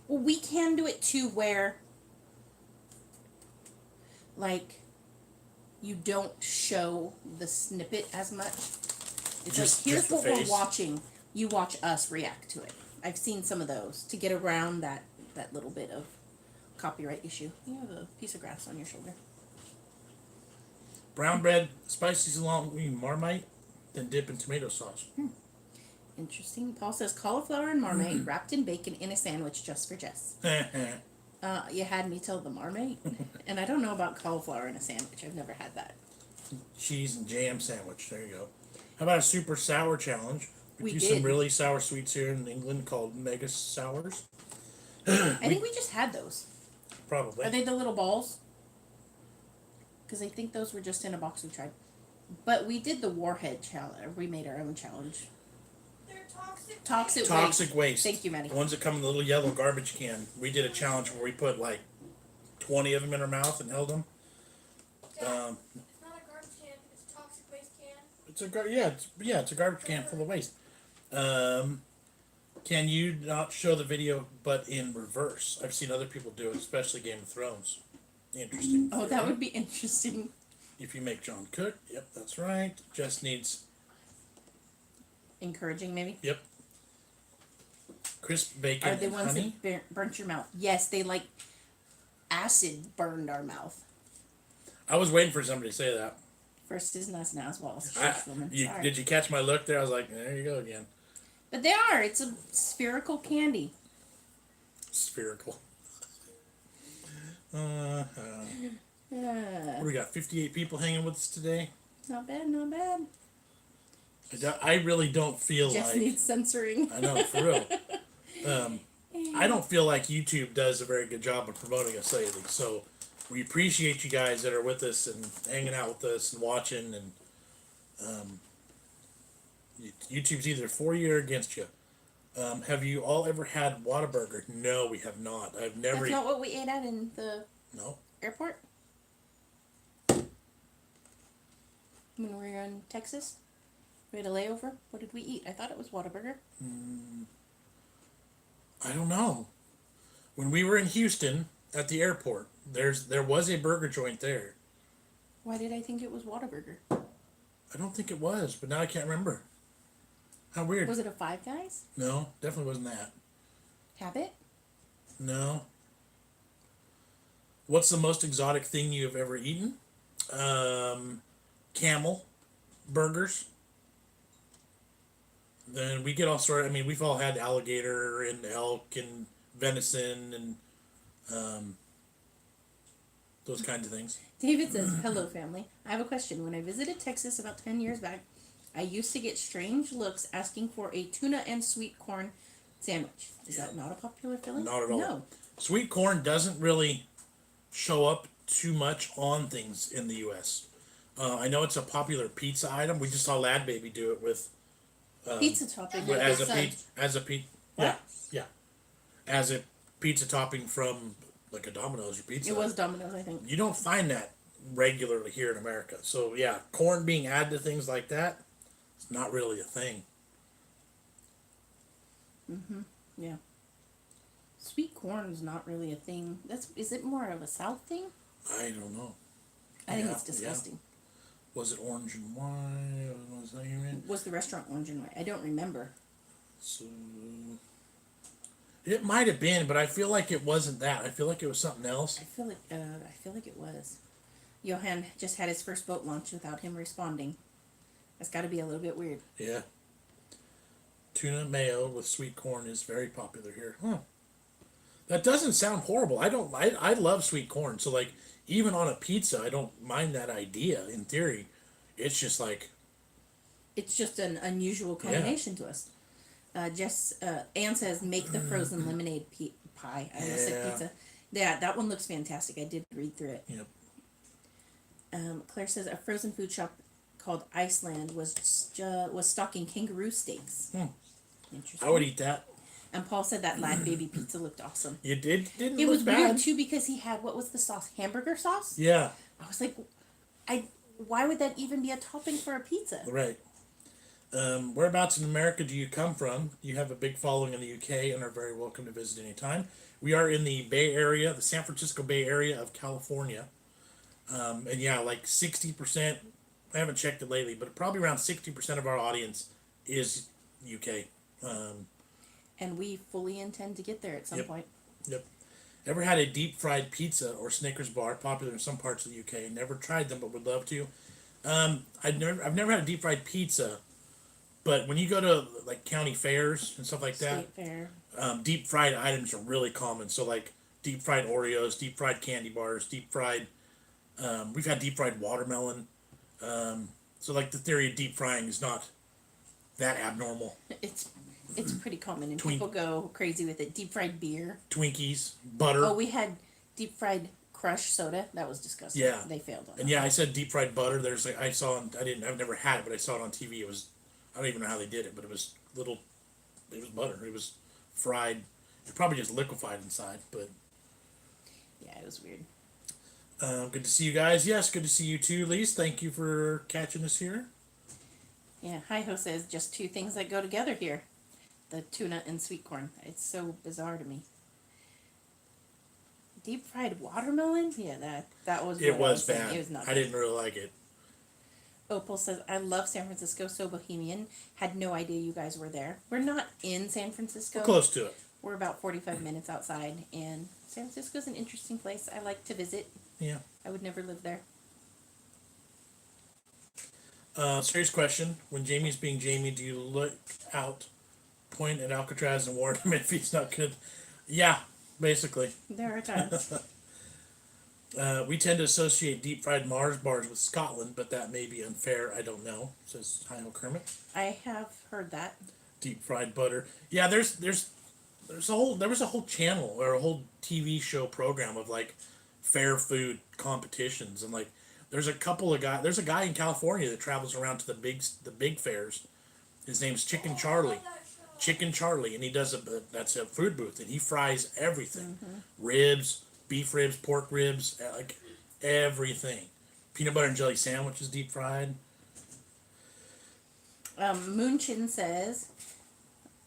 B: Well, we can do it too where, like, you don't show the snippet as much. It's
A: Just
B: like, here's
A: the
B: what
A: face.
B: we're watching. You watch us react to it. I've seen some of those to get around that little bit of copyright issue. You have a piece of grass on your shoulder.
A: Brown bread, spicy salami, Marmite, then dip in tomato sauce.
B: Interesting. Paul says cauliflower and marmite wrapped in bacon in a sandwich just for Jess. You had me till the marmite, and I don't know about cauliflower in a sandwich. I've never had that.
A: Cheese and jam sandwich. There you go. How about a super sour challenge?
B: We
A: do
B: did.
A: some really sour sweets here in England called mega sours.
B: I think we just had those.
A: Probably.
B: Are they the little balls? Because I think those were just in a box we tried. But we did the warhead challenge. We made our own challenge.
C: They're toxic.
A: Toxic waste.
B: Thank you, Maddie.
A: The ones that come in the little yellow garbage can. We did a challenge where we put like 20 of them in our mouth and held them.
C: Dad, it's not a garbage can. It's a toxic waste can.
A: It's a it's a garbage can full of waste. Can you not show the video but in reverse? I've seen other people do it, especially Game of Thrones. Interesting.
B: Oh, that would be interesting.
A: If you make John cook, yep, that's right. Just needs
B: Encouraging, maybe?
A: yep. Crisp bacon
B: Are they
A: and
B: ones
A: honey.
B: that burnt your mouth? Yes, they like acid burned our mouth.
A: I was waiting for somebody to say that.
B: First is us, now as well. It's a
A: I,
B: Swiss woman.
A: you,
B: Sorry.
A: did you catch my look there? I was like, there you go again.
B: But they are. It's a spherical candy.
A: Spherical.
B: Uh,
A: What do we got? 58 people hanging with us today.
B: not bad, not bad.
A: I really don't feel
B: Just
A: like
B: needs censoring.
A: I know for real. I don't feel like YouTube does a very good job of promoting us lately. So we appreciate you guys that are with us and hanging out with us and watching. And YouTube's either for you or against you. Have you all ever had Whataburger? No, we have not. I've never.
B: That's not what we ate at in the
A: No.
B: airport. When we were in Texas, we had a layover. What did we eat? I thought it was Whataburger.
A: I don't know. When we were in Houston at the airport, there was a burger joint there.
B: Why did I think it was Whataburger?
A: I don't think it was, but now I can't remember. How weird.
B: Was it a Five Guys?
A: No, definitely wasn't that.
B: Habit?
A: No. What's the most exotic thing you have ever eaten? Camel burgers. Then we get all sort of, I mean, we've all had alligator and elk and venison and those kinds of things.
B: David says, "Hello, family. I have a question. When I visited Texas about 10 years back, I used to get strange looks asking for a tuna and sweet corn sandwich. Is that not a popular filling?
A: Not at all.
B: No.
A: Sweet corn doesn't really show up too much on things in the U.S. I know it's a popular pizza item. We just saw Lad Baby do it with
B: Pizza topping.
C: with
A: as
C: the
A: a
C: sun.
A: pizza yeah as a pizza topping from like a Domino's or Pizza
B: It was
A: Hut.
B: Domino's, I think.
A: You don't find that regularly here in America. So yeah, corn being added to things like that, it's not really a thing.
B: Yeah. Sweet corn is not really a thing. Is it more of a South thing?
A: I don't know.
B: I think
A: Yeah,
B: it's disgusting.
A: Was it orange and white? Was that you mean?
B: Was the restaurant orange and white? I don't remember.
A: So it might have been, but I feel like it wasn't that. I feel like it was something else.
B: I feel like it was. Johan just had his first boat launch without him responding. That's got to be a little bit weird.
A: Yeah. Tuna mayo with sweet corn is very popular here. Huh. That doesn't sound horrible. I love sweet corn. So like even on a pizza, I don't mind that idea in theory. It's just like
B: It's just an unusual combination to us. Anne says, make the frozen lemonade pie. I almost said
A: Yeah.
B: pizza. Yeah, that one looks fantastic. I did read through it.
A: Yep.
B: Claire says a frozen food shop called Iceland was stocking kangaroo steaks. Interesting.
A: I would eat that.
B: And Paul said that Lad Baby pizza looked awesome.
A: You didn't
B: It
A: look
B: was
A: bad.
B: weird too because he had, what was the sauce? Hamburger sauce?
A: Yeah.
B: I was like, why would that even be a topping for a pizza?
A: Right. Whereabouts in America do you come from? You have a big following in the UK and are very welcome to visit anytime. We are in the Bay Area, the San Francisco Bay Area of California. And yeah, like 60%, I haven't checked it lately, but probably around 60% of our audience is UK.
B: And we fully intend to get there at some
A: Yep.
B: point.
A: Yep. Ever had a deep fried pizza or Snickers bar, popular in some parts of the UK? Never tried them, but would love to. I've never had a deep fried pizza, but when you go to like county fairs and stuff like that,
B: State fair.
A: deep fried items are really common. So like deep fried Oreos, deep fried candy bars, deep fried. We've had deep fried watermelon. So like the theory of deep frying is not that abnormal.
B: It's pretty common, and
A: Twink-
B: people go crazy with it. Deep fried beer.
A: Twinkies, butter.
B: Oh, we had deep fried crush soda. That was disgusting.
A: Yeah.
B: They failed on
A: And
B: that.
A: yeah, I said deep fried butter. There's like I've never had it, but I saw it on TV. It was, I don't even know how they did it, but it was butter. It was fried. It probably just liquefied inside, but
B: Yeah, it was weird.
A: good to see you guys. Yes, good to see you too, Lise. Thank you for catching us here.
B: Yeah, Hi-Ho says just two things that go together here. The tuna and sweet corn. It's so bizarre to me. Deep fried watermelon? Yeah, that was
A: It
B: what I
A: was
B: saying.
A: bad.
B: It was not
A: I
B: good.
A: didn't really like it.
B: Opal says, I love San Francisco, so bohemian. Had no idea you guys were there. We're not in San Francisco.
A: We're close to it.
B: We're about 45 minutes outside, and San Francisco's an interesting place. I like to visit.
A: Yeah.
B: I would never live there.
A: Serious question. When Jamie's being Jamie, do you look out, point at Alcatraz, and warn him if he's not good? Yeah, basically.
B: There are times.
A: We tend to associate deep fried Mars bars with Scotland, but that may be unfair. I don't know, says Hi-Ho Kermit.
B: I have heard that.
A: Deep fried butter. Yeah, there was a whole channel or a whole TV show program of like fair food competitions, and like there's a guy in California that travels around to the big fairs. His name's Chicken Charlie. Chicken Charlie, and he does that's a food booth, and he fries everything. Ribs, beef ribs, pork ribs, like everything. Peanut butter and jelly sandwiches deep fried.
B: Moonchin says,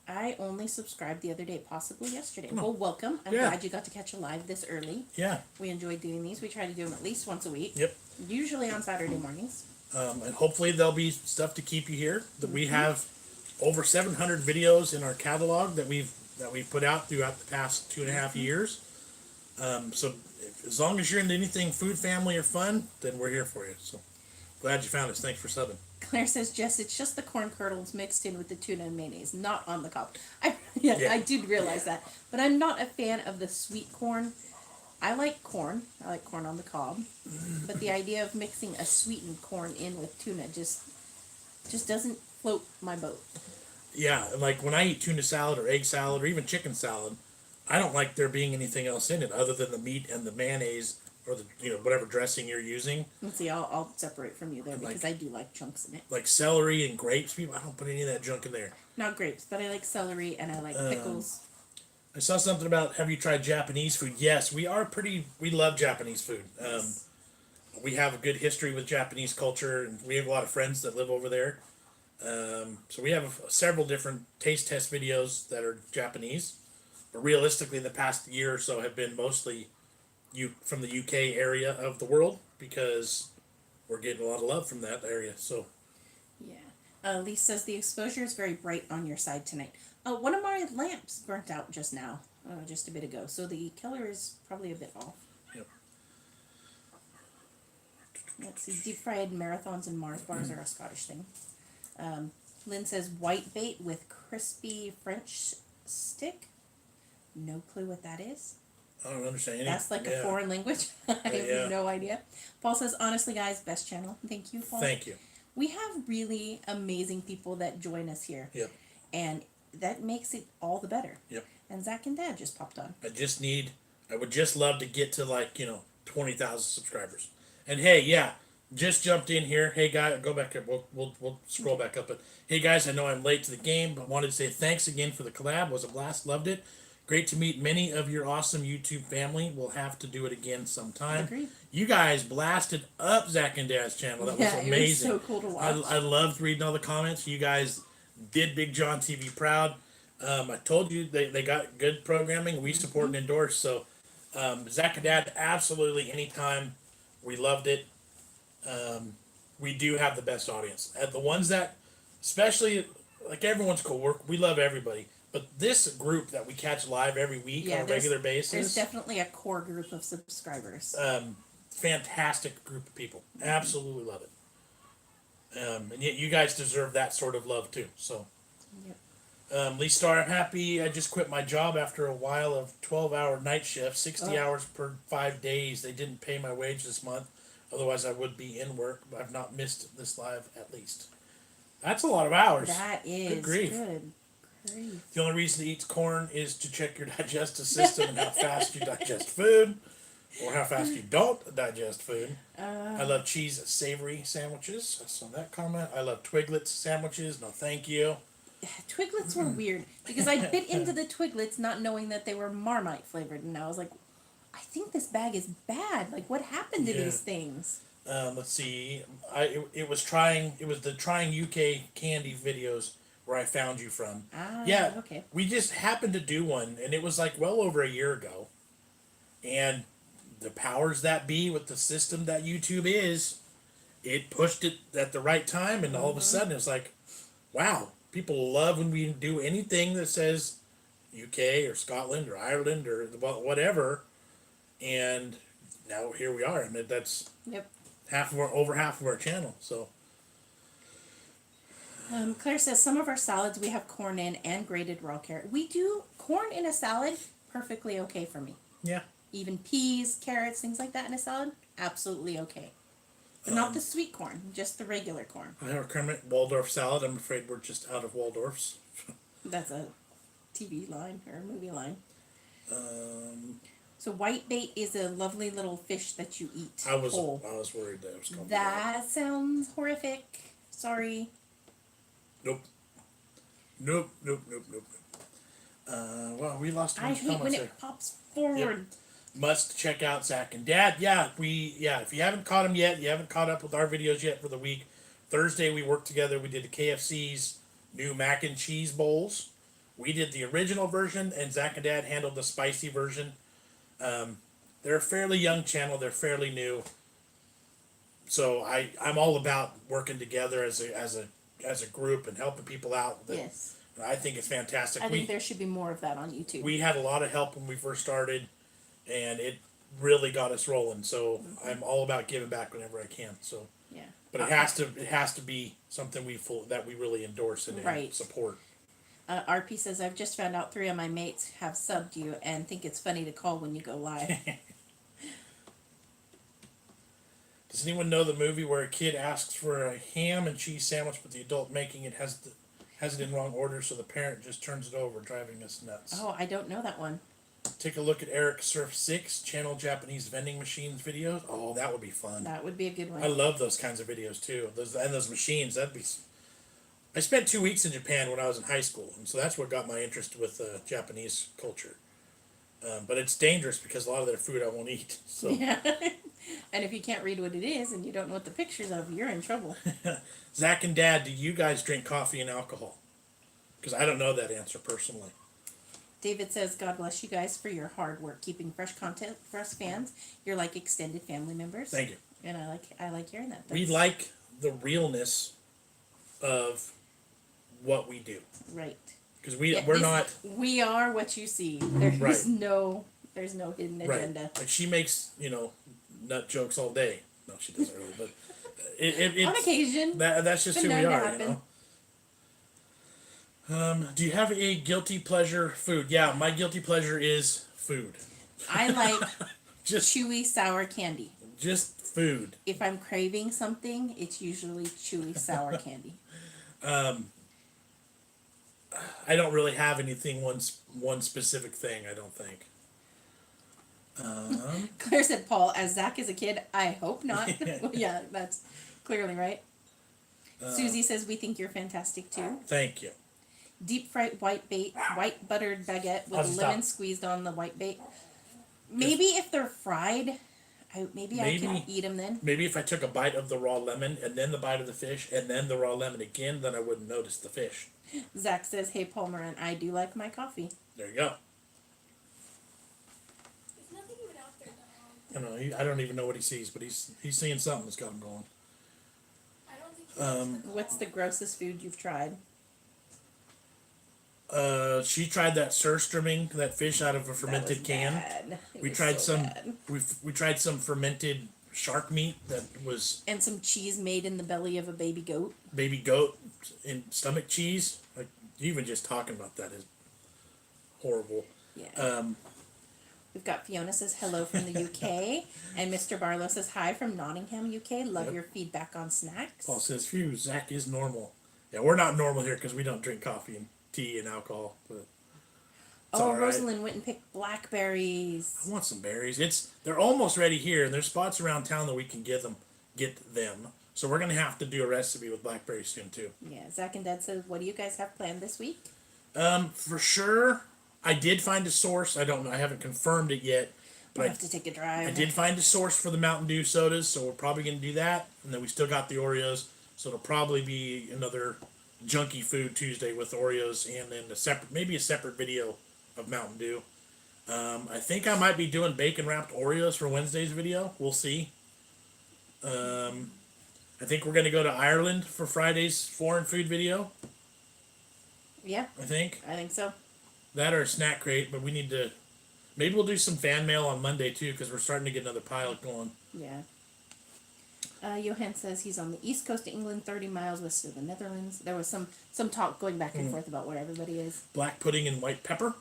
B: I only subscribed the other day, possibly yesterday.
A: Oh.
B: Well, welcome. I'm
A: Yeah.
B: glad you got to catch a live this early.
A: Yeah.
B: We enjoy doing these. We try to do them at least once a week.
A: Yep.
B: Usually on Saturday mornings.
A: And hopefully there'll be stuff to keep you here. That we have over 700 videos in our catalog that we've put out throughout the past 2.5 years. So as long as you're into anything food, family, or fun, then we're here for you. So glad you found us. Thanks for subbing.
B: Claire says, Jess, it's just the corn kernels mixed in with the tuna and mayonnaise, not on the cob.
A: Yeah.
B: I did realize that. But I'm not a fan of the sweet corn. I like corn. I like corn on the cob. But the idea of mixing a sweetened corn in with tuna just doesn't float my boat.
A: Yeah, like when I eat tuna salad or egg salad or even chicken salad, I don't like there being anything else in it other than the meat and the mayonnaise or the whatever dressing you're using.
B: Let's see, I'll separate from you there because
A: Like-
B: I do like chunks in it.
A: Like celery and grapes, people, I don't put any of that junk in there.
B: Not grapes, but I like celery and I like pickles.
A: I saw something about, have you tried Japanese food? Yes, we love Japanese food.
B: Yes.
A: We have a good history with Japanese culture, and we have a lot of friends that live over there. So we have several different taste test videos that are Japanese, but realistically, the past year or so have been mostly from the UK area of the world because we're getting a lot of love from that area. So
B: Yeah. Lise says the exposure is very bright on your side tonight. One of my lamps burnt out just now, just a bit ago, so the color is probably a bit off.
A: Yep.
B: Let's see, deep fried marathons and Mars bars are a Scottish thing. Lynn says white bait with crispy French stick. No clue what that is.
A: I don't understand any.
B: That's like a foreign language. I have no idea. Paul says, honestly, guys, best channel. Thank you, Paul.
A: Thank you.
B: We have really amazing people that join us here.
A: Yep.
B: And that makes it all the better.
A: Yep.
B: And Zach and Dad just popped on.
A: I would just love to get to 20,000 subscribers. And hey, yeah, just jumped in here. Hey guys, go back up. We'll scroll back up. But hey guys, I know I'm late to the game, but wanted to say thanks again for the collab. It was a blast. Loved it. Great to meet many of your awesome YouTube family. We'll have to do it again sometime.
B: Agreed.
A: You guys blasted up Zach and Dad's channel. That was amazing.
B: It was so cool to watch.
A: I loved reading all the comments. You guys did BigJon TV proud. I told you they got good programming. We support and endorse. So Zach and Dad, absolutely anytime. We loved it. We do have the best audience. The ones that, especially, like everyone's cool. We love everybody. But this group that we catch live every week on a regular basis.
B: There's definitely a core group of subscribers.
A: Fantastic group of people. Absolutely love it. And yet you guys deserve that sort of love too. So, Lee Star, I'm happy. I just quit my job after a while of 12-hour night shifts, 60 hours per 5 days. They didn't pay my wage this month. Otherwise, I would be in work. But I've not missed this live at least. That's a lot of hours.
B: That is
A: good grief.
B: Good.
A: The only reason to eat corn is to check your digestive system and how fast you digest food, or how fast you don't digest food. I love cheese savory sandwiches. I saw that comment. I love Twiglets sandwiches. No, thank you.
B: Twiglets were weird because I bit into the Twiglets not knowing that they were Marmite flavored, and I was like, I think this bag is bad. Like, what happened to these things?
A: Let's see. It was the trying UK candy videos where I found you from.
B: Okay.
A: We just happened to do one, and it was like well over a year ago. And the powers that be with the system that YouTube is, it pushed it at the right time, and all of a sudden it's like, wow, people love when we do anything that says UK or Scotland or Ireland or whatever. And now here we are, and that's over half of our channel. So.
B: Claire says some of our salads we have corn in and grated raw carrot. We do corn in a salad, perfectly okay for me.
A: Yeah.
B: Even peas, carrots, things like that in a salad, absolutely okay. But not the sweet corn, just the regular corn.
A: I have a Kermit Waldorf salad. I'm afraid we're just out of Waldorfs.
B: That's a TV line or a movie line. So whitebait is a lovely little fish that you eat.
A: I was worried that it was called
B: that. Sounds horrific. Sorry.
A: Nope. Well, we lost.
B: I hate when it pops forward.
A: Yep. Must check out Zach and Dad. If you haven't caught them yet, you haven't caught up with our videos yet for the week. Thursday we worked together. We did the KFC's new mac and cheese bowls. We did the original version, and Zach and Dad handled the spicy version. They're a fairly young channel. They're fairly new. So I'm all about working together as a group and helping people out.
B: Yes.
A: I think it's fantastic.
B: I think there should be more of that on YouTube.
A: We had a lot of help when we first started, and it really got us rolling. So I'm all about giving back whenever I can. So
B: yeah.
A: But it has to be something that we really endorse and support.
B: RP says, I've just found out 3 of my mates have subbed you and think it's funny to call when you go live.
A: Does anyone know the movie where a kid asks for a ham and cheese sandwich, but the adult making it has it in wrong order, so the parent just turns it over, driving us nuts?
B: Oh, I don't know that one.
A: Take a look at Eric Surf 6 channel Japanese vending machines videos. Oh, that would be fun.
B: That would be a good one.
A: I love those kinds of videos too. Those machines. That'd be. I spent 2 weeks in Japan when I was in high school, and so that's what got my interest with Japanese culture. But it's dangerous because a lot of their food I won't eat. So.
B: Yeah. And if you can't read what it is and you don't know what the picture's of, you're in trouble.
A: Zach and Dad, do you guys drink coffee and alcohol? Because I don't know that answer personally.
B: David says, God bless you guys for your hard work keeping fresh content for us fans. You're like extended family members.
A: Thank you.
B: And I like hearing that.
A: We like the realness of what we do.
B: Right.
A: Because we're not.
B: We are what you see. There's
A: right.
B: no hidden agenda.
A: Right. Like she makes, nut jokes all day. No, she doesn't really, but
B: on occasion.
A: That's just who we are, Do you have a guilty pleasure food? Yeah, my guilty pleasure is food.
B: I like
A: just
B: chewy sour candy.
A: Just food.
B: If I'm craving something, it's usually chewy sour candy.
A: I don't really have anything one specific thing. I don't think.
B: Claire said, "Paul, as Zach is a kid, I hope not." Well, yeah, that's clearly right. Susie says, "We think you're fantastic too."
A: Thank you.
B: Deep fried white buttered baguette with lemon squeezed on the white bait. Maybe if they're fried, maybe I can eat them then.
A: Maybe if I took a bite of the raw lemon and then the bite of the fish and then the raw lemon again, then I wouldn't notice the fish.
B: Zach says, "Hey, Paul Moran, I do like my coffee."
A: There you go.
C: There's nothing even out there, though.
A: I don't know. I don't even know what he sees, but he's seeing something that's got him going.
C: I don't think
B: What's the grossest food you've tried?
A: She tried that surströmming, that fish out of a fermented can. We tried some. We tried some fermented shark meat that was.
B: And some cheese made in the belly of a baby goat.
A: Baby goat and stomach cheese. Like even just talking about that is horrible.
B: Yeah. We've got Fiona says hello from the UK, and Mr. Barlow says hi from Nottingham, UK. Love your feedback on snacks.
A: Paul says, "Phew, Zach is normal." Yeah, we're not normal here because we don't drink coffee and tea and alcohol. But
B: right. Rosalind went and picked blackberries.
A: I want some berries. They're almost ready here, and there's spots around town that we can get them. So we're gonna have to do a recipe with blackberries soon too.
B: Yeah, Zach and Dad says, "What do you guys have planned this week?"
A: For sure. I did find a source. I don't know. I haven't confirmed it yet. But
B: I have to take a drive.
A: I did find a source for the Mountain Dew sodas, so we're probably going to do that. And then we still got the Oreos, so it'll probably be another junky food Tuesday with Oreos, and then maybe a separate video of Mountain Dew. I think I might be doing bacon wrapped Oreos for Wednesday's video. We'll see. I think we're going to go to Ireland for Friday's foreign food video.
B: Yeah.
A: I think
B: so.
A: That or a snack crate, but we need to. Maybe we'll do some fan mail on Monday too, because we're starting to get another pilot going.
B: Yeah. Johan says he's on the east coast of England, 30 miles west of the Netherlands. There was some talk going back and forth about where everybody is.
A: Black pudding and white pepper.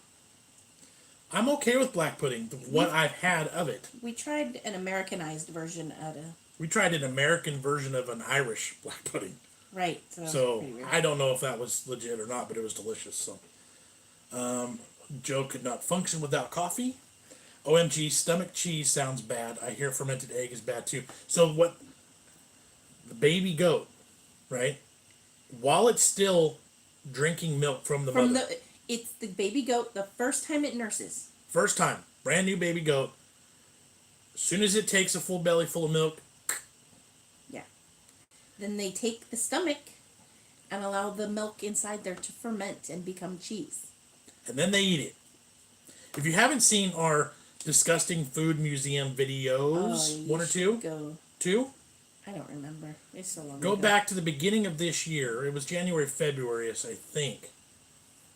A: I'm okay with black pudding. What I've had of it.
B: We tried an Americanized version at a.
A: We tried an American version of an Irish black pudding.
B: Right.
A: So I don't know if that was legit or not, but it was delicious. So. Joe could not function without coffee. OMG, stomach cheese sounds bad. I hear fermented egg is bad too. So what? The baby goat, right? While it's still drinking milk from the mother.
B: It's the baby goat the first time it nurses.
A: First time. Brand new baby goat. As soon as it takes a full belly full of milk.
B: Yeah. Then they take the stomach and allow the milk inside there to ferment and become cheese.
A: And then they eat it. If you haven't seen our disgusting food museum videos, one or two? Two?
B: I don't remember. It's so long
A: ago.
B: Go
A: back to the beginning of this year. It was January, February, I think.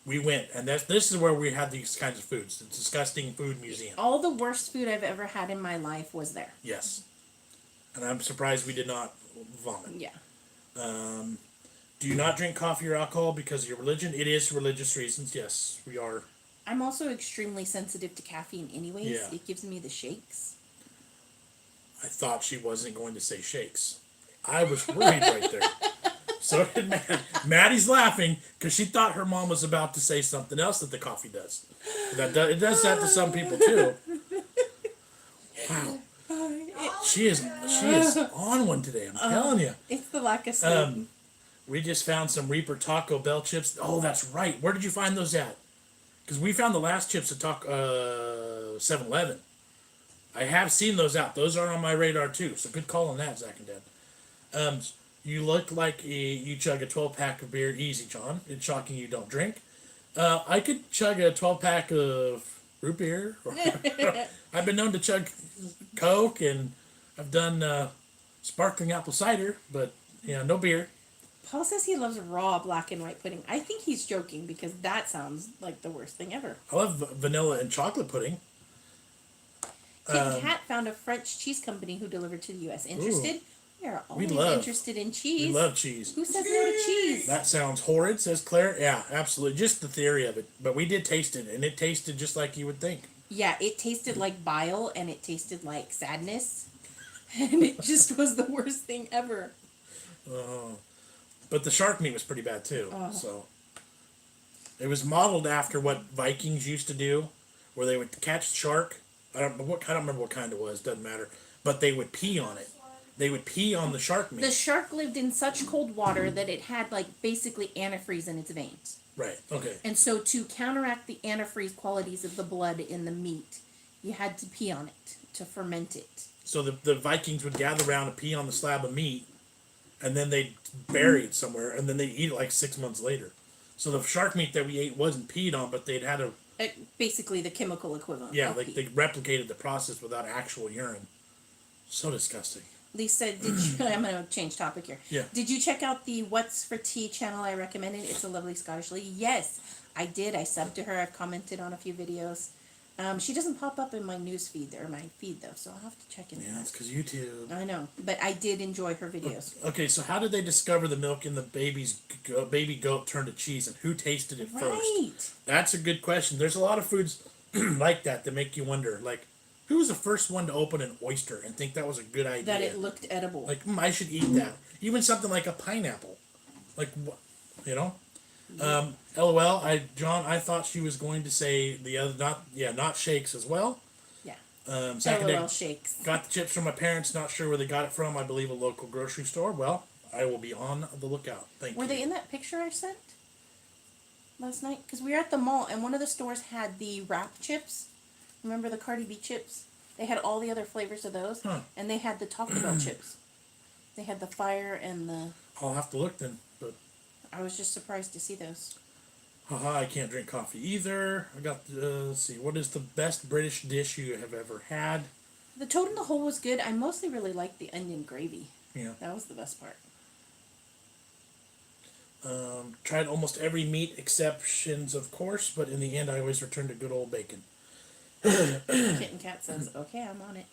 A: We went, and this is where we had these kinds of foods. The disgusting food museum.
B: All the worst food I've ever had in my life was there.
A: Yes. And I'm surprised we did not vomit.
B: Yeah.
A: Do you not drink coffee or alcohol because of your religion? It is religious reasons. Yes, we are.
B: I'm also extremely sensitive to caffeine anyways.
A: Yeah.
B: It gives me the shakes.
A: I thought she wasn't going to say shakes. I was worried right there. So did Maddie's laughing because she thought her mom was about to say something else that the coffee does. It does that to some people too. Wow. She is on one today. I'm telling you.
B: It's the lack of sleep.
A: We just found some Reaper Taco Bell chips. Oh, that's right. Where did you find those at? Because we found the last chips at 7-Eleven. I have seen those out. Those are on my radar too. So good call on that, Zach and Dad. You look like you chug a 12-pack of beer easy, John. It's shocking you don't drink. I could chug a 12-pack of root beer. I've been known to chug Coke, and I've done sparkling apple cider, but no beer.
B: Paul says he loves raw black and white pudding. I think he's joking because that sounds like the worst thing ever.
A: I love vanilla and chocolate pudding.
B: Kit Kat found a French cheese company who delivered to the U.S. Interested?
A: Ooh.
B: We are always interested in cheese.
A: We love cheese.
B: Who says no to cheese?
A: That sounds horrid, says Claire. Yeah, absolutely. Just the theory of it. But we did taste it, and it tasted just like you would think.
B: Yeah, it tasted like bile, and it tasted like sadness. And it just was the worst thing ever.
A: But the shark meat was pretty bad, too. So it was modeled after what Vikings used to do, where they would catch the shark. I don't remember what kind it was. Doesn't matter. But they would pee on it. They would pee on the shark meat.
B: The shark lived in such cold water that it had basically antifreeze in its veins.
A: Right. Okay.
B: And so to counteract the antifreeze qualities of the blood in the meat, you had to pee on it to ferment it.
A: So the Vikings would gather around and pee on the slab of meat, and then they'd bury it somewhere, and then they'd eat it 6 months later. So the shark meat that we ate wasn't peed on, but they'd had
B: basically the chemical equivalent.
A: Yeah, they replicated the process without actual urine. So disgusting.
B: Lisa, I'm going to change topic here.
A: Yeah.
B: Did you check out the What's for Tea channel I recommended? It's a lovely Scottish lady. Yes, I did. I subbed to her. I've commented on a few videos. She doesn't pop up in my news feed or my feed though, so I'll have to check in.
A: Yeah, that's because YouTube.
B: I know, but I did enjoy her videos.
A: Okay, so how did they discover the milk in the baby goat turned to cheese, and who tasted it first? That's a good question. There's a lot of foods like that make you wonder, who was the first one to open an oyster and think that was a good idea?
B: That it looked edible.
A: I should eat that. Even something like a pineapple. LOL. John, I thought she was going to say the other, not shakes as well.
B: Yeah.
A: LOL
B: shakes.
A: Got the chips from my parents. Not sure where they got it from. I believe a local grocery store. Well, I will be on the lookout. Thank you.
B: Were they in that picture I sent last night? Because we were at the mall and one of the stores had the wrap chips. Remember the Cardi B chips? They had all the other flavors of those, and they had the Taco Bell chips. They had the fire and the...
A: I'll have to look then, but...
B: I was just surprised to see those.
A: Haha, I can't drink coffee either. I got, let's see, what is the best British dish you have ever had?
B: The toad in the hole was good. I mostly really liked the onion gravy.
A: Yeah.
B: That was the best part.
A: Tried almost every meat, exceptions of course, but in the end I always return to good old bacon.
B: Kitten Cat says, okay, I'm on it.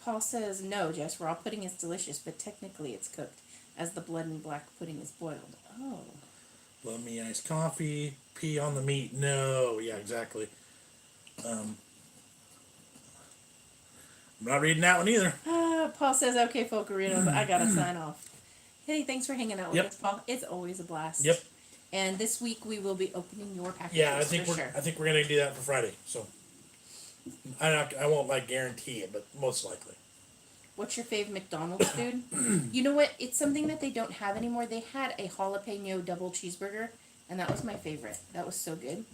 B: Paul says, no, Jess, raw pudding is delicious, but technically it's cooked, as the blood in black pudding is boiled. Oh.
A: Love me iced coffee, pee on the meat. No, yeah, exactly. I'm not reading that one either.
B: Paul says, okay, Folkarinos, I gotta sign off. Hey, thanks for hanging out with us, Paul. It's always a blast.
A: Yep.
B: And this week we will be opening your packages.
A: Yeah, I think we're gonna do that for Friday. So I won't guarantee it, but most likely.
B: What's your fave McDonald's food? You know what? It's something that they don't have anymore. They had a jalapeno double cheeseburger, and that was my favorite. That was so good.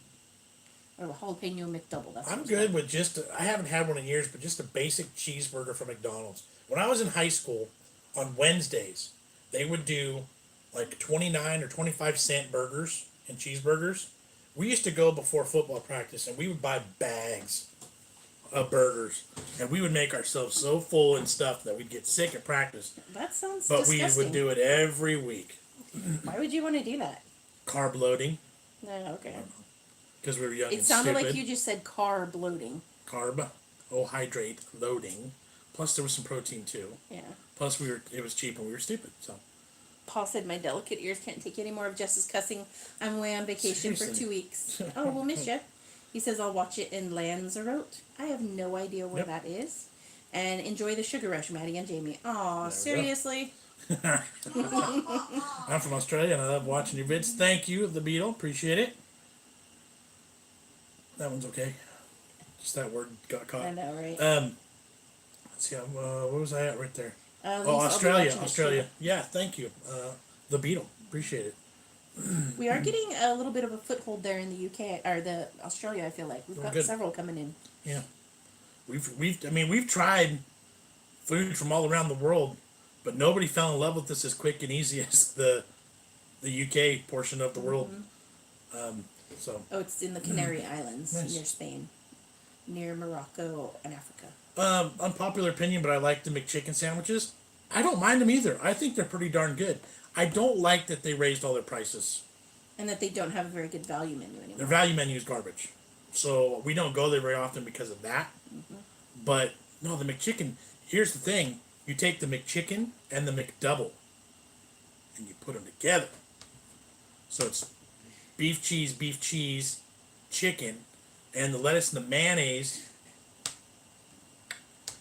B: Or a jalapeno McDouble.
A: I'm good with I haven't had one in years, but just a basic cheeseburger from McDonald's. When I was in high school, on Wednesdays, they would do 29 or 25-cent burgers and cheeseburgers. We used to go before football practice and we would buy bags of burgers and we would make ourselves so full and stuff that we'd get sick at practice.
B: That sounds
A: disgusting.
B: But
A: we would do it every week.
B: Why would you want to do that?
A: Carb loading.
B: No, okay.
A: Because we were young and
B: stupid. It sounded like you just said carb loading.
A: Carbohydrate loading. Plus there was some protein too.
B: Yeah.
A: Plus it was cheap and we were stupid, so.
B: Paul said, my delicate ears can't take any more of Jess's cussing. I'm away on vacation for 2 weeks. Oh, we'll miss you. He says, I'll watch it in Lanzarote. I have no idea where that is. And enjoy the sugar rush, Maddie and Jamie. Aw,
A: There we go.
B: seriously?
A: I'm from Australia and I love watching your vids. Thank you, the Beetle. Appreciate it. That one's okay. Just that word got caught.
B: I know, right?
A: Let's see. Where was I at right there?
B: At
A: Oh,
B: least I'll be
A: Australia.
B: watching it
A: Australia.
B: too.
A: Yeah, thank you. The Beetle. Appreciate it.
B: We are getting a little bit of a foothold there in the UK or the Australia. I feel like we've got
A: Good.
B: several coming in.
A: Yeah. We've tried food from all around the world, but nobody fell in love with this as quick and easy as the UK portion of the world. So
B: Oh, it's in the Canary Islands
A: Nice.
B: near Spain, near Morocco and Africa.
A: unpopular opinion, but I like the McChicken sandwiches. I don't mind them either. I think they're pretty darn good. I don't like that they raised all their prices.
B: And that they don't have a very good value menu anymore.
A: Their value menu is garbage. So we don't go there very often because of that. But no, the McChicken, here's the thing. You take the McChicken and the McDouble and you put them together. So it's beef, cheese, chicken, and the lettuce and the mayonnaise.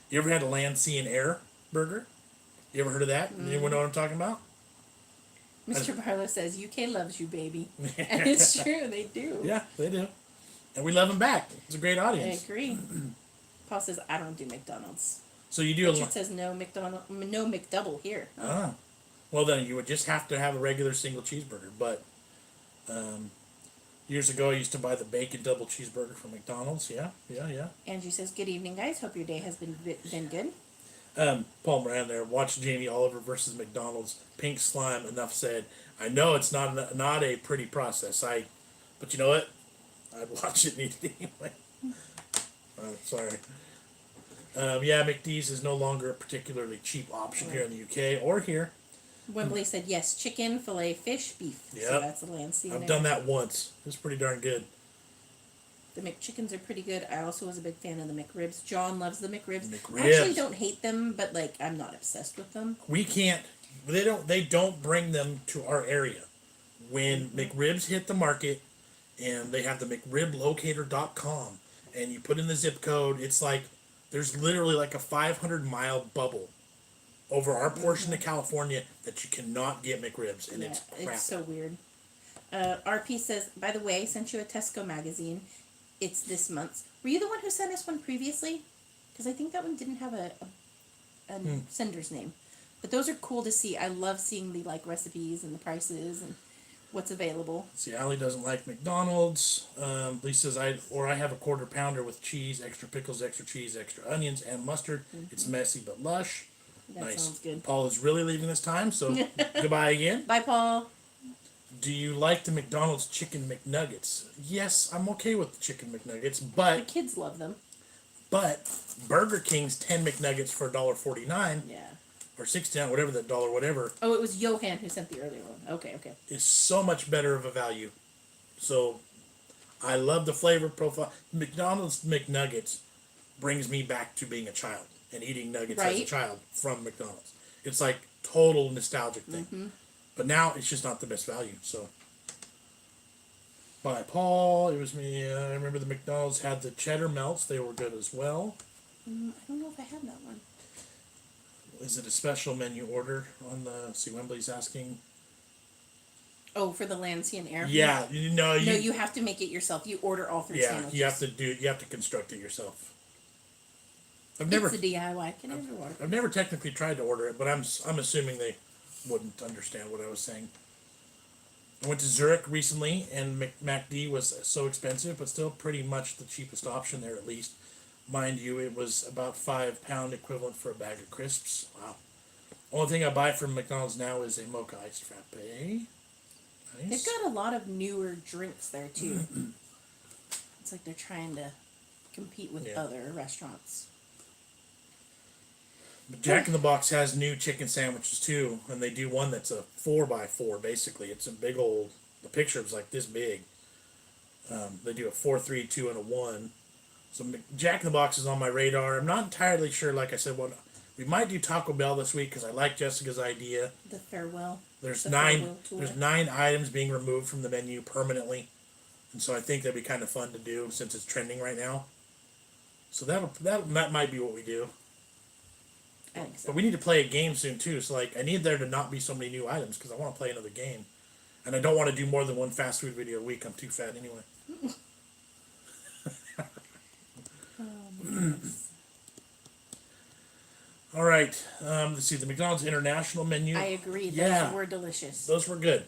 A: You ever had a land, sea, and air burger? You ever heard of that? Anyone know what I'm talking about?
B: Mr. Barlow says, UK loves you, baby. And it's true, they do.
A: Yeah, they do. And we love them back. It's a great
B: I
A: audience.
B: agree. Paul says, I don't do McDonald's.
A: So you do
B: Richard says, no McDouble here. Oh.
A: Ah. Well, then you would just have to have a regular single cheeseburger. But years ago, I used to buy the bacon double cheeseburger from McDonald's. Yeah.
B: Angie says, good evening, guys. Hope your day has been good.
A: Paul Moran there. Watch Jamie Oliver versus McDonald's. Pink slime. Enough said. I know it's not a pretty process. But you know what? I'd watch it anyway. Sorry. Yeah, McDee's is no longer a particularly cheap option here in the UK or here.
B: Wembley said, yes, chicken, filet, fish, beef. So
A: Yep.
B: that's the land scene
A: I've
B: there.
A: done that once. It's pretty darn good.
B: The McChickens are pretty good. I also was a big fan of the McRibs. John loves the McRibs.
A: McRibs.
B: I actually don't hate them, but like I'm not obsessed with them.
A: We can't. They don't bring them to our area. When McRibs hit the market, and they have the McRibLocator.com, and you put in the zip code, it's like there's literally like a 500-mile bubble over our portion of California that you cannot get McRibs, and it's crap.
B: It's so weird. RP says, by the way, I sent you a Tesco magazine. It's this month's. Were you the one who sent us one previously? Because I think that one didn't have a sender's name. But those are cool to see. I love seeing the like recipes and the prices and what's available.
A: See, Allie doesn't like McDonald's. Lisa says, I have a quarter pounder with cheese, extra pickles, extra cheese, extra onions, and mustard. It's messy but lush.
B: That
A: Nice.
B: sounds good.
A: Paul is really leaving this time, so goodbye again.
B: Bye, Paul.
A: Do you like the McDonald's chicken McNuggets? Yes, I'm okay with the chicken McNuggets,
B: The
A: but
B: kids love them.
A: Burger King's 10 McNuggets for $1.49
B: Yeah.
A: or $69, whatever that dollar, whatever,
B: Oh, it was Johan who sent the earlier one. Okay.
A: is so much better of a value. So I love the flavor profile. McDonald's McNuggets brings me back to being a child and eating nuggets as a
B: Right.
A: child from McDonald's. It's like total nostalgic thing. But now it's just not the best value. So by Paul, it was me. I remember the McDonald's had the cheddar melts. They were good as well.
B: I don't know if I have that one.
A: Is it a special menu order on the? See, Wembley's asking.
B: Oh, for the land, sea, and air.
A: Yeah,
B: No, you have to make it yourself. You order all three
A: Yeah,
B: sandwiches.
A: you have to construct it yourself. I've
B: It's a DIY. Can I have your water?
A: I've never technically tried to order it, but I'm assuming they wouldn't understand what I was saying. I went to Zurich recently, and MacD was so expensive, but still pretty much the cheapest option there, at least. Mind you, it was about £5 equivalent for a bag of crisps. Wow. Only thing I buy from McDonald's now is a mocha iced frappe. Nice.
B: They've got a lot of newer drinks there too. It's like they're trying to compete with
A: Yeah.
B: other restaurants.
A: But Jack in the Box has new chicken sandwiches too, and they do one that's a 4x4 basically. It's a big old. The picture was like this big. They do a 4, 3, 2, and a 1. So Jack in the Box is on my radar. I'm not entirely sure. Like I said, we might do Taco Bell this week because I like Jessica's idea.
B: The farewell.
A: There's
B: The
A: 9.
B: farewell tour.
A: There's 9 items being removed from the menu permanently, and so I think that'd be kind of fun to do since it's trending right now. So that might be what we do.
B: I think so.
A: But we need to play a game soon too. So like, I need there to not be so many new items because I want to play another game, and I don't want to do more than one fast food video a week. I'm too fat anyway. All right. Let's see the McDonald's International menu.
B: I agree.
A: Yeah.
B: Those were delicious.
A: Those were good.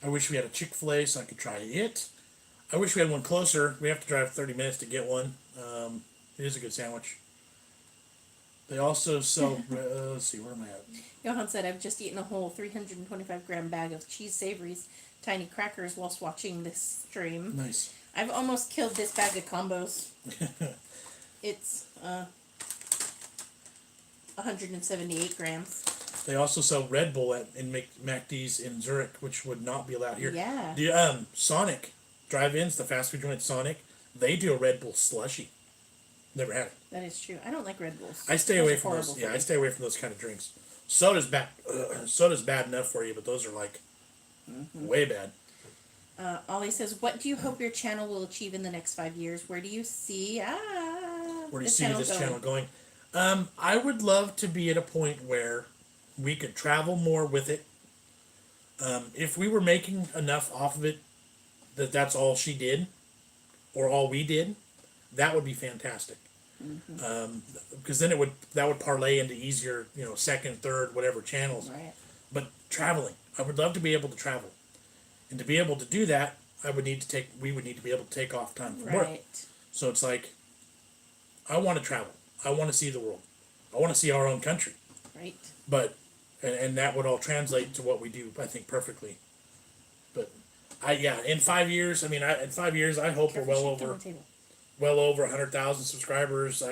A: I wish we had a Chick-fil-A so I could try it. I wish we had one closer. We have to drive 30 minutes to get one. It is a good sandwich. They also sell, let's see, where am I at?
B: Johan said, I've just eaten a whole 325-gram bag of cheese savories, tiny crackers whilst watching this stream.
A: Nice.
B: I've almost killed this bag of combos. It's 178 grams.
A: They also sell Red Bull in McD's in Zurich, which would not be allowed here.
B: Yeah.
A: The Sonic drive-ins, the fast food joint Sonic, they do a Red Bull slushy. Never had it.
B: That is true. I don't like Red Bulls.
A: I stay
B: Those
A: away
B: are
A: from those.
B: horrible
A: Yeah,
B: for
A: I
B: me.
A: stay away from those kind of drinks. Soda's bad. Soda's bad enough for you, but those are like way bad.
B: Ollie says, what do you hope your channel will achieve in the next 5 years? Where do you see
A: Where do you
B: this
A: see
B: channel
A: this
B: going?
A: channel going? I would love to be at a point where we could travel more with it. If we were making enough off of it that's all she did, or all we did, that would be fantastic. Because then that would parlay into easier, second, third, whatever channels.
B: Right.
A: But traveling, I would love to be able to travel, and to be able to do that, we would need to be able to take off time from work.
B: Right.
A: So it's like, I want to travel. I want to see the world. I want to see our own country.
B: Right.
A: But, and that would all translate to what we do, I think, perfectly. But, in 5 years, in 5 years, I hope we're
B: Careful, shake down the table.
A: well over 100,000 subscribers.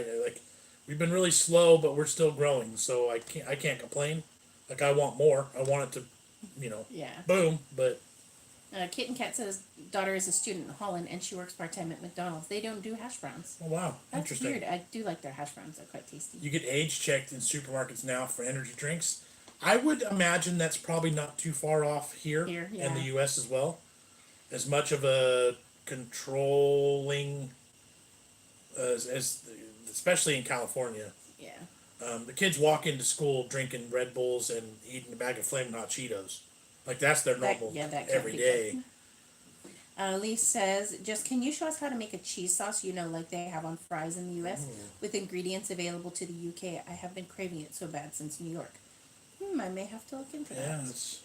A: We've been really slow, but we're still growing. So I can't complain. Like, I want more. I want it to,
B: Yeah.
A: boom. But
B: Kitten Cat says daughter is a student in Holland and she works part-time at McDonald's. They don't do hash browns.
A: oh wow,
B: That's
A: interesting.
B: weird. I do like their hash browns. They're quite tasty.
A: You get age checked in supermarkets now for energy drinks. I would imagine that's probably not too far off here in the
B: yeah.
A: U.S. as well. As much of a controlling as especially in California.
B: Yeah.
A: The kids walk into school drinking Red Bulls and eating a bag of Flamin' Hot Cheetos. Like, that's their normal
B: that can't
A: every
B: be
A: day.
B: Lee says, just can you show us how to make a cheese sauce, like they have on fries in the U.S. with ingredients available to the U.K.? I have been craving it so bad since New York. I may have to look into
A: Yeah,
B: that.
A: it's,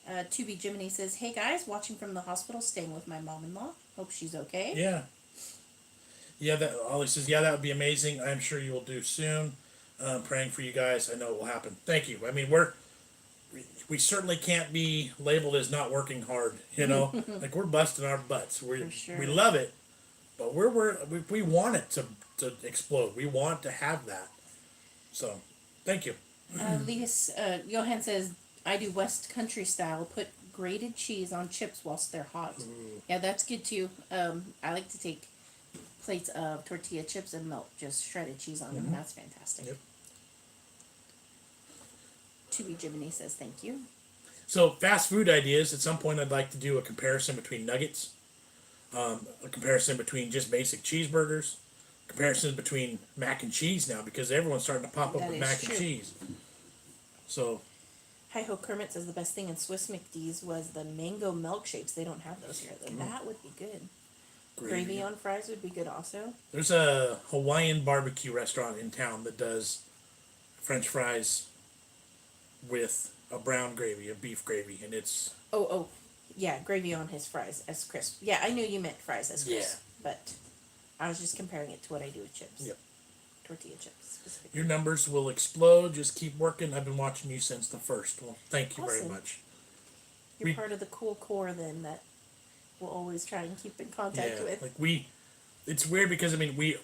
B: Tubi Jiminy says, hey guys, watching from the hospital, staying with my mom-in-law. Hope she's okay.
A: yeah. Yeah, Ollie says, yeah, that would be amazing. I'm sure you will do soon. Praying for you guys. I know it will happen. Thank you. We certainly can't be labeled as not working hard, like we're busting our butts.
B: For sure.
A: We love it, but we want it to explode. We want to have that. So, thank you.
B: Johan says, I do West Country style, put grated cheese on chips whilst they're hot. Yeah, that's good too. I like to take plates of tortilla chips and melt just shredded cheese on them. That's fantastic.
A: Yep.
B: Tubi Jiminy says thank you.
A: So, fast food ideas. At some point, I'd like to do a comparison between nuggets, a comparison between just basic cheeseburgers, comparison between mac and cheese now, because everyone's starting to pop up
B: That
A: with
B: is
A: mac
B: true.
A: and cheese. So,
B: Hi Ho Kermit says the best thing in Swiss McD's was the mango milkshakes. They don't have those here. That would be good. Gravy on fries would be good also. There's
A: a Hawaiian barbecue restaurant in town that does French fries with a brown gravy, a beef gravy, and it's...
B: Yeah, gravy on his fries as crisp. Yeah, I knew you meant fries as crisp, but I was just comparing it to what I do with chips.
A: Yep.
B: Tortilla chips, specifically.
A: Your numbers will explode. Just keep working. I've been watching you since the first. Well, thank you very
B: Awesome.
A: much.
B: You're part of the cool core then that we'll always try and keep in contact with.
A: Like it's weird because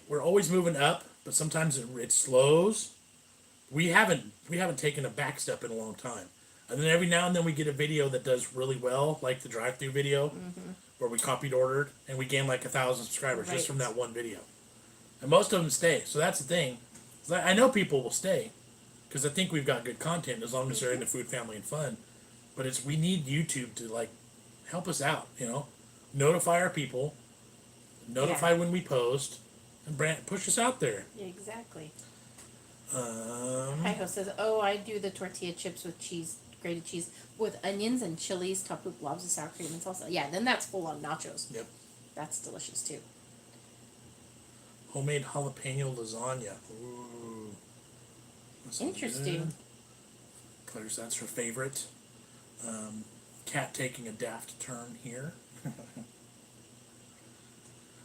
A: we're always moving up, but sometimes it slows. We haven't taken a back step in a long time, and then every now and then we get a video that does really well, like the drive-through video, where we copied ordered and we gained like 1,000 subscribers just from that one video, and most of them stay. So that's the thing. I know people will stay because I think we've got good content as long as they're into food, family, and fun. But we need YouTube to help us out, notify our people, notify when we post, And brand push us out there.
B: Yeah, exactly.
A: Um,
B: Heiko says, "Oh, I do the tortilla chips with cheese, grated cheese, with onions and chilies, topped with blobs of sour cream and salsa. Yeah, then that's full on nachos.
A: Yep.
B: That's delicious too.
A: Homemade jalapeno lasagna. Ooh. That sounds
B: Interesting.
A: good. Claire's, that's her favorite. Cat taking a daft turn here.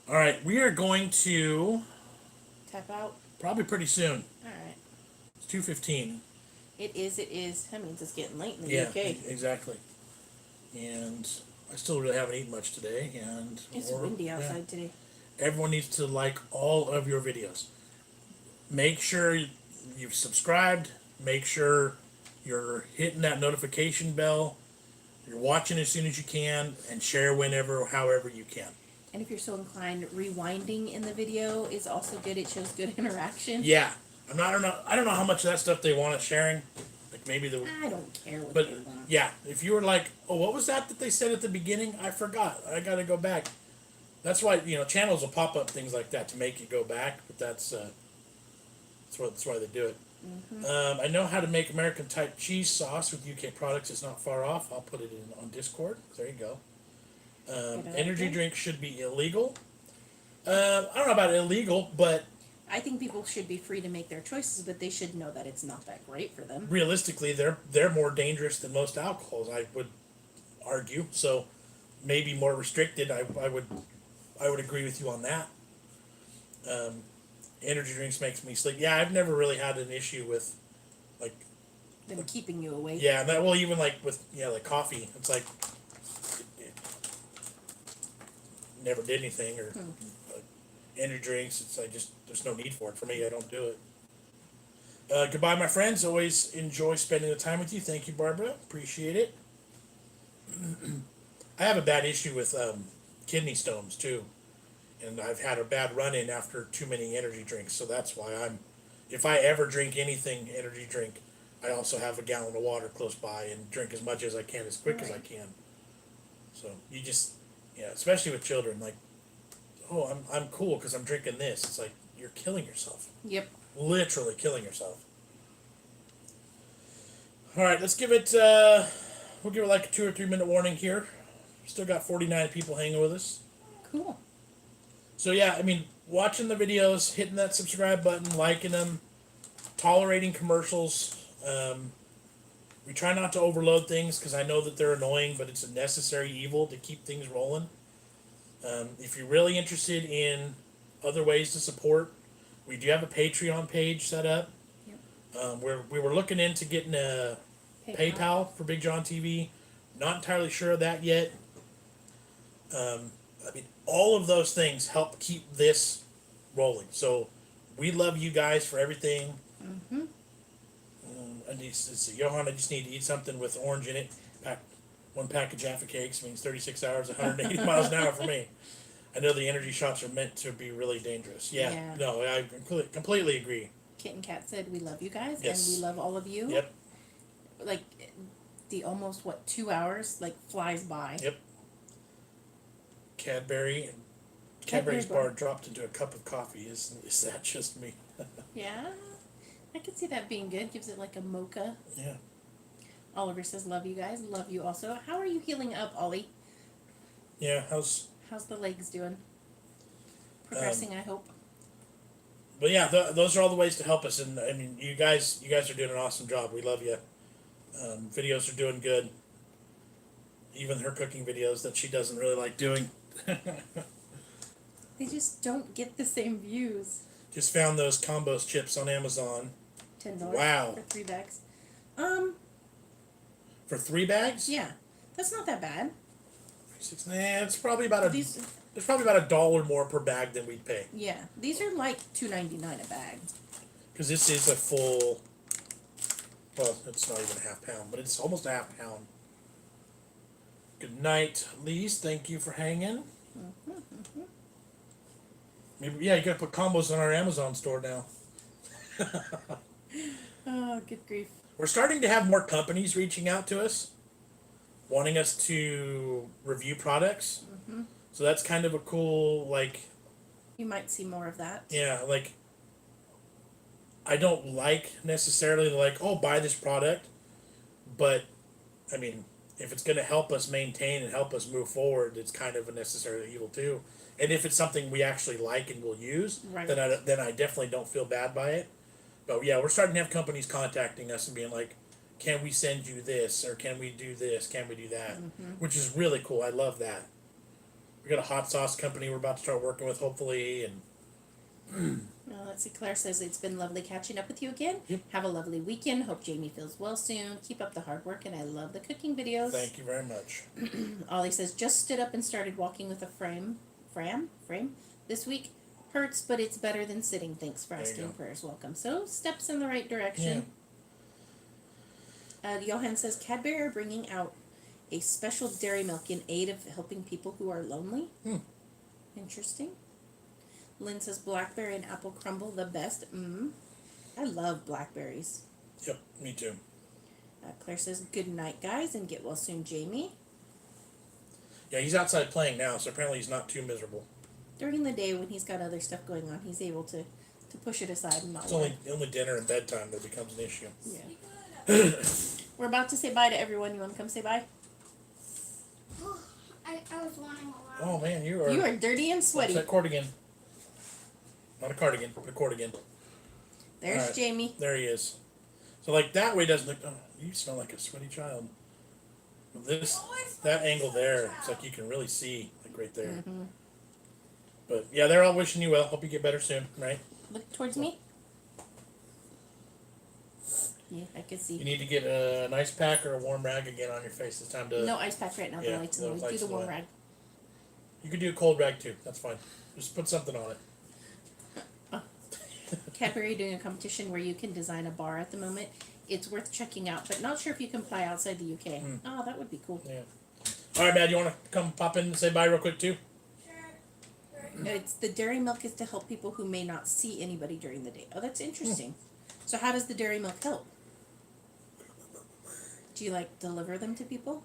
A: All right, we are going to
B: Tap out.
A: probably pretty soon.
B: All right.
A: It's 2:15.
B: It is. It is. That means it's getting late in the
A: Yeah,
B: UK.
A: exactly. And I still really haven't eaten much today. And
B: It's windy outside today.
A: Everyone needs to like all of your videos. Make sure you've subscribed. Make sure you're hitting that notification bell. You're watching as soon as you can, and share whenever, however you can.
B: And if you're so inclined, rewinding in the video is also good. It shows good interaction.
A: Yeah, I don't know how much of that stuff they want us sharing. Like maybe
B: I don't care what
A: but
B: they want.
A: yeah, if you were like, oh, what was that they said at the beginning? I forgot. I got to go back. That's why channels will pop up things like that to make you go back. But that's why they do it.
B: Mm-hmm.
A: I know how to make American type cheese sauce with UK products. It's not far off. I'll put it in on Discord. There you go. Energy drinks should be illegal. I don't know about illegal, but
B: I think people should be free to make their choices, but they should know that it's not that great for them.
A: realistically, they're more dangerous than most alcohols. I would argue. So maybe more restricted. I would agree with you on that. Energy drinks makes me sleep. Yeah, I've never really had an issue with like
B: Them keeping you awake.
A: yeah, that well even like with like coffee. It's like it never did anything or like, energy drinks. It's like just there's no need for it for me. I don't do it. Goodbye, my friends. Always enjoy spending the time with you. Thank you, Barbara. Appreciate it. I have a bad issue with kidney stones too, and I've had a bad run-in after too many energy drinks. So that's why if I ever drink anything energy drink, I also have a gallon of water close by and drink as much as I can, as quick as I can. So you just, especially with children, like, oh, I'm cool because I'm drinking this. It's like you're killing yourself.
B: Yep.
A: Literally killing yourself. All right, let's give it. We'll give it like a 2 or 3 minute warning here. Still got 49 people hanging with us.
B: Cool.
A: So yeah, I mean, watching the videos, hitting that subscribe button, liking them, tolerating commercials. We try not to overload things because I know that they're annoying, but it's a necessary evil to keep things rolling. If you're really interested in other ways to support, we do have a Patreon page set up.
B: Yep.
A: We were looking into getting a PayPal for BigJon TV. Not entirely sure of that yet. I mean, all of those things help keep this rolling. So we love you guys for everything.
B: Mm-hmm.
A: Johan, I just need to eat something with orange in it. One pack of Jaffa Cakes means 36 hours, 180 miles an hour for me. I know the energy shots are meant to be really dangerous. Yeah. No, I completely agree.
B: Kit and Kat said we love you guys,
A: Yes.
B: and we love all of you.
A: Yep.
B: Like the almost 2 hours flies by.
A: Yep. Cadbury's
B: Cadbury
A: bar dropped into a cup of coffee. Is that just me?
B: Yeah, I could see that being good. Gives it like a mocha.
A: Yeah.
B: Oliver says, "Love you guys. Love you also." How are you healing up, Ollie?
A: Yeah. How's
B: the legs doing? Progressing, I hope.
A: But yeah, those are all the ways to help us, and I mean, you guys are doing an awesome job. We love you. Videos are doing good. Even her cooking videos that she doesn't really like doing.
B: They just don't get the same views.
A: Just found those combos chips on Amazon.
B: $10.
A: Wow.
B: For 3 bags.
A: For 3 bags?
B: Yeah, that's not that bad.
A: It's probably about
B: These,
A: There's probably about $1 more per bag than we'd pay.
B: yeah, these are like $2.99 a bag.
A: Because this is a full. Well, it's not even a half pound, but it's almost a half pound. Good night, Lise. Thank you for hanging. Maybe you gotta put combos on our Amazon store now.
B: Oh, good grief.
A: We're starting to have more companies reaching out to us, wanting us to review products. So that's kind of a cool
B: You might see more of that.
A: Yeah, like I don't like necessarily like, oh, buy this product, but I mean, if it's going to help us maintain and help us move forward, it's kind of a necessary evil too. And if it's something we actually like and will use,
B: Right.
A: then I definitely don't feel bad by it. But yeah, we're starting to have companies contacting us and being like, "Can we send you this, or can we do this? Can we do that?" Which is really cool. I love that. We got a hot sauce company we're about to start working with, hopefully, and
B: Well, let's see. Claire says it's been lovely catching up with you again.
A: Yep.
B: Have a lovely weekend. Hope Jamie feels well soon. Keep up the hard work, and I love the cooking videos.
A: thank you very much.
B: Ollie says just stood up and started walking with a frame this week. Hurts, but it's better than sitting. Thanks for
A: There you
B: asking.
A: go.
B: Prayers welcome. So steps in the right direction. Johan says Cadbury are bringing out a special dairy milk in aid of helping people who are lonely. Interesting. Lynn says blackberry and apple crumble the best. I love blackberries.
A: Yep, me too.
B: Claire says good night, guys, and get well soon, Jamie.
A: Yeah, he's outside playing now, so apparently he's not too miserable.
B: During the day when he's got other stuff going on, he's able to push it aside and not
A: It's
B: worry.
A: only dinner and bedtime that becomes an issue.
B: Yeah. We're about to say bye to everyone. You want to come say bye?
C: I was running around.
A: Oh man, you
B: You are dirty and
A: What's
B: sweaty.
A: that cardigan? Not a cardigan, but a cardigan.
B: There's
A: Alright.
B: Jamie.
A: There he is. So like that way doesn't look. Oh, you smell like a sweaty child. That angle there, it's like you can really see like right there.
B: Mm-hmm.
A: But yeah, they're all wishing you well. Hope you get better soon, right?
B: Look towards me. Yeah, I can
A: You
B: see.
A: need to get an ice pack or a warm rag again on your face. It's time to.
B: No ice pack right now.
A: yeah,
B: The lights in the
A: the
B: way. Do
A: lights
B: the
A: in the
B: warm
A: way.
B: rag.
A: You could do a cold rag too. That's fine. Just put something on it.
B: Cadbury doing a competition where you can design a bar at the moment. It's worth checking out, but not sure if you can fly outside the UK. Oh, that would be cool.
A: Yeah. All right, Matt. You want to come pop in and say bye real quick too?
C: Sure.
B: It's the dairy milk is to help people who may not see anybody during the day. Oh, that's interesting. So how does the dairy milk help? Do you like deliver them to people?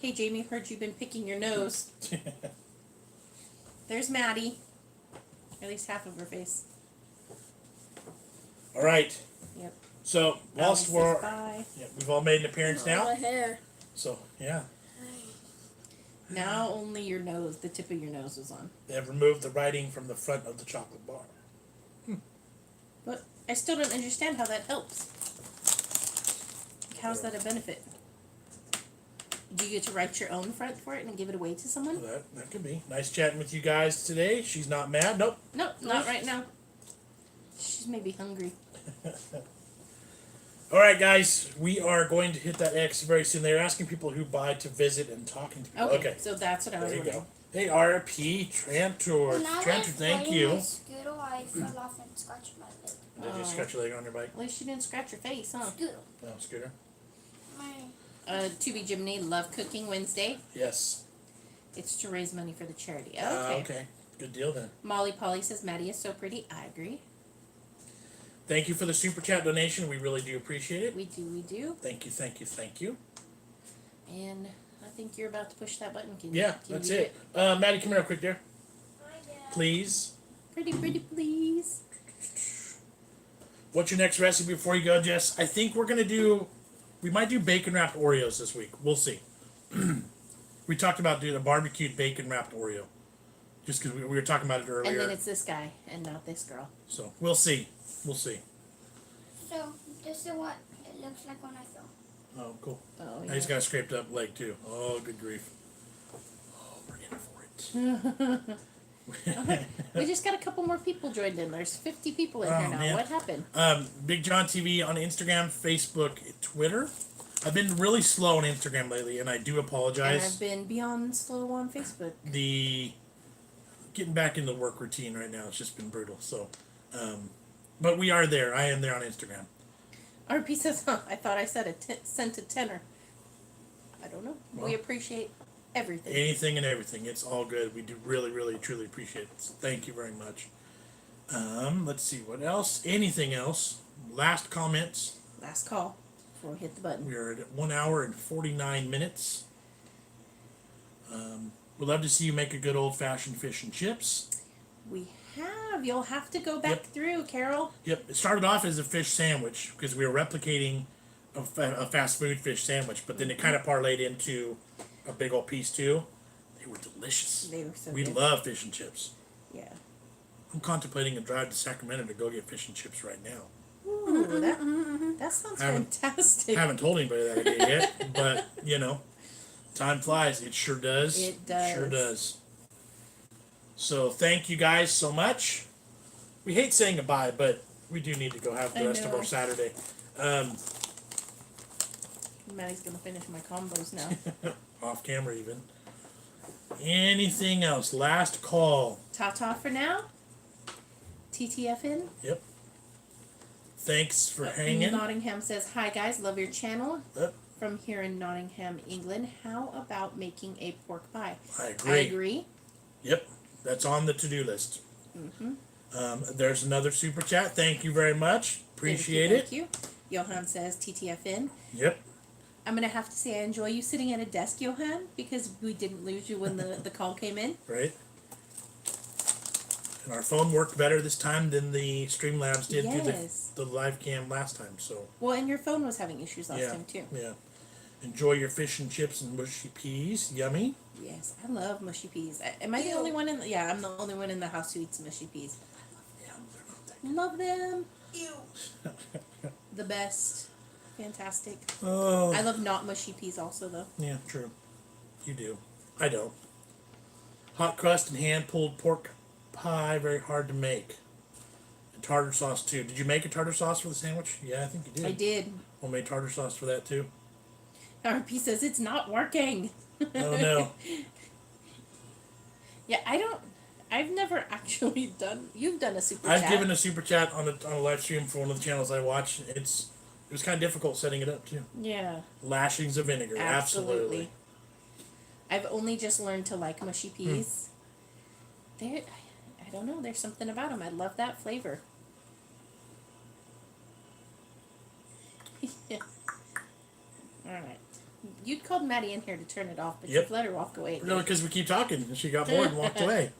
B: Hey Jamie, heard you've been picking your nose. There's Maddie. At least half of her face.
A: All right.
B: Yep.
A: So whilst
B: Alice says
A: we're
B: bye.
A: yeah, we've all made an appearance
C: My
A: now.
C: hair.
A: So yeah,
B: Now only your nose, the tip of your nose is on.
A: they have removed the writing from the front of the chocolate bar.
B: But I still don't understand how that helps. How's that a benefit? Do you get to write your own front for it and give it away to someone?
A: That could be nice chatting with you guys today. She's not mad. Nope.
B: No, not right now. She's maybe hungry.
A: All right, guys, we are going to hit that X very soon. They're asking people who buy to visit and talking to people.
B: Okay, so that's what I was
A: There you
B: wondering.
A: go. Hey, RP Trantor. Trantor, thank you.
C: My Scooter, I fell off and scratched my leg.
A: Did you scratch your leg on your bike?
B: At least you didn't scratch your face, huh?
C: Scooter.
A: No, scooter.
C: My.
B: To be Jiminy, Love Cooking Wednesday.
A: Yes.
B: It's to raise money for the charity.
A: Okay. Good deal then.
B: Molly Polly says Maddie is so pretty. I agree.
A: Thank you for the super chat donation. We really do appreciate it.
B: We do.
A: Thank you, thank you, thank you.
B: And I think you're about to push that button. Can
A: Yeah,
B: you
A: that's
B: do
A: it. Maddie, come here real quick, dear.
C: Hi, Dad.
A: Please.
B: Pretty, please.
A: What's your next recipe before you go, Jess? I think we might do bacon wrapped Oreos this week. We'll see. We talked about doing a barbecued bacon wrapped Oreo. Just because we were talking about it earlier.
B: And then it's this guy and not this girl.
A: So we'll see. We'll see.
C: So, this is what it looks like when I film.
A: Oh, cool.
B: Oh,
A: Now he's got a scraped up leg too. Oh, good grief. Oh, we're in for it.
B: We just got a couple more people joined in. There's 50 people in
A: Oh,
B: here now.
A: man.
B: What happened?
A: BigJon TV on Instagram, Facebook, Twitter. I've been really slow on Instagram lately, and I do
B: And
A: apologize.
B: I've been beyond slow on Facebook.
A: The getting back in the work routine right now, it's just been brutal. So, but we are there. I am there on Instagram.
B: RP says, I thought I said sent a tenner. I don't know.
A: Well.
B: We appreciate everything.
A: Anything and everything. It's all good. We do really, really, truly appreciate it. So thank you very much. Let's see what else. Anything else? Last comments.
B: Last call before we hit the button.
A: We are at 1 hour and 49 minutes. We'd love to see you make a good old-fashioned fish and chips.
B: We have. You'll have to go back
A: Yep.
B: through, Carol.
A: Yep, it started off as a fish sandwich because we were replicating a fast food fish sandwich, but then it kind of parlayed into a big old piece too. They were delicious.
B: They were so
A: We
B: good.
A: love fish and chips.
B: Yeah.
A: I'm contemplating a drive to Sacramento to go get fish and chips right now.
B: Ooh, that sounds fantastic.
A: I haven't told anybody that idea yet, but you know, time flies. It sure does.
B: It does.
A: Sure does. So thank you guys so much. We hate saying goodbye, but we do need to go have the
B: I
A: rest of
B: know.
A: our Saturday.
B: Maddie's gonna finish my combos now.
A: Off camera even. Anything else? Last call.
B: Ta-ta for now. TTFN.
A: Yep. Thanks for hanging.
B: Nottingham says, "Hi guys, love your channel.
A: Yep.
B: From here in Nottingham, England. How about making a pork pie?"
A: I
B: I
A: agree.
B: agree.
A: Yep. That's on the to-do list.
B: Mm-hmm.
A: There's another super chat. Thank you very much. Appreciate
B: Thank you. Johan says, "TTFN.
A: Yep.
B: I'm gonna have to say I enjoy you sitting at a desk, Johan, because we didn't lose you when the call came in."
A: Right. And our phone worked better this time than the Streamlabs did
B: Yes.
A: through the live cam last time. So
B: Well, and your phone was having issues last time too.
A: yeah. Enjoy your fish and chips and mushy peas. Yummy.
B: Yes, I love mushy peas. Am I the
C: Ew.
B: only one in? Yeah, I'm the only one in the house who eats mushy peas.
A: Yeah, they're not that
B: Love them.
C: Ew.
B: The best. Fantastic.
A: Oh.
B: I love not mushy peas also though.
A: Yeah, true. You do. I don't. Hot crust and hand pulled pork pie, very hard to make. And tartar sauce too. Did you make a tartar sauce for the sandwich? Yeah, I think you did.
B: I did.
A: Homemade tartar sauce for that too.
B: RP says it's not working.
A: Oh no.
B: Yeah, I've never actually done. You've done a super
A: I've
B: chat.
A: given a super chat on a live stream for one of the channels I watch. It was kind of difficult setting it up too.
B: Yeah.
A: Lashings of vinegar, absolutely.
B: I've only just learned to like mushy peas. I don't know. There's something about them. I love that flavor. Yeah. All right. You'd called Maddie in here to turn it off, but
A: Yep.
B: you've let her walk away.
A: No, because we keep talking, and she got bored and walked away.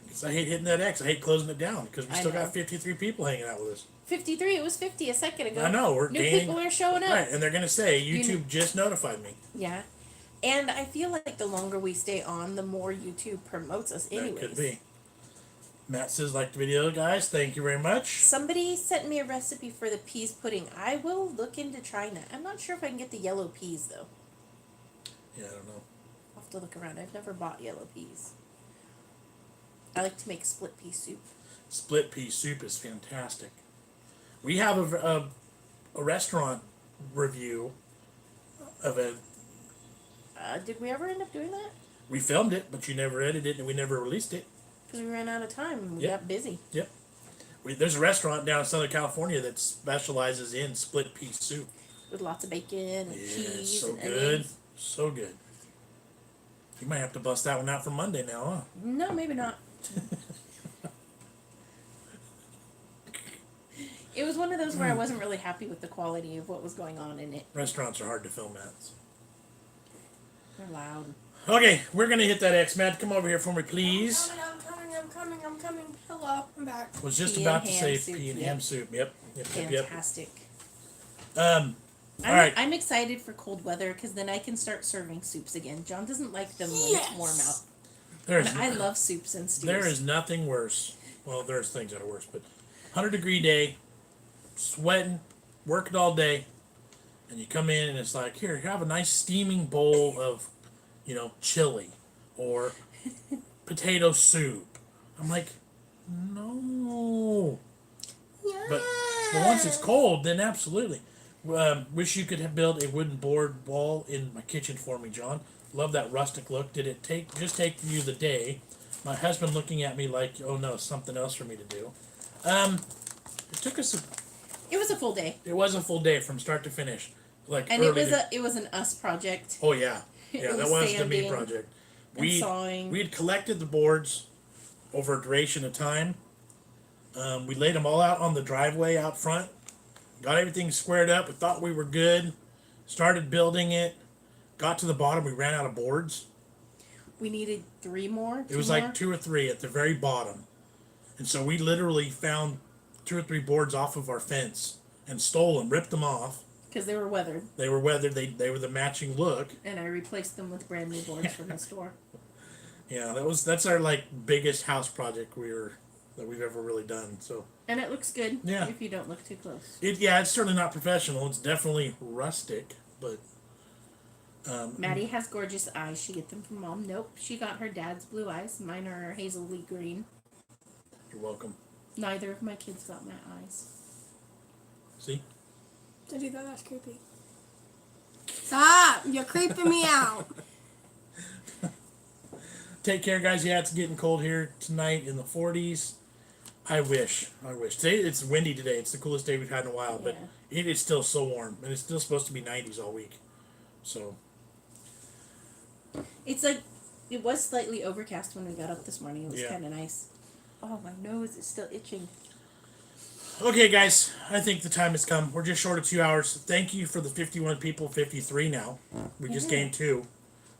A: 'Cause I hate hitting that X. I hate closing it down because we
B: I
A: still
B: know.
A: got 53 people hanging out with us.
B: 53. It was 50 a second ago.
A: I know, we're
B: New
A: gaining.
B: people are showing up.
A: Right, and they're gonna say
B: You
A: YouTube just notified me.
B: Yeah. And I feel like the longer we stay on, the more YouTube promotes us anyways.
A: That could be. Matt says, like the video, guys. Thank you very much.
B: Somebody sent me a recipe for the peas pudding. I will look into trying that. I'm not sure if I can get the yellow peas, though.
A: Yeah, I don't know.
B: I'll have to look around. I've never bought yellow peas. I like to make split pea soup.
A: Split pea soup is fantastic. We have a restaurant review of it.
B: Did we ever end up doing that?
A: We filmed it, but you never edited it, and we never released it.
B: Because we ran out of time and we
A: Yep.
B: got busy.
A: Yep. There's a restaurant down in Southern California that specializes in split pea soup.
B: With lots of bacon and
A: Yeah,
B: cheese
A: so
B: and
A: good.
B: onions.
A: So good. You might have to bust that one out for Monday now, huh?
B: No, maybe not. It was one of those where I wasn't really happy with the quality of what was going on in it.
A: Restaurants are hard to film at.
B: They're loud.
A: Okay, we're gonna hit that X. Matt, come over here for me, please.
C: I'm coming. Hello, I'm back.
A: Was just
B: Pea
A: about
B: and
A: to
B: ham
A: say
B: soup,
A: pea and
B: yep.
A: ham soup. Yep. Yep.
B: Fantastic.
A: All right.
B: I'm excited for cold weather because then I can start serving soups again. John doesn't like them when
C: Yes.
B: it's warm out.
A: There's
B: And I love soups and stews.
A: there is nothing worse. Well, there's things that are worse, but 100-degree day, sweating, working all day, and you come in and it's like, here, have a nice steaming bowl of, chili or potato soup. I'm like, no. But once it's cold, then absolutely. Wish you could have built a wooden board wall in my kitchen for me, John. Love that rustic look. Did it take you the day? My husband looking at me like, oh no, something else for me to do. It took us.
B: It was a full day,
A: It was a full day from start to finish. Like
B: and
A: early
B: it was an us project.
A: Oh yeah,
B: It
A: yeah, that
B: was
A: was the me
B: sanding
A: project.
B: and sawing.
A: We had collected the boards over a duration of time. We laid them all out on the driveway out front. Got everything squared up. We thought we were good. Started building it. Got to the bottom. We ran out of boards.
B: We needed 3 more.
A: It was like 2 or 3 at the very bottom. And so we literally found 2 or 3 boards off of our fence and stole them, ripped them off.
B: Because they were weathered.
A: They were weathered. They were the matching look.
B: And I replaced them with brand new boards from the store.
A: Yeah, that's our like biggest house project that we've ever really done. So.
B: And it looks good.
A: Yeah.
B: If you don't look too close.
A: It's certainly not professional. It's definitely rustic, but.
B: Maddie has gorgeous eyes. She get them from mom. Nope, she got her dad's blue eyes. Mine are hazily green.
A: You're welcome.
B: Neither of my kids got my eyes.
A: See?
D: Did you go? That's creepy. Stop! You're creeping me out.
A: Take care, guys. Yeah, it's getting cold here tonight in the 40s. I wish. Today, it's windy today. It's the coolest day we've had in a while, but it is still so warm. And it's still supposed to be 90s all week. So.
B: It's like, it was slightly overcast when we got up this morning. It was
A: Yeah.
B: kind of nice. Oh, my nose is still itching.
A: Okay, guys. I think the time has come. We're just short of 2 hours. Thank you for the 51 people, 53 now. We just gained 2.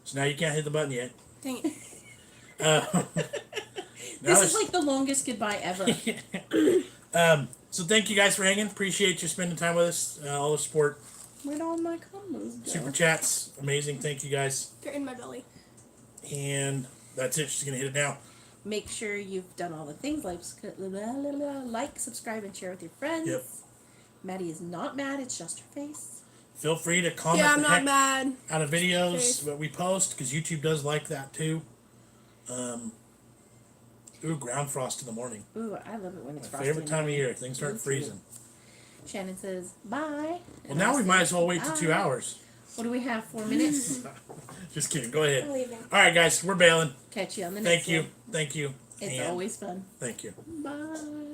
A: So now you can't hit the button yet.
D: Dang it.
B: This is like the longest goodbye ever.
A: So thank you guys for hanging. Appreciate you spending time with us. All the support.
B: Where'd all my combos go?
A: Super chats. Amazing. Thank you guys.
D: They're in my belly.
A: And that's it. She's going to hit it now.
B: Make sure you've done all the things like, subscribe, and share with your friends.
A: Yep.
B: Maddie is not mad. It's just her face.
A: Feel free to comment
D: Yeah, I'm
A: the
D: not
A: heck
D: mad.
A: out of videos
D: Face.
A: that we post because YouTube does like that too. Ground frost in the morning.
B: Ooh, I love it when it's
A: My
B: frosty.
A: favorite
B: in the
A: time of
B: morning.
A: year. Things start
B: Me too.
A: freezing.
B: Shannon says, bye.
A: Well,
B: And
A: now
B: I
A: we
B: say,
A: might as well wait till 2
B: bye.
A: hours.
B: What do we have? 4 minutes?
A: Just kidding. Go ahead.
D: I'm leaving.
A: All right, guys. We're bailing.
B: Catch you on the next
A: Thank you.
B: one.
A: Thank you.
B: It's
A: And
B: always fun.
A: thank you.
B: Bye.